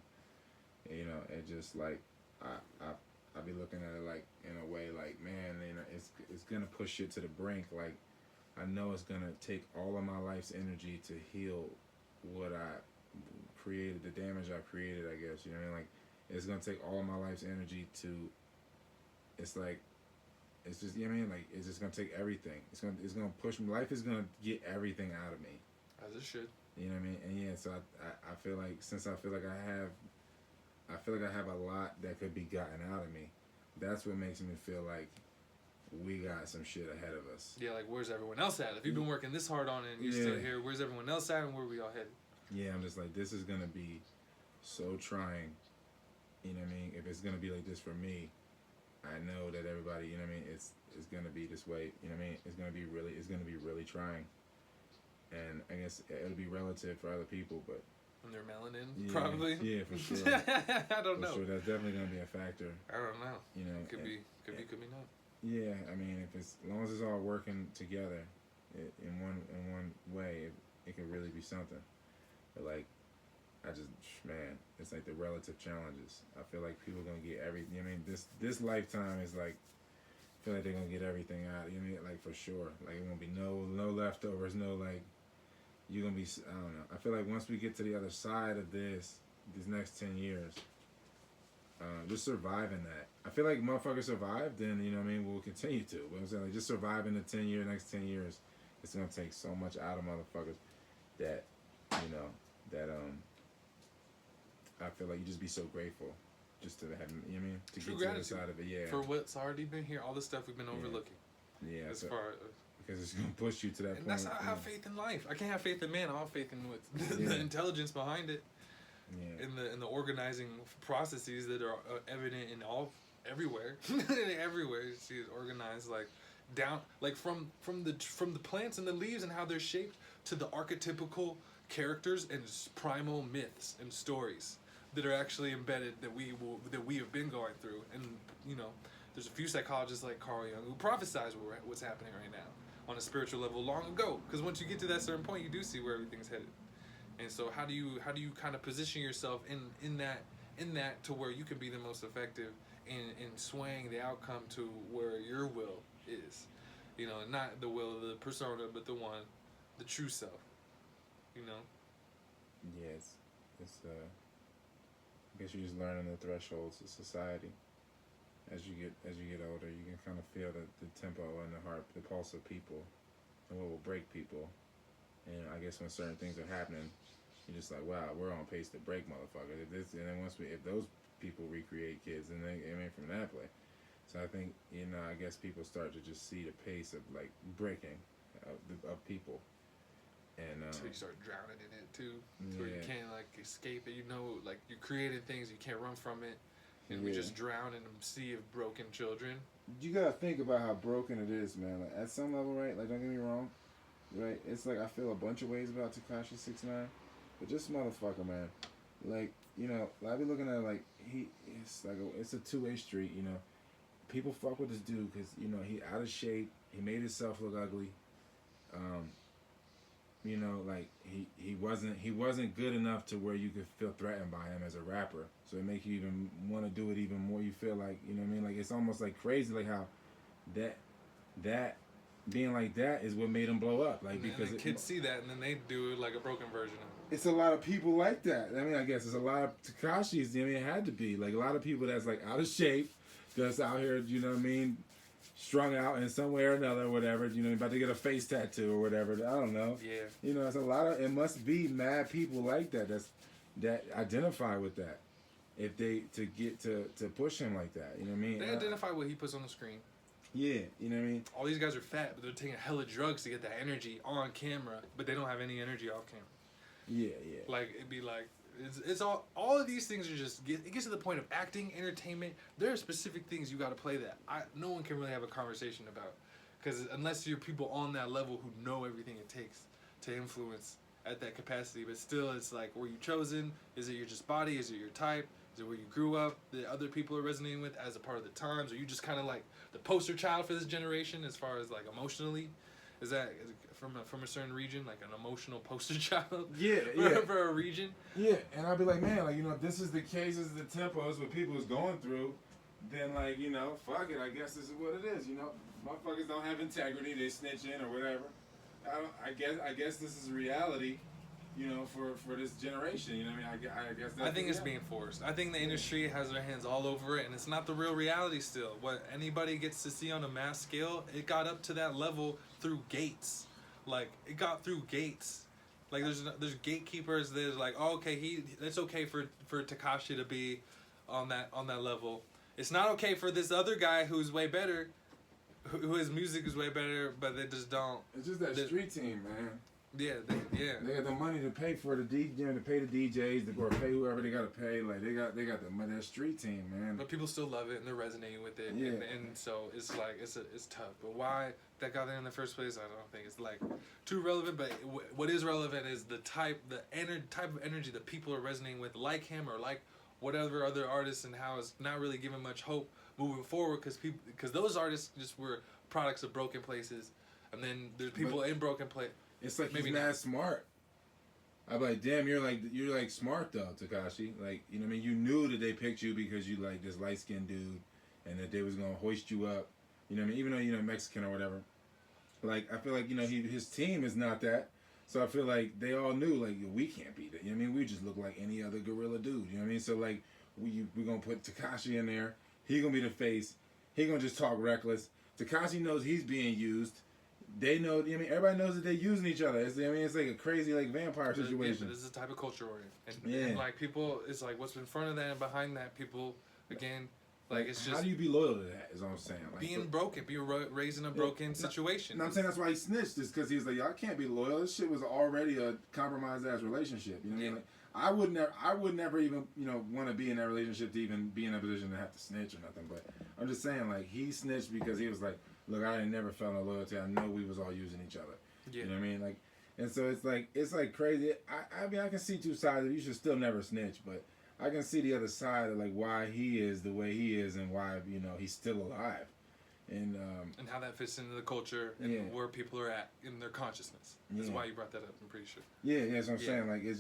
You know, it just like I be looking at it like in a way like, man, you know, it's gonna push shit to the brink. Like, I know it's gonna take all of my life's energy to heal what I created, the damage I created. I guess, you know what I mean. Like, it's gonna take all of my life's energy to. It's like, it's just, you know what I mean. Like, it's just gonna take everything. It's gonna push me. Life is gonna get everything out of me. As it should. You know what I mean. And yeah, so I feel like since I feel like I have a lot that could be gotten out of me. That's what makes me feel like we got some shit ahead of us. Yeah, like, where's everyone else at? If you've been working this hard on it and you're still here, where's everyone else at and where we all headed? Yeah, I'm just like, this is going to be so trying. You know what I mean? If it's going to be like this for me, I know that everybody, you know what I mean, it's going to be this way. You know what I mean? It's going to be really trying. And I guess it'll be relative for other people, but and their melanin, probably. Yeah, for sure. I don't know. For sure, that's definitely gonna be a factor. I don't know. You know, could be, could not. Yeah, I mean, as long as it's all working together, in one way, it could really be something. But like, it's like the relative challenges. I feel like people are gonna get everything. You know what I mean, this lifetime is like, I feel like they're gonna get everything out. You know what I mean, like for sure. Like, it won't be no leftovers, no like. You're gonna be, I don't know. I feel like once we get to the other side of these next 10 years, just surviving that. I feel like motherfuckers survive, then, you know what I mean, we'll continue to. But I'm saying, like, just surviving the next 10 years, it's gonna take so much out of motherfuckers that, you know, that, I feel like you just be so grateful just to have, you know what I mean? To True get to the gratitude other side of it, yeah. For what's already been here, all the stuff we've been overlooking. Yeah. As far because it's gonna push you to that point. And that's how I have faith in life. I can't have faith in man. I have faith in the intelligence behind it. Yeah. In the organizing processes that are evident in everywhere. Everywhere you see it organized, like down, like from the plants and the leaves and how they're shaped to the archetypical characters and primal myths and stories that are actually embedded that we have been going through. And you know, there's a few psychologists like Carl Jung who prophesize what's happening right now on a spiritual level long ago. Because once you get to that certain point, you do see where everything's headed. And so how do you kind of position yourself in that to where you can be the most effective in swaying the outcome to where your will is, you know, not the will of the persona, but the true self, you know. Yes, it's I guess you're just learning the thresholds of society. As you get older, you can kind of feel the tempo and the heart, the pulse of people, and what will break people. And I guess when certain things are happening, you're just like, wow, we're on pace to break motherfuckers. And then if those people recreate kids, and from that play. So I think, you know, I guess people start to just see the pace of like breaking of people. And so you start drowning in it too, so you can't like escape it. You know, like you created things, you can't run from it. And we just drown in a sea of broken children. You gotta think about how broken it is, man. Like, at some level, right? Like, don't get me wrong, right? It's like I feel a bunch of ways about Tekashi 6ix9ine, but just motherfucker, man. Like, you know, I be looking at it like it's a two-way street. You know, people fuck with this dude because you know he out of shape. He made himself look ugly. You know, like he wasn't good enough to where you could feel threatened by him as a rapper. So it makes you even want to do it even more. You feel like, you know what I mean? Like, it's almost like crazy, like how that being like that is what made him blow up. Like, because kids see that and then they do like a broken version of it. It's a lot of people like that. I mean, I guess it's a lot of Tekashis. I mean, it had to be like a lot of people that's like out of shape, that's out here, you know what I mean, strung out in some way or another, or whatever. You know, about to get a face tattoo or whatever. I don't know. Yeah. You know, it's a lot of. It must be mad people like that. That identify with that. If they to push him like that, you know what I mean? They identify what he puts on the screen. Yeah, you know what I mean? All these guys are fat, but they're taking hella drugs to get that energy on camera, but they don't have any energy off camera. Yeah, yeah. Like, it'd be like, it's all of these things are just, it gets to the point of acting, entertainment. There are specific things you got to play that no one can really have a conversation about. Because unless you're people on that level who know everything it takes to influence at that capacity. But still, it's like, were you chosen? Is it your just body? Is it your type? Is it where you grew up that other people are resonating with as a part of the times? Are you just kind of like the poster child for this generation as far as like emotionally? Is it from a certain region, like an emotional poster child? Yeah, yeah. For a region? Yeah, and I'd be like, man, like, you know, if this is the case, this is the tempos what people is going through, then, like, you know, fuck it, I guess this is what it is, you know? Motherfuckers don't have integrity, they snitching or whatever. I guess this is reality, you know, for this generation, you know what I mean? I guess that's I think it's being forced. I think the industry has their hands all over it, and it's not the real reality still. What anybody gets to see on a mass scale, it got up to that level through gates. Like, it got through gates. Like, there's gatekeepers. There's like, oh, okay, it's okay for Tekashi to be on that level. It's not okay for this other guy who's way better, who his music is way better, but they just don't. It's just that street team, man. Yeah, They got the money to pay for the to pay the DJs, or pay whoever they gotta pay. Like they got the money. That street team, man. But people still love it and they're resonating with it. Yeah. And so it's like it's tough. But why that got there in the first place, I don't think it's like too relevant. But what is relevant is the type of energy that people are resonating with, like him or like whatever other artists, and how it's not really giving much hope moving forward because those artists just were products of broken places, and then there's people in broken places. It's like maybe he's not smart. I'm like, damn, you're like smart though, Tekashi. Like, you know what I mean? You knew that they picked you because you like this light skinned dude, and that they was gonna hoist you up. You know what I mean? Even though you're Mexican or whatever. Like, I feel like, you know, his team is not that. So I feel like they all knew, like, we can't beat it. You know what I mean? We just look like any other gorilla dude. You know what I mean? So like, we're gonna put Tekashi in there. He gonna be the face. He gonna just talk reckless. Tekashi knows he's being used. They know, I mean, everybody knows that they're using each other. It's like a crazy, like, vampire situation. Yeah, but this is the type of culture we're in. And like, people, it's like, what's in front of that and behind that, people, again, like, it's just... How do you be loyal to that, is what I'm saying. Like, being broken, being raised in a broken situation. No, I'm saying that's why he snitched, is because he was like, y'all can't be loyal. This shit was already a compromised-ass relationship. You know what I mean? Like, I would never even, you know, want to be in that relationship to even be in a position to have to snitch or nothing. But I'm just saying, like, he snitched because he was like, look, I ain't never felt no loyalty. I know we was all using each other. Yeah. You know what I mean? Like, and so it's like crazy. I mean, I can see two sides. You should still never snitch, but I can see the other side of like why he is the way he is and why, you know, he's still alive. And how that fits into the culture and where people are at in their consciousness. That's why you brought that up, I'm pretty sure. Yeah, that's what I'm saying. Like, it's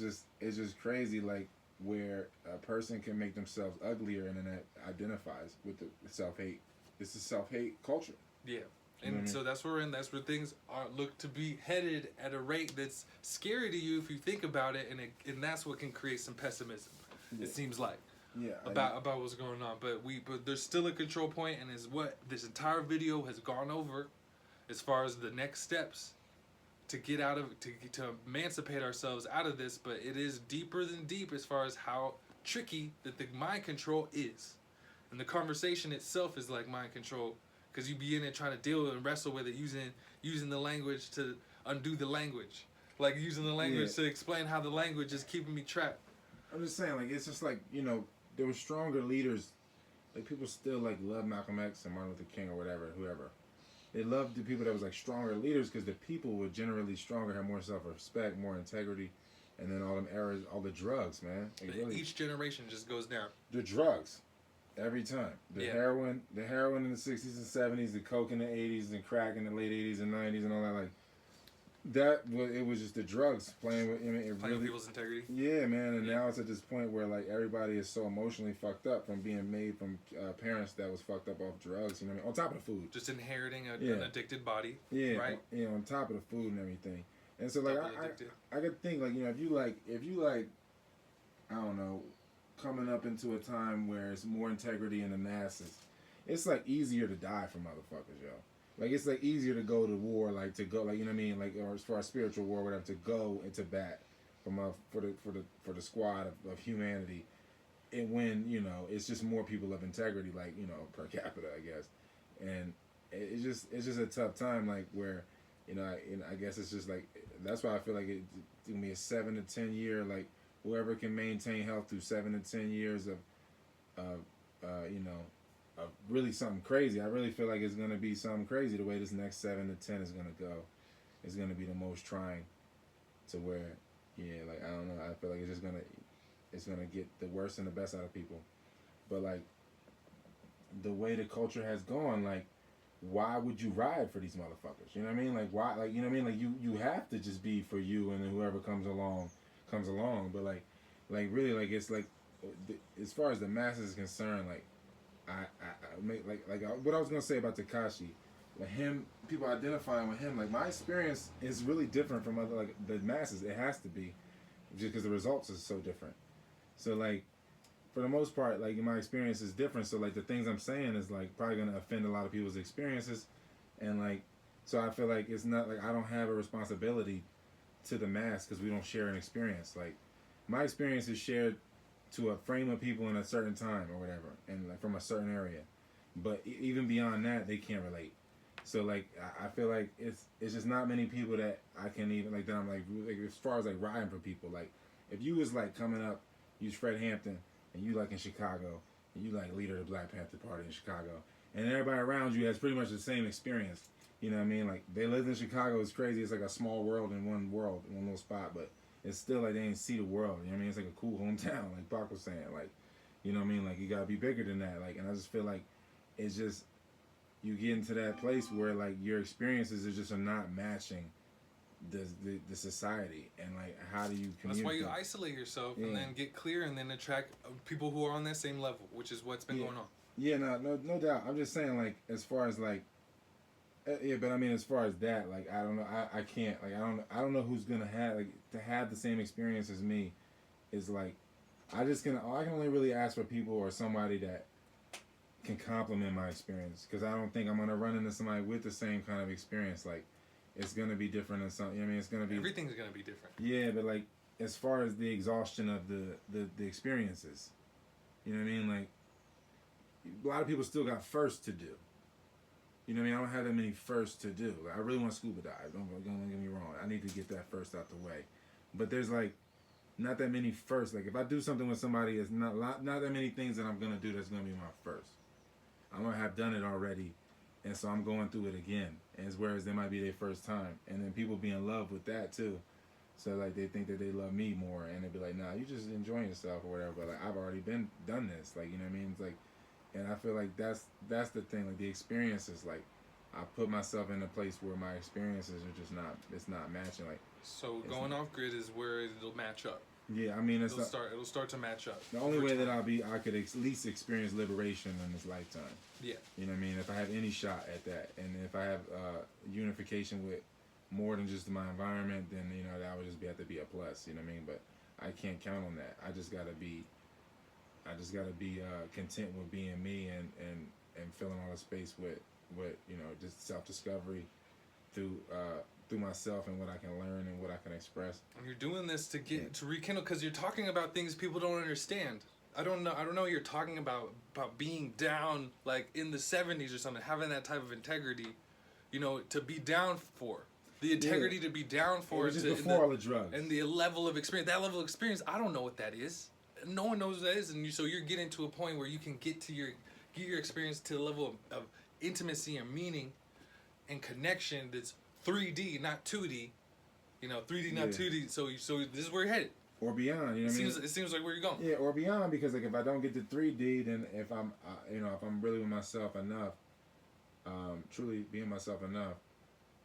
just crazy, like, where a person can make themselves uglier and then that identifies with the self-hate. It's a self-hate culture. Yeah. And so that's where we're in. That's where things look to be headed at a rate that's scary to you if you think about it, and that's what can create some pessimism. Yeah. It seems like. Yeah. About what's going on, but there's still a control point, and is what this entire video has gone over, as far as the next steps to get out of to emancipate ourselves out of this. But it is deeper than deep as far as how tricky that the mind control is, and the conversation itself is like mind control. Because you be in it trying to deal and wrestle with it, using the language to undo the language. Like, using the language to explain how the language is keeping me trapped. I'm just saying, like, it's just like, you know, there were stronger leaders. Like, people still, like, love Malcolm X and Martin Luther King or whoever. They loved the people that was, like, stronger leaders because the people were generally stronger, had more self-respect, more integrity. And then all them errors, all the drugs, man. Like, really, each generation just goes down. The drugs. Every time. The heroin in the 60s and 70s, the coke in the 80s, and crack in the late 80s and 90s and all that. Like, it was just the drugs playing with, playing with people's integrity. Yeah, man. And now it's at this point where, like, everybody is so emotionally fucked up from being made from parents that was fucked up off drugs, you know what I mean? On top of the food. Just inheriting an addicted body. Yeah. Right? Yeah, on top of the food and everything. And so, like, I could think, like, you know, if you like, I don't know, coming up into a time where it's more integrity in the masses. it's like easier to die for motherfuckers, yo. Like it's like easier to go to war, like to go, like you know what I mean, like or as far as spiritual war, whatever, to go into bat for the squad of humanity, and when you know it's just more people of integrity, like you know per capita, I guess, and it's just a tough time, like where you know I guess it's just like that's why I feel like it's gonna be a 7 to 10 year, like whoever can maintain health through 7 to 10 years of you know really something crazy. I really feel like it's gonna be something crazy the way this next 7 to 10 is gonna go. It's gonna be the most trying to where, yeah, like I don't know. I feel like it's gonna get the worst and the best out of people. But like the way the culture has gone, like why would you ride for these motherfuckers? You know what I mean? Like why? Like you know what I mean? Like you have to just be for you, and then whoever comes along. But like really, like it's like as far as the masses is concerned, like. I make what I was gonna say about Tekashi, like him, people identifying with him. Like my experience is really different from other like the masses. It has to be, just because the results is so different. So like, for the most part, like my experience is different. So like the things I'm saying is like probably gonna offend a lot of people's experiences, and like, so I feel like it's not like I don't have a responsibility to the mass because we don't share an experience. Like my experience is shared to a frame of people in a certain time or whatever, and like from a certain area, but even beyond that, they can't relate. So like I feel like it's just not many people that I can even like that I'm like as far as like riding for people. Like if you was like coming up, you was Fred Hampton, and you like in Chicago, and you like leader of the Black Panther Party in Chicago, and everybody around you has pretty much the same experience. You know what I mean? Like they lived in Chicago. It's crazy. It's like a small world in one little spot, but it's still like they ain't see the world. You know what I mean? It's like a cool hometown, like Bach was saying. Like, you know what I mean? Like you gotta be bigger than that. Like, and I just feel like it's just you get into that place where like your experiences are just not matching the society, and like how do you communicate? That's why you isolate yourself and then get clear and then attract people who are on that same level, which is what's been going on. Yeah, no doubt. I'm just saying like as far as like. Yeah, but I mean, as far as that, like, I don't know, I can't, like, I don't know who's gonna have, like, to have the same experience as me, is like, I can only really ask for people or somebody that can complement my experience, because I don't think I'm gonna run into somebody with the same kind of experience. Like, it's gonna be different than something. You know what I mean, it's gonna be everything's gonna be different. Yeah, but like, as far as the exhaustion of the experiences, you know what I mean, like, a lot of people still got first to do. You know what I mean? I don't have that many firsts to do. Like, I really want to scuba dive. Don't get me wrong. I need to get that first out the way. But there's like not that many firsts. Like if I do something with somebody, it's not that many things that I'm gonna do that's gonna be my first. I'm gonna have done it already, and so I'm going through it again. And it's whereas they might be their first time, and then people be in love with that too. So like they think that they love me more, and they be like, "Nah, you just enjoying yourself or whatever." But like I've already done this. Like you know what I mean? It's like. And I feel like that's the thing. Like the experiences, like I put myself in a place where my experiences are just not matching. Like so, going off grid is where it'll match up. Yeah, I mean it'll start to match up. The only way that I could at least experience liberation in this lifetime. Yeah. You know what I mean? If I have any shot at that, and if I have unification with more than just my environment, then you know that would just have to be a plus. You know what I mean? But I can't count on that. I just gotta be content with being me and filling all the space with you know just self-discovery through myself and what I can learn and what I can express. And you're doing this to rekindle because you're talking about things people don't understand. I don't know. You're talking about being down like in the 70s or something, having that type of integrity, you know, to be down for. The integrity to be down for. It was just before all the drugs. And the level of experience. That level of experience, I don't know what that is. No one knows what that is, and so you're getting to a point where you can get your experience to a level of intimacy and meaning and connection that's 3D, not 2D. You know, 3D, not 2D. So this is where you're headed. Or beyond, you know what I mean? It seems like where you're going. Yeah, or beyond, because like if I don't get to 3D, then if I'm if I'm really with myself enough, truly being myself enough,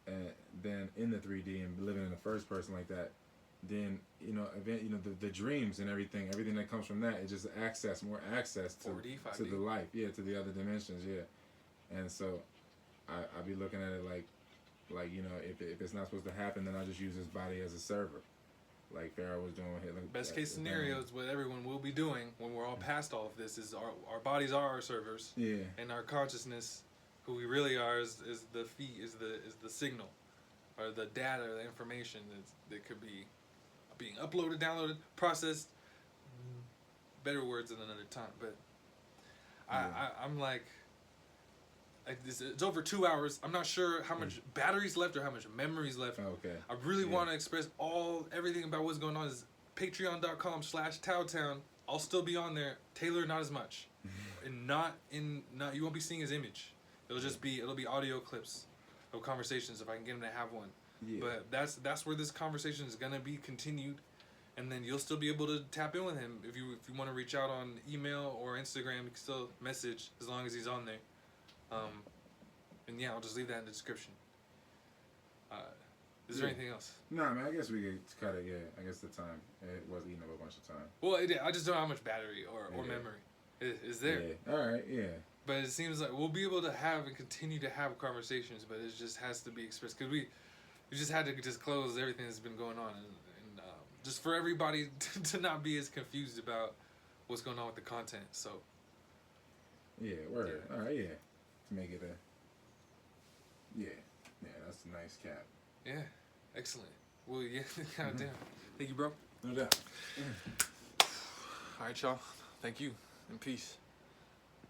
and then in the 3D and living in the first person like that. Then the dreams and everything that comes from that is just more access to 4D, to the life, to the other dimensions, and so I be looking at it like if it's not supposed to happen, then I just use this body as a server, like Pharaoh was doing. Best case scenario is what everyone will be doing when we're all past all of this. Is our bodies are our servers. Yeah. And our consciousness, who we really are, is the feed, is the signal, or the data, or the information that could be being uploaded, downloaded, processed. Better words than another time, but I'm like it's over 2 hours. I'm not sure how much batteries left or how much memories left. Okay. I really want to express everything about what's going on. Is patreon.com/Towtown. I'll still be on there. Taylor, not as much, and not you won't be seeing his image. It'll be audio clips of conversations if I can get him to have one. Yeah. But that's where this conversation is gonna be continued. And then you'll still be able to tap in with him if you want to reach out on email or Instagram. You can still message as long as he's on there. And yeah, I'll just leave that in the description. Is there anything else? Nah, man. I guess we could cut it. Yeah. I guess the time it was eating up a bunch of time. Well, I just don't know how much battery or memory is there. Yeah. All right. Yeah. But it seems like we'll be able to have and continue to have conversations, but it just has to be expressed because we just had to disclose everything that's been going on. And just for everybody to not be as confused about what's going on with the content. So. Yeah, word. Yeah. All right, yeah. To make it Yeah, that's a nice cap. Yeah, excellent. Well, yeah, goddamn. Thank you, bro. No doubt. All right, y'all. Thank you, and peace.